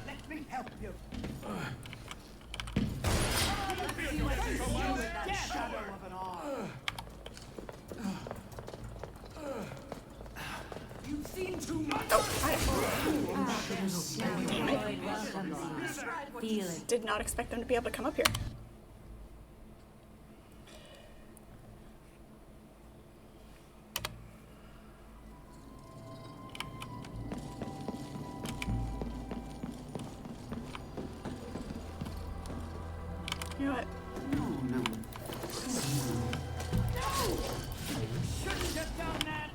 Let me help you. Shadow of an arm. You've seen too much. Damn it. Feel it. Did not expect them to be able to come up here. You know what? No. Shouldn't have done that.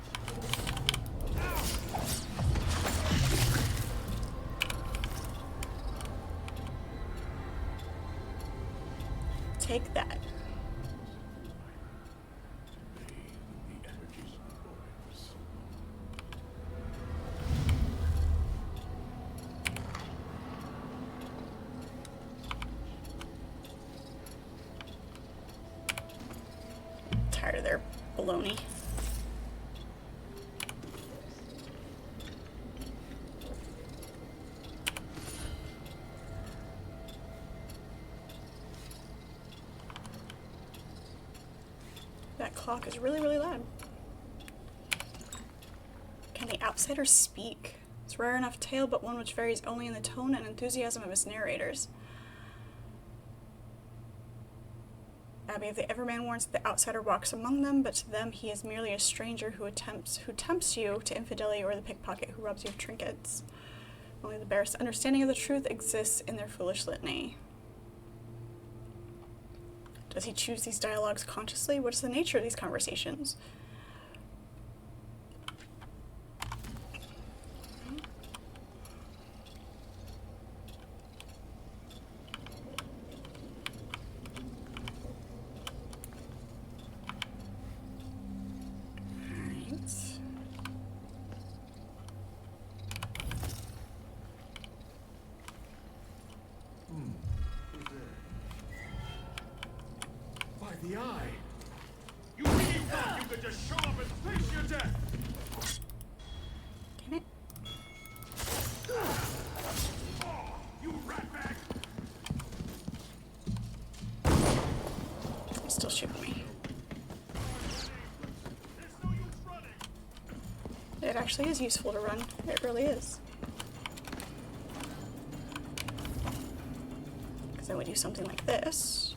Take that. The energies of the void for so long. baloney. That clock is really, really loud. Can the outsider speak? It's a rare enough tale, but one which varies only in the tone and enthusiasm of its narrators. Abby of the Everman warns that the outsider walks among them, but to them he is merely a stranger who tempts you to infidelity, or the pickpocket who robs you of trinkets. Only the barest understanding of the truth exists in their foolish litany. Does he choose these dialogues consciously? What is the nature of these conversations? The eye. You really thought you could just show up and face your death? Damn it. Oh, you ratbag! He's still shooting me. It actually is useful to run. It really is. Because I would do something like this.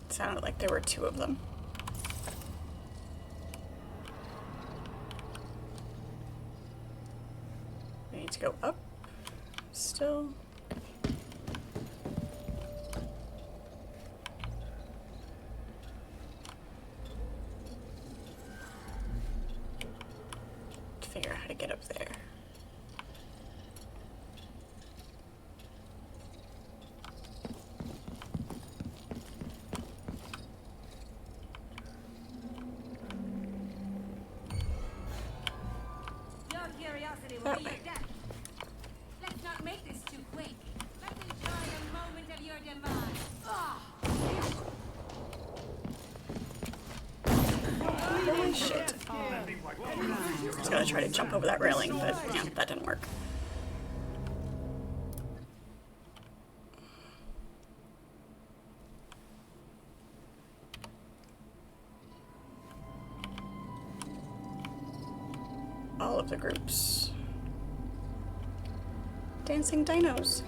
Sounded like there were two of them. We need to go up still. To figure out how to get up there. That way. Let's not make this too quick. Let's enjoy the moment of your demise. Holy shit. I was gonna try to jump over that railing, but yeah, that didn't work. All of the groups. Dancing dinos.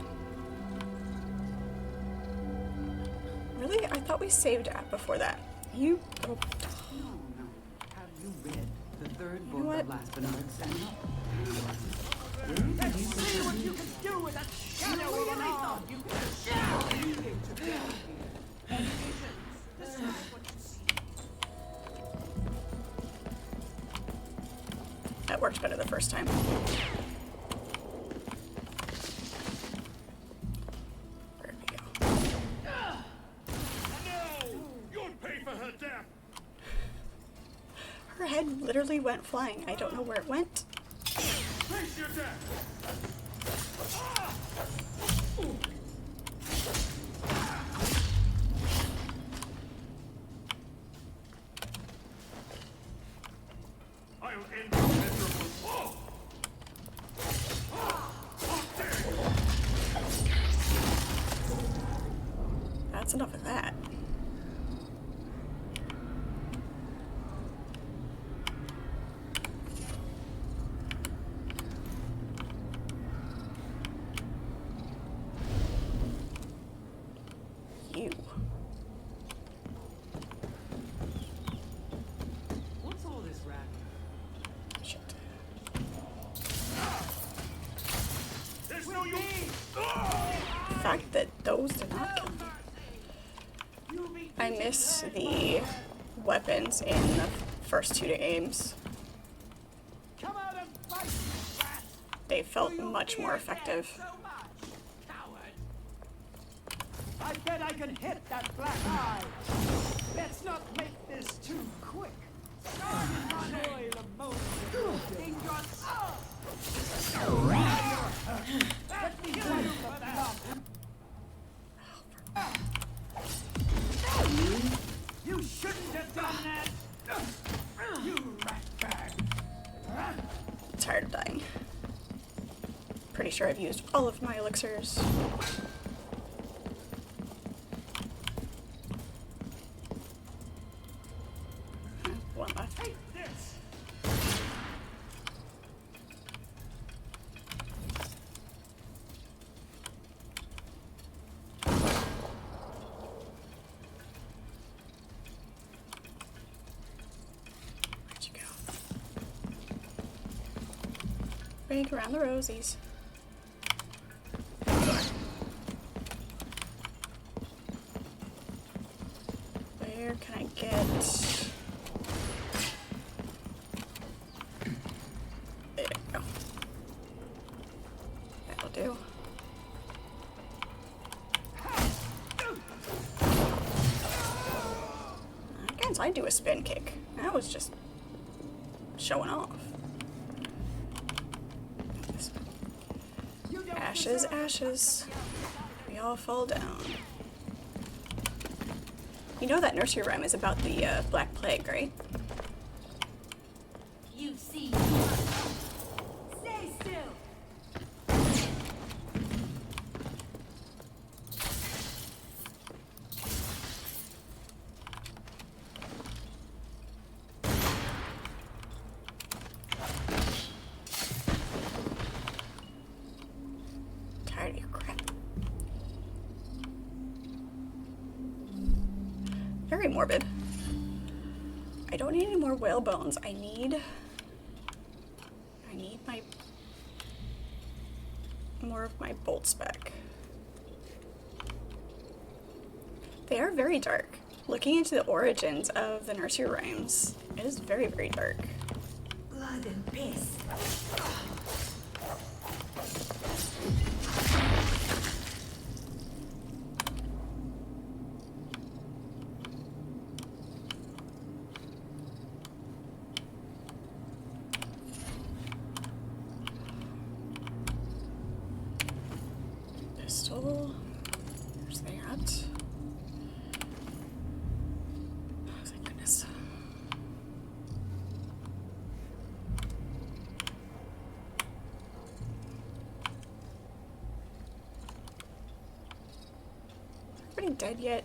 Really? I thought we saved at before that. You. Oh. No. Have you read the third book what? of Last but Not Exception? Let's see what you can do with that shadow of an arm. You This is what you see. That worked better the first time. Where did we go? No! You'll pay for her death! Her head literally went flying. I don't know where it went. Face your death! I'll end your miserable fall! That's enough of that. You. What's all this racket? Shit. There's no use! The fact that those did not kill me. I miss the weapons in the first two games. Come out and fight, rat! They felt much more effective. So much, coward! I bet I can hit that black eye. Let's not make this too quick. Enjoy the moment in your soul. Let me heal you for that. You shouldn't have done that. You rat bag. Tired of dying. Pretty sure I've used all of my elixirs. One left. Take this. Where'd you go? Big around the rosies. Where can I get? There you go. That'll do. I guess I do a spin kick. That was just showing off. Ashes, ashes. We all fall down. You know that nursery rhyme is about the Black Plague, right? You see. Stay still. Tired of your crap. Very morbid. I don't need any more whale bones. I need my more of my bolts back. They are very dark. Looking into the origins of the nursery rhymes, it is very, very dark. Blood and piss. Pistol. Where's they at? Oh, thank goodness. Everybody dead yet?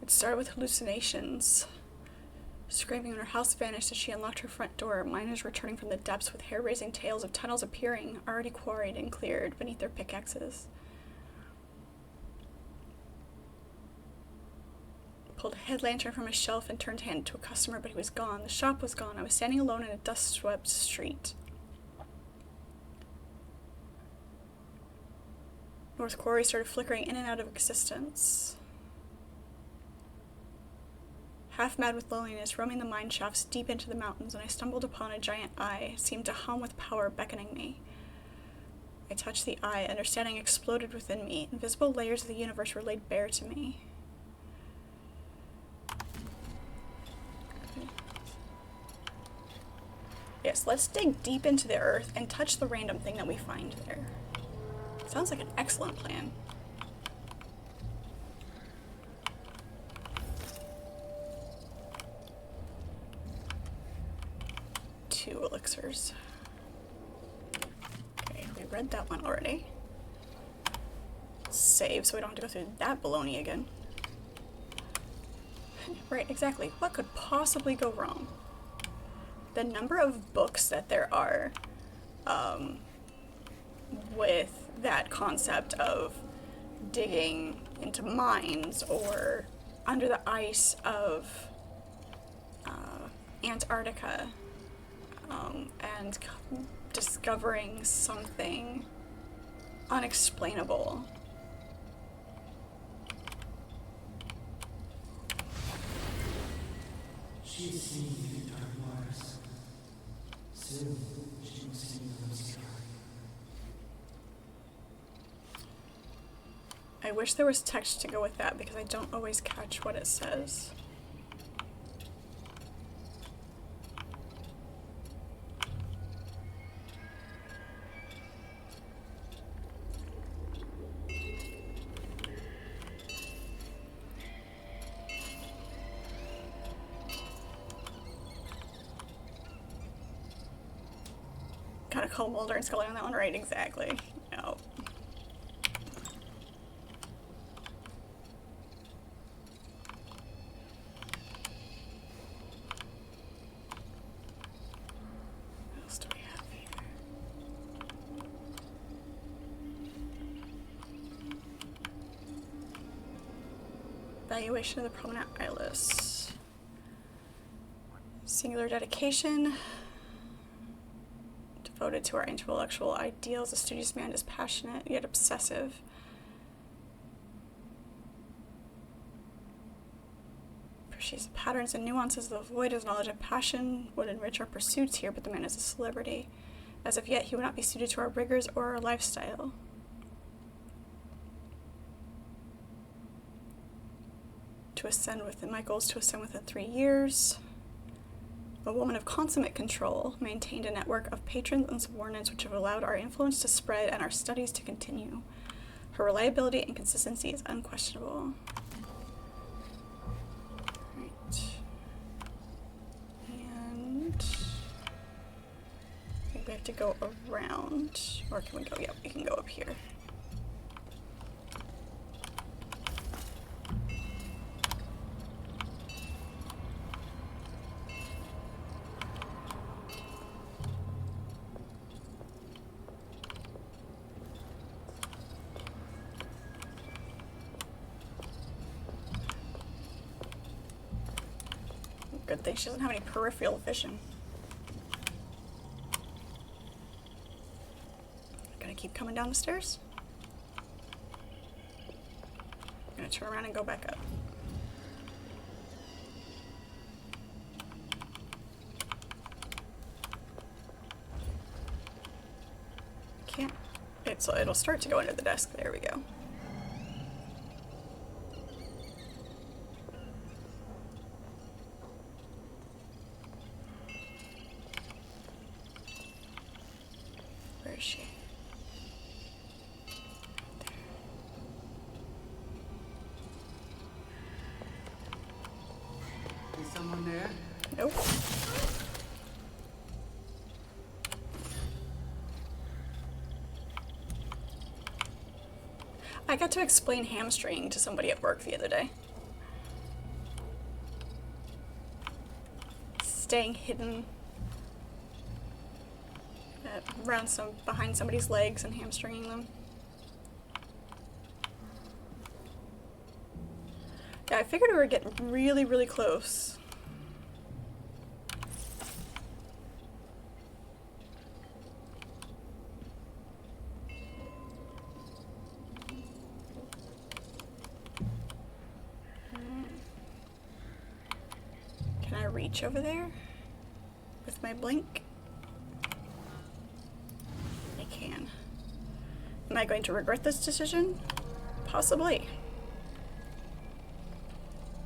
It started with hallucinations. Screaming when her house vanished as she unlocked her front door, miners returning from the depths with hair-raising tales of tunnels appearing, already quarried and cleared beneath their pickaxes. Pulled a head lantern from a shelf and turned to hand it to a customer, but he was gone. The shop was gone. I was standing alone in a dust-swept street. North Quarry started flickering in and out of existence. Half mad with loneliness, roaming the mine shafts deep into the mountains, and I stumbled upon a giant eye, seemed to hum with power, beckoning me. I touched the eye, understanding exploded within me. Invisible layers of the universe were laid bare to me. Yes, let's dig deep into the earth and touch the random thing that we find there. Sounds like an excellent plan. Two elixirs. Okay, we read that one already. save so we don't have to go through that baloney again. Right, exactly. What could possibly go wrong? The number of books that there are with that concept of digging into mines or under the ice of Antarctica and discovering something unexplainable. She is singing through dark waters. Soon, she will sing from the sky. I wish there was text to go with that because I don't always catch what it says. Gotta call Mulder and Scully on that one, right? Exactly. No. What else do we have here? Evaluation of the prominent eyeless. Singular dedication. Devoted to our intellectual ideals, a studious man is passionate yet obsessive. Appreciates the patterns and nuances of the void. His knowledge and passion would enrich our pursuits here, but the man is a celebrity. As of yet, he would not be suited to our rigors or our lifestyle. To ascend within, my goal is to ascend within 3 years. A woman of consummate control, maintained a network of patrons and subordinates which have allowed our influence to spread and our studies to continue. Her reliability and consistency is unquestionable. Right. And I think we have to go around. Or can we go? Yeah, we can go up here. Good thing she doesn't have any peripheral vision. Gonna keep coming down the stairs. Gonna turn around and go back up. Can't. It'll start to go under the desk. There we go. Where is she? Is someone there? Nope. I got to explain hamstringing to somebody at work the other day. Staying hidden behind somebody's legs and hamstringing them. Yeah, I figured we were getting really, really close. Can I reach over there with my blink? I can. Am I going to regret this decision? Possibly.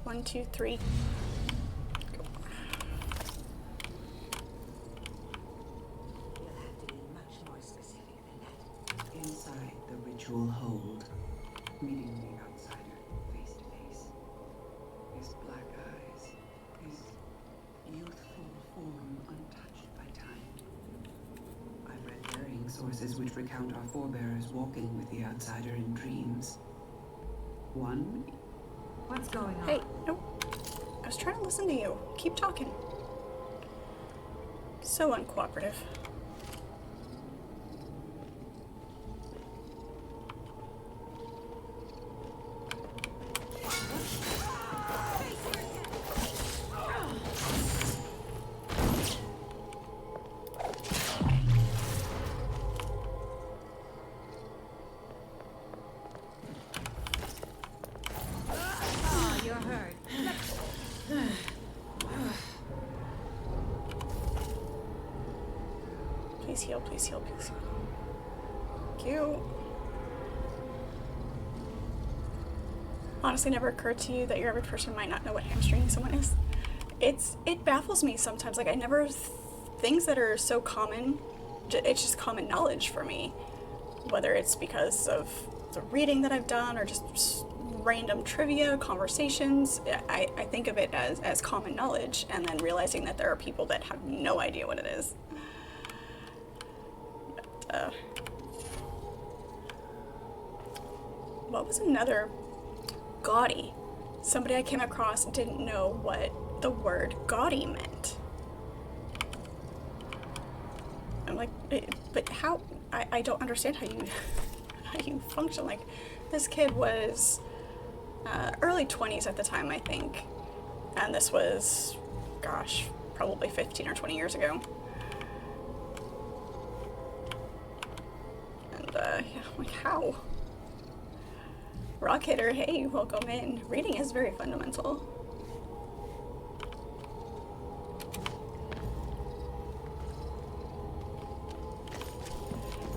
1, 2, 3. Go. You'll have to be much more specific than that. Inside the ritual hold, meeting the outsider face to face. His black eyes, his youthful form untouched by time. I've read varying sources which recount our forebears walking with the outsider in dreams. One. What's going on? Hey, no. I was trying to listen to you. Keep talking. So uncooperative. Please heal, please heal, please heal. Thank you. Honestly, never occurred to you that your average person might not know what hamstringing someone is. It baffles me sometimes. Like, I never, things that are so common, it's just common knowledge for me. Whether it's because of the reading that I've done or just random trivia, conversations, I think of it as common knowledge, and then realizing that there are people that have no idea what it is. What was another gaudy? Somebody I came across didn't know what the word gaudy meant. I'm like, but how? I don't understand how you function. Like, this kid was early 20s at the time, I think, and this was, gosh, probably 15 or 20 years ago. And yeah, I'm like, how? Rock Hitter, hey, welcome in. Reading is very fundamental.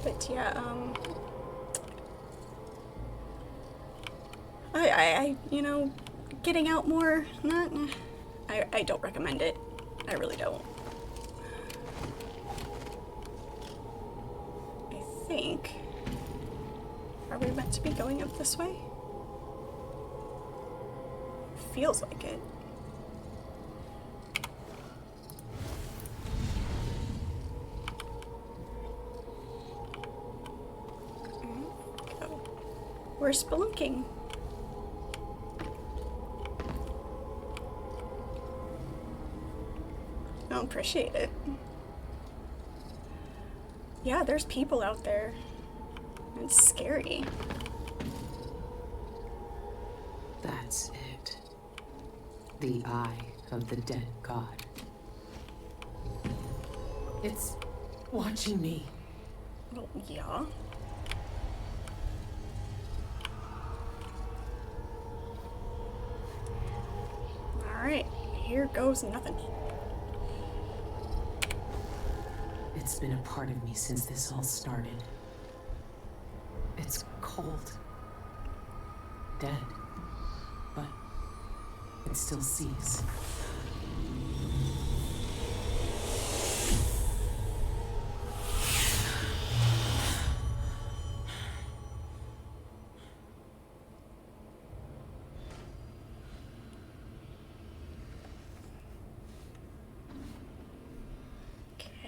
But yeah, I you know, getting out more, I don't recommend it. I really don't. I think, are we meant to be going up this way? Feels like it. Go. We're spelunking. I don't appreciate it. Yeah, there's people out there. It's scary. That's it. The eye of the dead god. It's watching me. Well, yeah. Alright, here goes nothing. It's been a part of me since this all started. It's cold. Dead. But it still sees.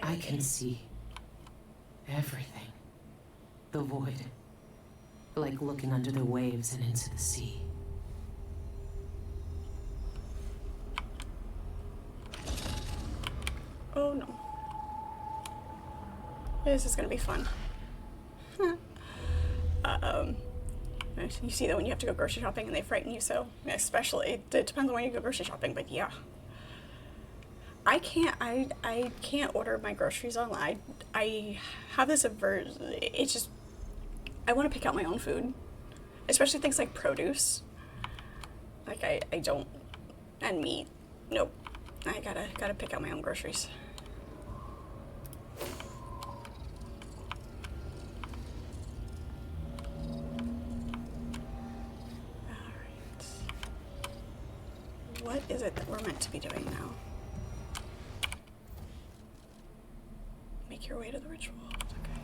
I can see everything. The void. Like looking under the waves and into the sea. Oh no. This is gonna be fun. You see that when you have to go grocery shopping and they frighten you so. Especially, it depends on when you go grocery shopping, but yeah. I can't order my groceries online. I have this aversion. It's just, I want to pick out my own food. Especially things like produce. Like I don't, and meat. Nope. I gotta pick out my own groceries. Alright. What is it that we're meant to be doing now? Make your way to the ritual. Okay.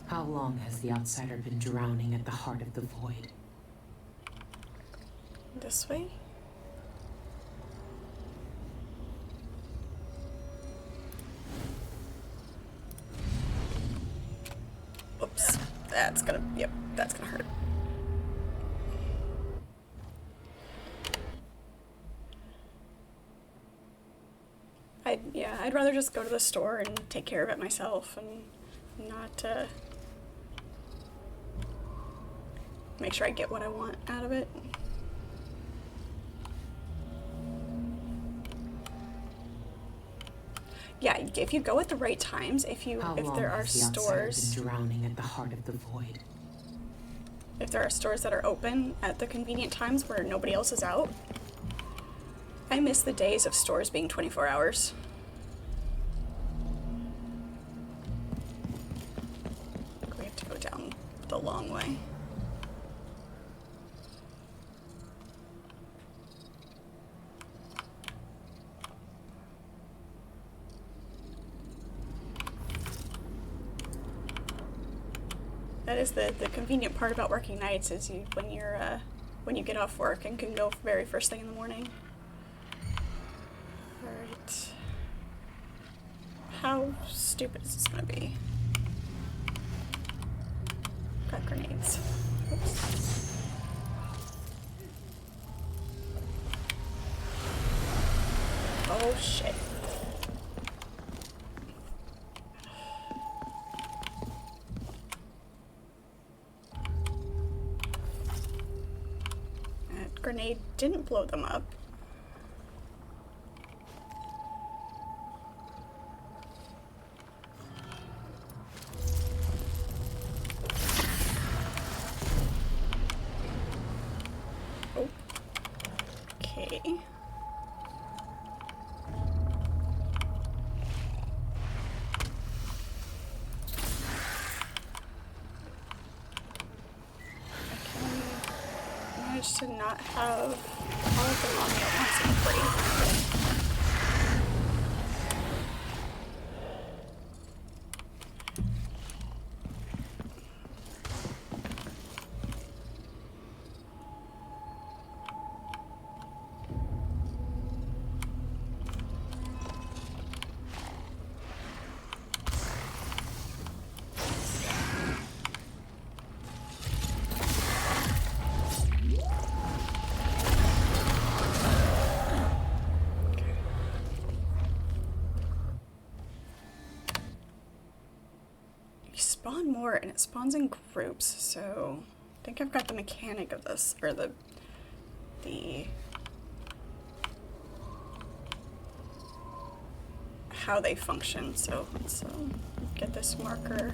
How long has the outsider been drowning at the heart of the void? this way? Oops. That's gonna, yep, that's gonna hurt. I'd rather just go to the store and take care of it myself and not make sure I get what I want out of it. Yeah, if you go at the right times, if there are stores drowning at the heart of the void. If there are stores that are open at the convenient times where nobody else is out. I miss the days of stores being 24 hours. We have to go down the long way. That is the convenient part about working nights is when you get off work and can go very first thing in the morning. Alright. How stupid is this gonna be? Got grenades. Oops. Oh shit. That grenade didn't blow them up. Okay. I managed to not have all of them on me at once and free. Spawn more and it spawns in groups, so I think I've got the mechanic of this, or the how they function. So let's get this marker.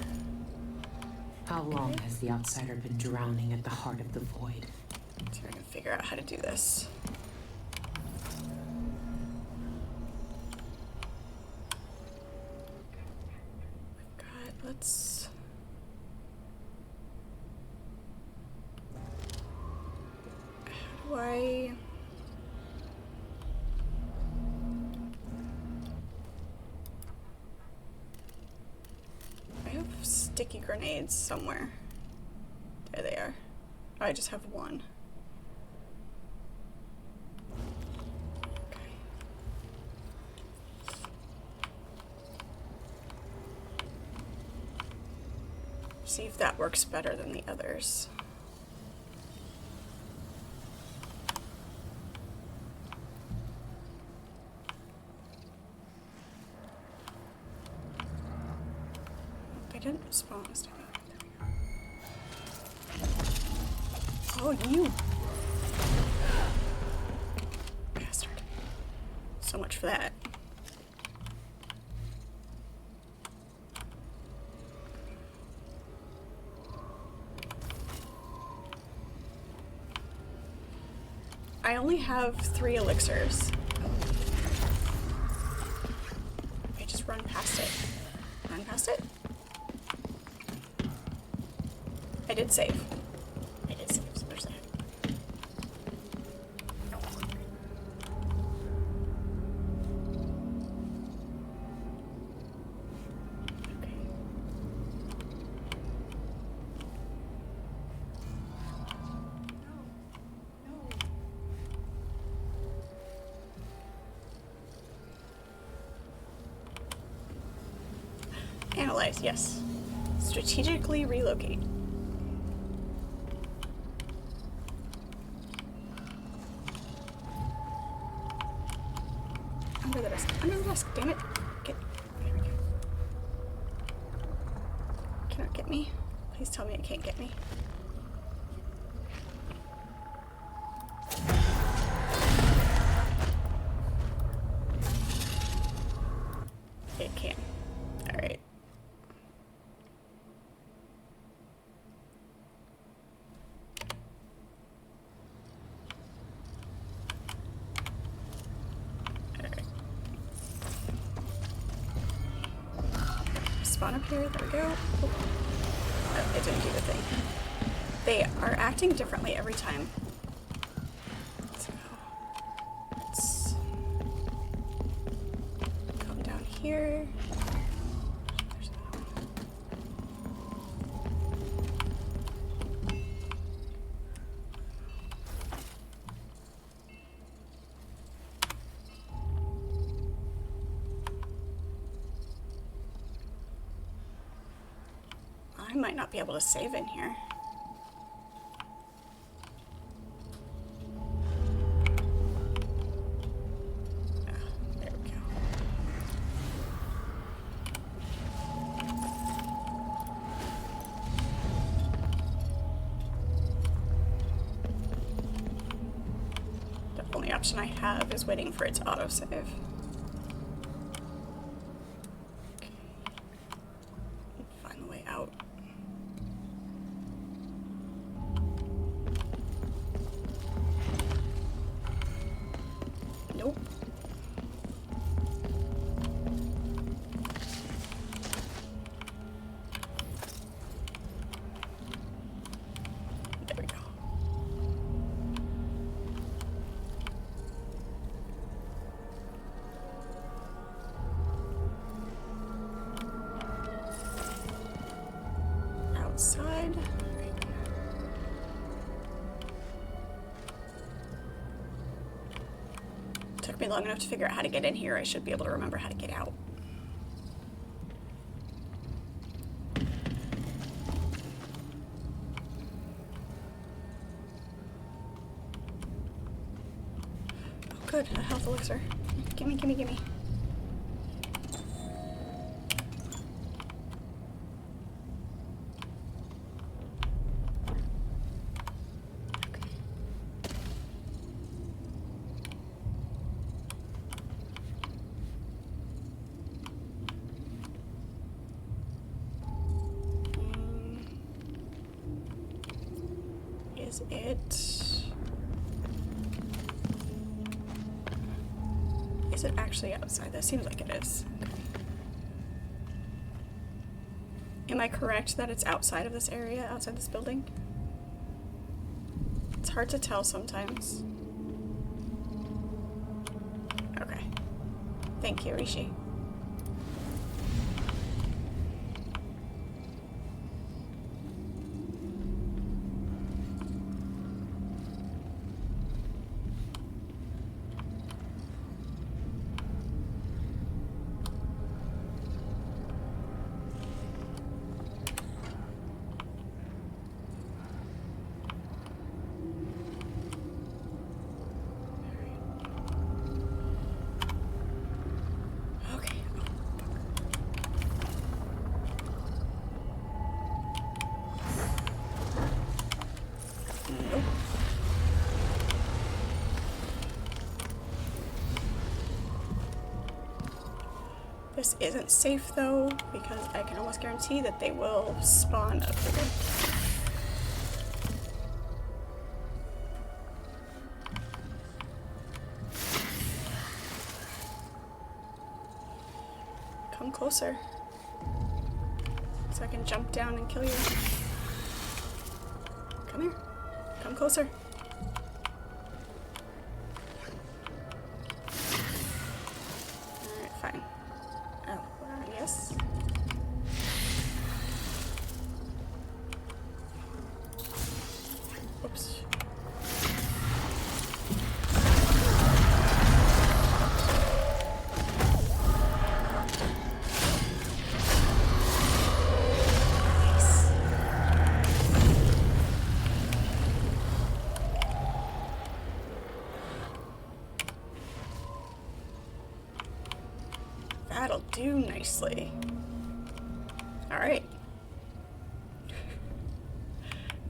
How long has the outsider been drowning at the heart of the void? So we're gonna figure out how to do this. God, let's. How do I have sticky grenades somewhere. There they are. I just have one. Okay. See if that works better than the others. They didn't spawn us down. Oh, you bastard. So much for that. I only have 3 elixirs. I just run past it. Run past it? I did save. I did save, so there's that. supplies, yes. Strategically relocate. Under the desk. Under the desk, damn it. There we go. Cannot get me. Please tell me it can't get me. It can. Alright. Spawn up here, there we go. Oh, it didn't do the thing. They are acting differently every time. So, let's come down here. There's that one. I might not be able to save in here. There we go. The only option I have is waiting for it to autosave. Find the way out. Nope. There we go. Outside. Took me long enough to figure out how to get in here. I should be able to remember how to get out. Oh, good. A health elixir. Gimme, gimme, gimme. Is it actually outside? That seems like it is. Okay. Am I correct that it's outside of this area, outside this building? It's hard to tell sometimes. Okay. Thank you, Rishi. This isn't safe though, because I can almost guarantee that they will spawn up here. Come closer, so I can jump down and kill you. Come here. Come closer. Alright, fine. Oh, yes. Oops. That'll do nicely. Alright.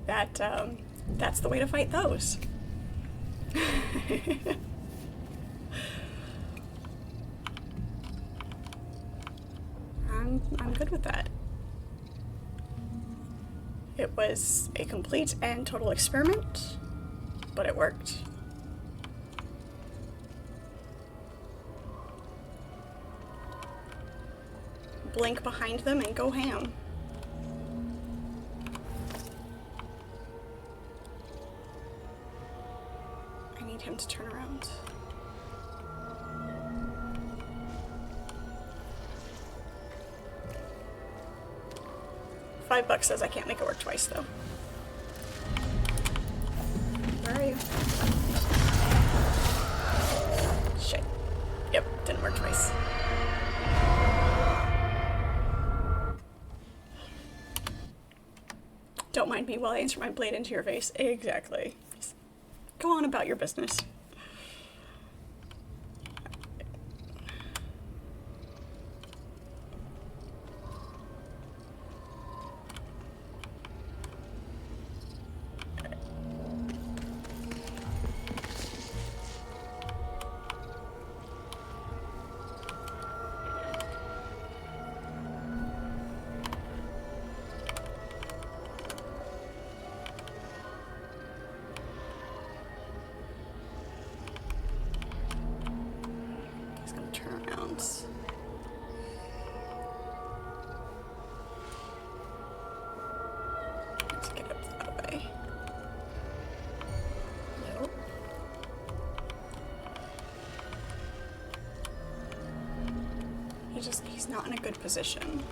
That's the way to fight those. I'm good with that. It was a complete and total experiment, but it worked. Blink behind them and go ham. I need him to turn around. $5 says I can't make it work twice, though. Where are you? Shit. Yep, didn't work twice. Don't mind me while I answer my blade into your face. Exactly. Just go on about your business. Let's get up that way. Nope. He's not in a good position.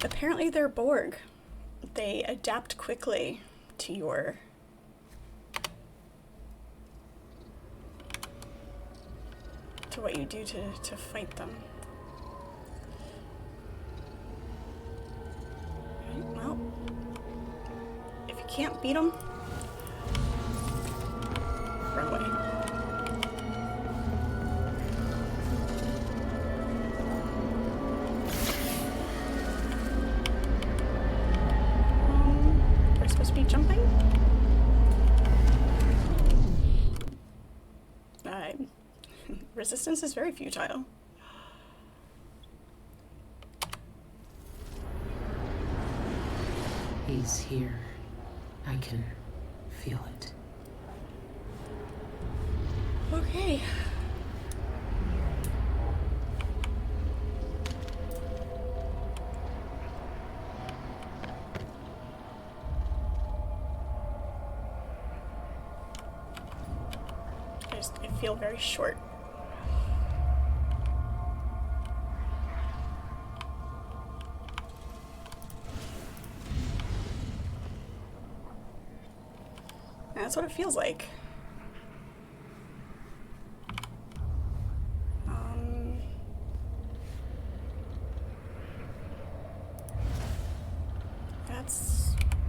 Apparently they're Borg. They adapt quickly to what you do to fight them. Right, well, if you can't beat them, run away. We're supposed to be jumping? Resistance is very futile. He's here. I can feel it. Okay. I feel very short. That's what it feels like.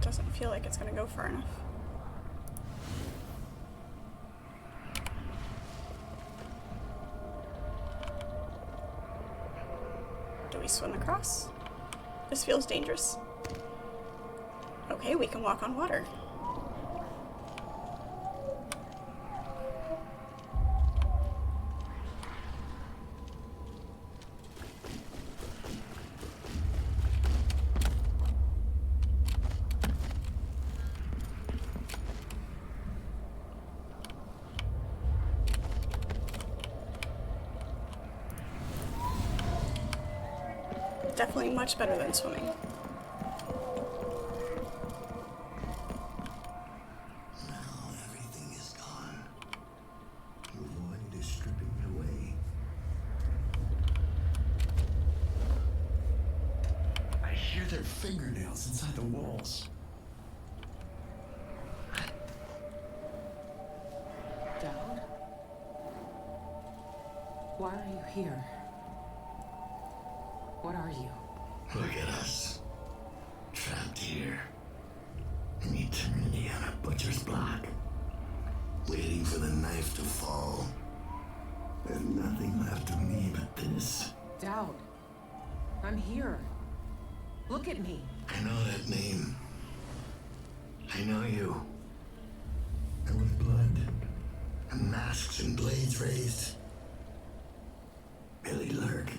Doesn't feel like it's gonna go far enough. Do we swim across? This feels dangerous. Okay, we can walk on water. Definitely much better than swimming. Now everything is gone. The void is stripping it away. I hear their fingernails inside the walls. Why are you here? What are you? Look at us. Trapped here. An eternity on a butcher's block. Waiting for the knife to fall. There's nothing left of me but this. Dowd. I'm here. Look at me. I know that name. I know you. There was blood. And masks and blades raised. Billy Lurk.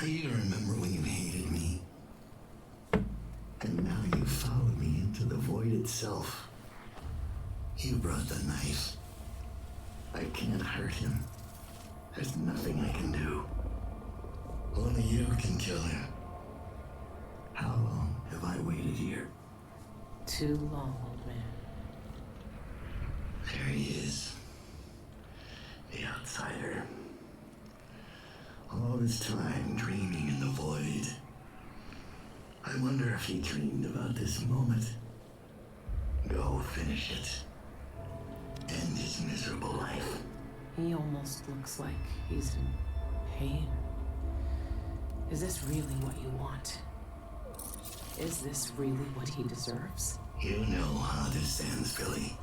I even remember when you hated me. And now you followed me into the void itself. You brought the knife. I can't hurt him. There's nothing I can do. Only you can kill him. How long have I waited here? Too long, old man. There he is. The outsider. All this time dreaming in the void. I wonder if he dreamed about this moment. Go finish it. End his miserable life. He almost looks like he's in pain. Is this really what you want? Is this really what he deserves? You know how this ends, Billy.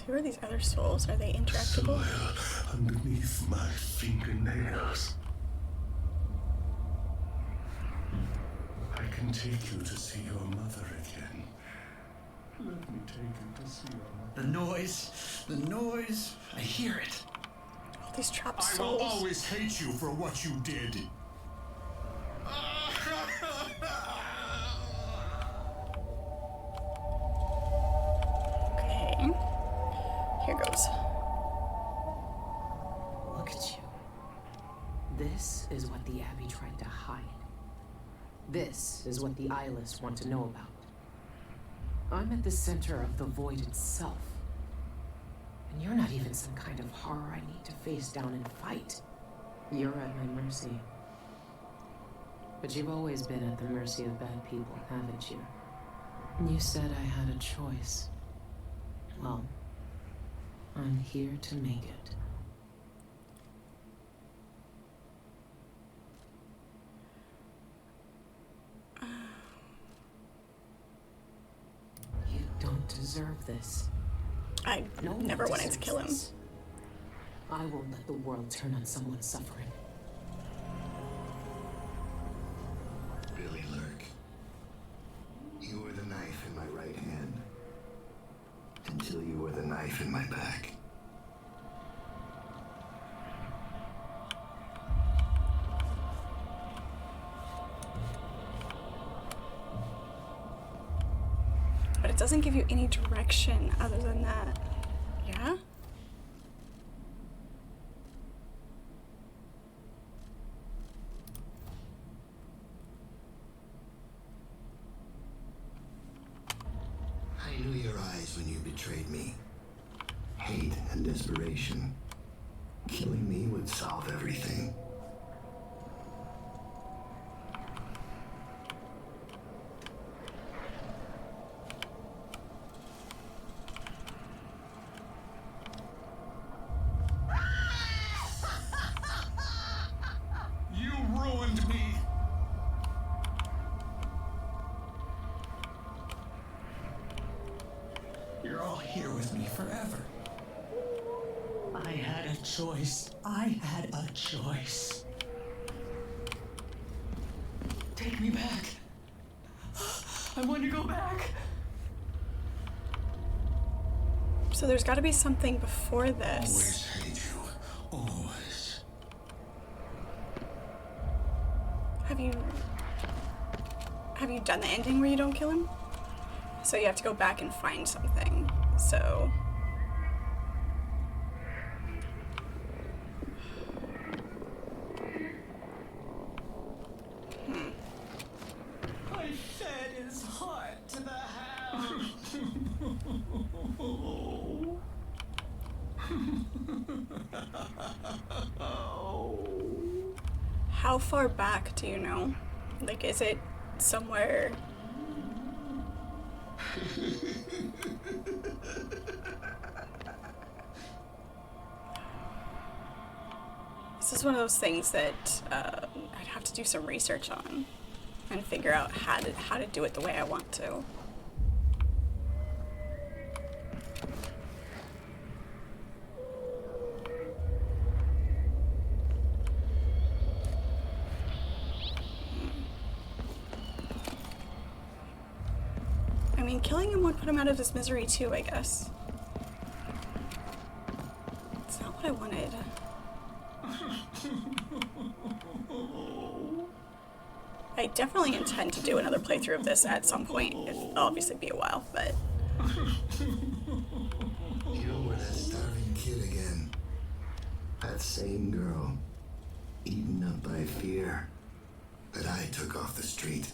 Who are these other souls? Are they interactable? Soil underneath my fingernails. I can take you to see your mother again. Let me take you to see your mother. The noise, I hear it. All these trapped I souls. will always hate you for what you did. Okay. Here goes. Look at you. This is what the Abbey tried to hide. This is what the eyeless want to know about. I'm at the center of the void itself. And you're not even some kind of horror I need to face down and fight. You're at my mercy. But you've always been at the mercy of bad people, haven't you? You said I had a choice. Well, I'm here to make it. You don't deserve this. I never wanted to kill him. This. I won't let the world turn on someone suffering. Billy Lurk. You were the knife in my right hand. Until you were the knife in my back. But it doesn't give you any direction other than that. Yeah? I knew your eyes when you betrayed me. Hate and desperation. Killing me would solve everything. You ruined me. You're all here with me forever. I had a choice. I had a choice. Take me back. I want to go back. So there's got to be something before this. Always hate you. Always. Have you done the ending where you don't kill him? So you have to go back and find something. So I fed his heart to the hound. How far back do you know? Like, is it somewhere? This is one of those things that I'd have to do some research on and figure out how to do it the way I want to. I mean, killing him would put him out of his misery too, I guess. It's not what I wanted. I definitely intend to do another playthrough of this at some point. It'll obviously be a while, but... You were that starving kid again. That same girl. Eaten up by fear. That I took off the street.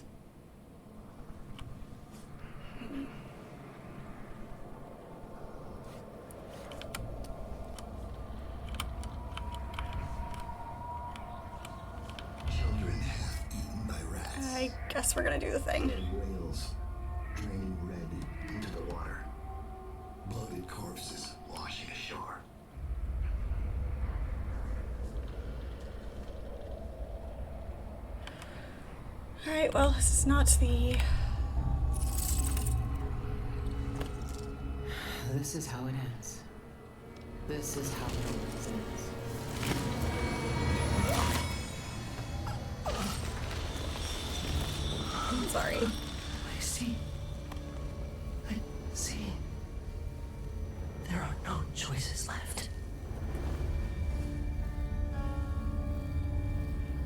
I guess we're gonna do the thing. Whales draining red into the water. Bloated corpses washing ashore. Alright, well, this is not the... This is how it ends. This is how it always ends. I'm sorry. I see. There are no choices left.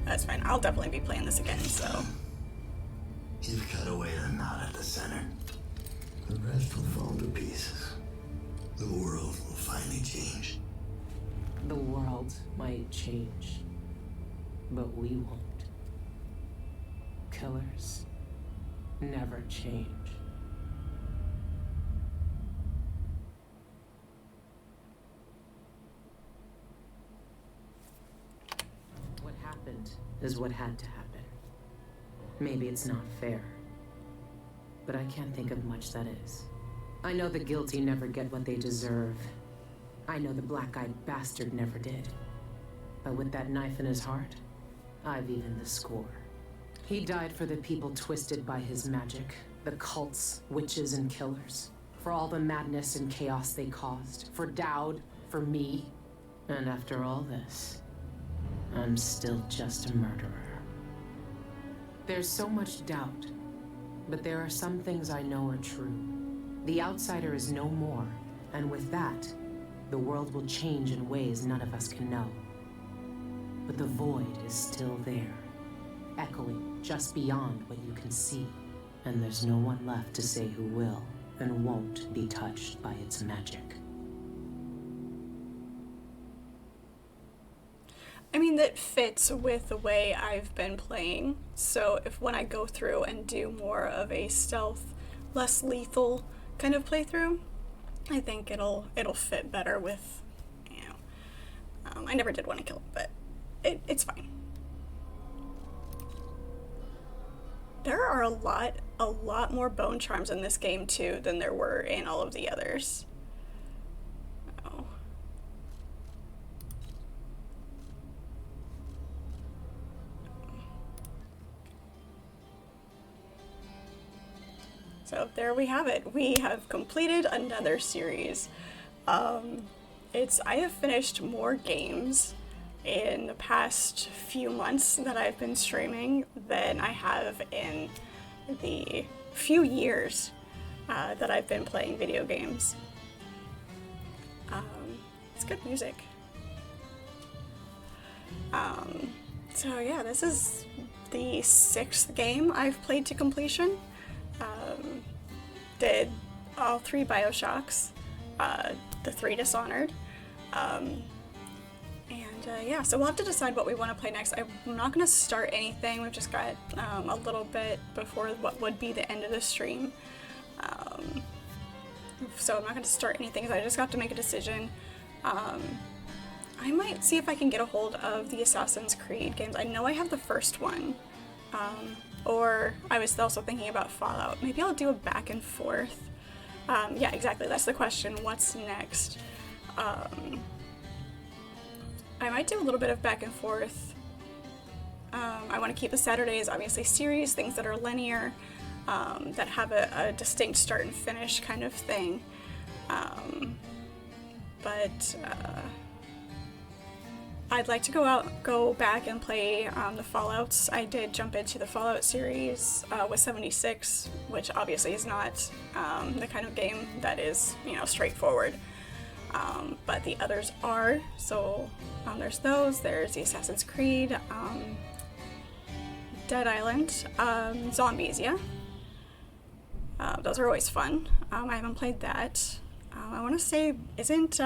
That's fine. I'll definitely be playing this again, so... You've cut away the knot at the center. The rest will fall to pieces. The world will finally change. The world might change, but we won't. Killers never change. What happened is what had to happen. Maybe it's not fair, but I can't think of much that is. I know the guilty never get what they deserve. I know the black-eyed bastard never did. But with that knife in his heart, I've evened the score. He died for the people twisted by his magic, the cults, witches, and killers. For all the madness and chaos they caused. For Dowd, for me. And after all this, I'm still just a murderer. There's so much doubt, but there are some things I know are true. The outsider is no more, and with that, the world will change in ways none of us can know. But the void is still there, echoing just beyond what you can see. And there's no one left to say who will and won't be touched by its magic. I mean, that fits with the way I've been playing. So if when I go through and do more of a stealth, less lethal kind of playthrough, I think it'll fit better with, you know, I never did want to kill him, but it's fine. There are a lot more bone charms in this game too than there were in all of the others. Oh. So there we have it. We have completed another series. I have finished more games in the past few months that I've been streaming than I have in the few years that I've been playing video games. It's good music. So yeah, this is the 6th game I've played to completion. Did all 3 BioShocks, the 3 Dishonored, yeah, so we'll have to decide what we want to play next. I'm not going to start anything. We've just got a little bit before what would be the end of the stream. So I'm not going to start anything, so I just have to make a decision. I might see if I can get a hold of the Assassin's Creed games. I know I have the first one. Or I was also thinking about Fallout. Maybe I'll do a back and forth. Yeah, exactly. That's the question. What's next? I might do a little bit of back and forth. I want to keep the Saturdays, obviously, series, things that are linear, that have a distinct start and finish kind of thing. But I'd like to go back and play the Fallouts. I did jump into the Fallout series with 76, which obviously is not the kind of game that is, straightforward. But the others are. So there's those. There's the Assassin's Creed, Dead Island, Zombies, yeah. Those are always fun. I haven't played that. I want to say, isn't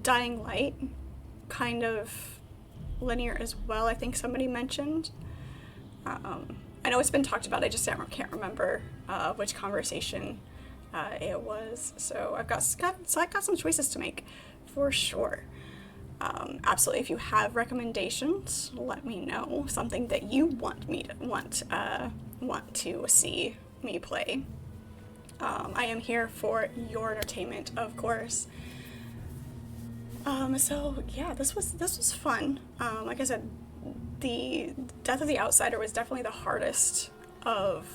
Dying Light kind of linear as well? I think somebody mentioned. I know it's been talked about. I just can't remember which conversation it was. So I've got some choices to make for sure. Absolutely, if you have recommendations, let me know. Something that you want to see me play. I am here for your entertainment, of course. So yeah, this was fun. Like I said, the Death of the Outsider was definitely the hardest of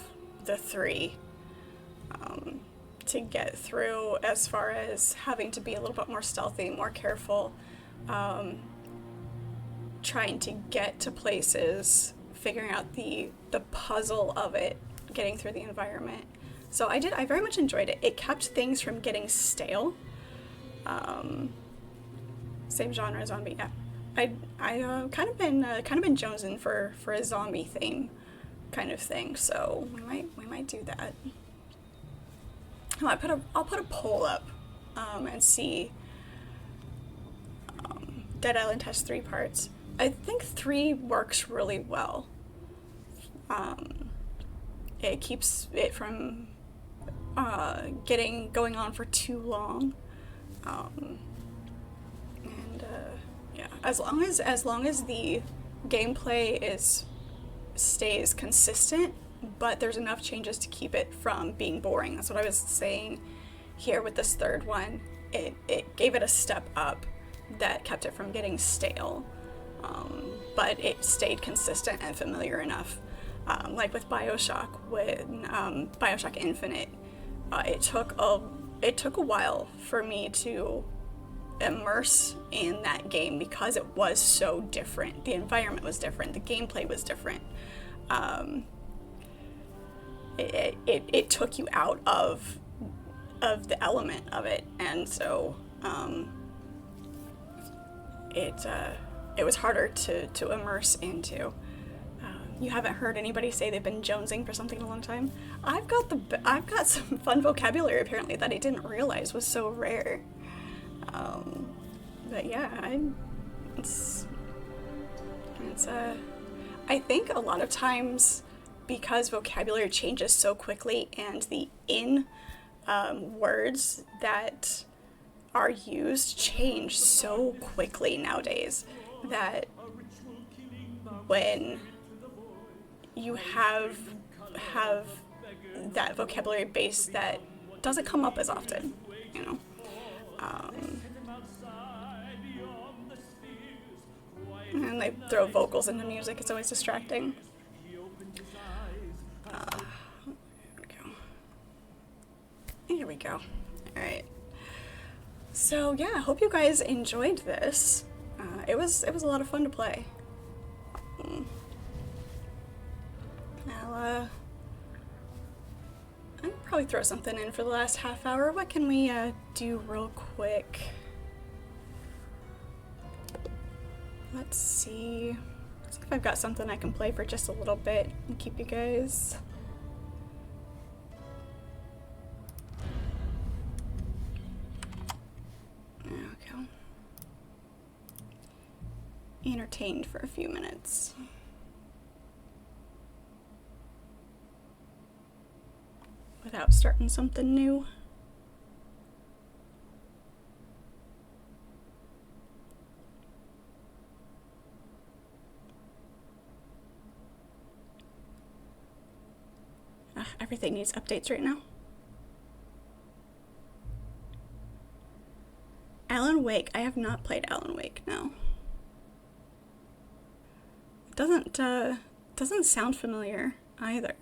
the three to get through, as far as having to be a little bit more stealthy, more careful, trying to get to places, figuring out the puzzle of it, getting through the environment. So I very much enjoyed it. It kept things from getting stale. Same genre, zombie. Yeah, I kind of been jonesing for a zombie theme kind of thing. So we might do that. I'll put a poll up and see. Dead Island has 3 parts. I think 3 works really well. It keeps it from going on for too long. Yeah, as long as the gameplay stays consistent, but there's enough changes to keep it from being boring. That's what I was saying here with this third one. It gave it a step up that kept it from getting stale, but it stayed consistent and familiar enough. Like with BioShock, when BioShock Infinite, it took a while for me to immerse in that game because it was so different. The environment was different. The gameplay was different. It took you out of the element of it, and so it was harder to immerse into. You haven't heard anybody say they've been jonesing for something in a long time? I've got some fun vocabulary apparently that I didn't realize was so rare. But yeah, I think a lot of times, because vocabulary changes so quickly and the words that are used change so quickly nowadays, that when you have that vocabulary base that doesn't come up as often, and they throw vocals into music. It's always distracting. Here we go. All right. So yeah, I hope you guys enjoyed this. It was a lot of fun to play. I'll probably throw something in for the last half hour. What can we do real quick? Let's see. Let's see if I've got something I can play for just a little bit and keep you guys. Okay. Entertained for a few minutes. Without starting something new. everything needs updates right now. Alan Wake. I have not played Alan Wake, no. It doesn't sound familiar either.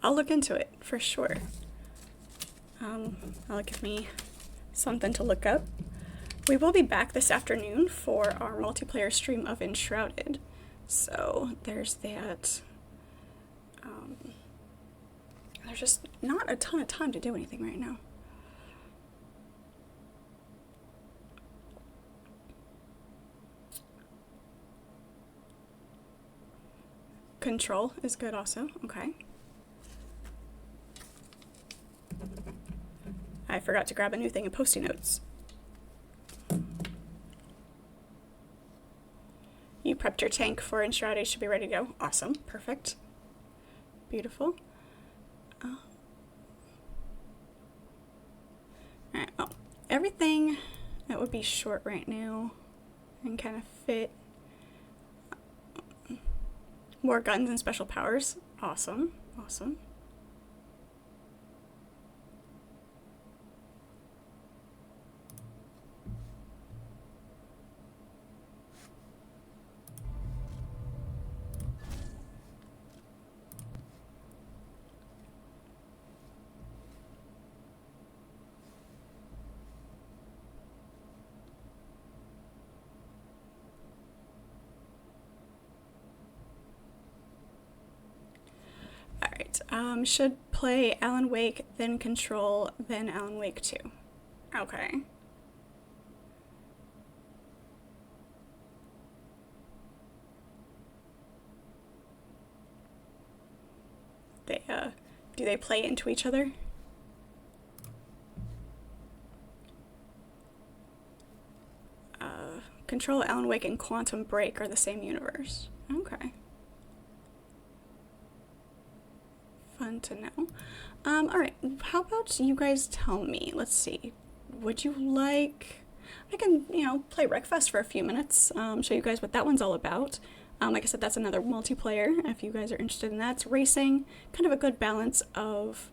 I'll look into it for sure. That'll give me something to look up. We will be back this afternoon for our multiplayer stream of Enshrouded. So there's that. There's just not a ton of time to do anything right now. Control is good also. Okay. I forgot to grab a new thing in Post-it notes. You prepped your tank for Enshrouded, should be ready to go. Awesome, perfect. Beautiful. Alright, well, everything that would be short right now and kind of fit. More guns and special powers. Awesome, awesome. Should play Alan Wake, then Control, then Alan Wake 2. Okay. They, do they play into each other? Control, Alan Wake, and Quantum Break are the same universe. Okay. Fun to know. Alright, how about you guys tell me? Let's see. Would you like... I can, you know, play Wreckfest for a few minutes, show you guys what that one's all about. Like I said, that's another multiplayer, if you guys are interested in that. It's racing, kind of a good balance of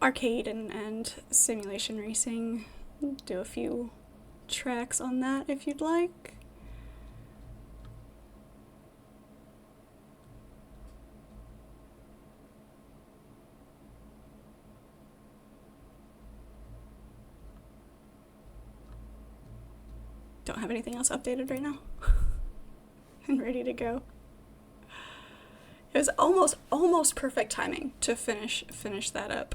arcade and simulation racing. Do a few tracks on that if you'd like. Don't have anything else updated right now. And ready to go. It was almost perfect timing to finish that up.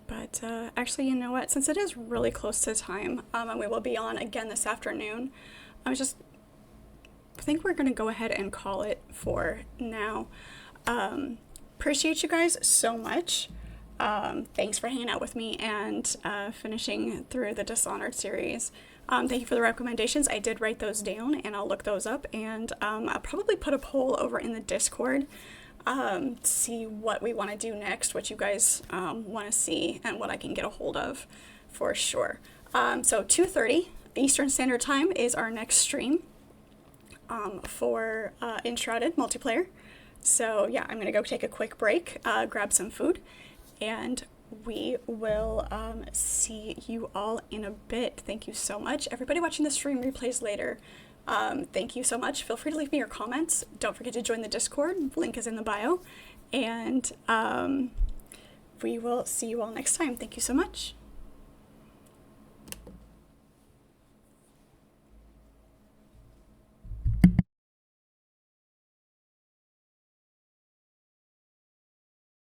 But actually, you know what? Since it is really close to time, and we will be on again this afternoon, I think we're gonna go ahead and call it for now. Appreciate you guys so much. Thanks for hanging out with me and finishing through the Dishonored series. Thank you for the recommendations. I did write those down and I'll look those up, and I'll probably put a poll over in the Discord, see what we want to do next, what you guys want to see, and what I can get a hold of for sure. So 2:30 Eastern Standard Time is our next stream for Enshrouded multiplayer. So yeah, I'm gonna go take a quick break, grab some food, and we will see you all in a bit. Thank you so much. Everybody watching the stream replays later, thank you so much. Feel free to leave me your comments. Don't forget to join the Discord. Link is in the bio. And we will see you all next time. Thank you so much.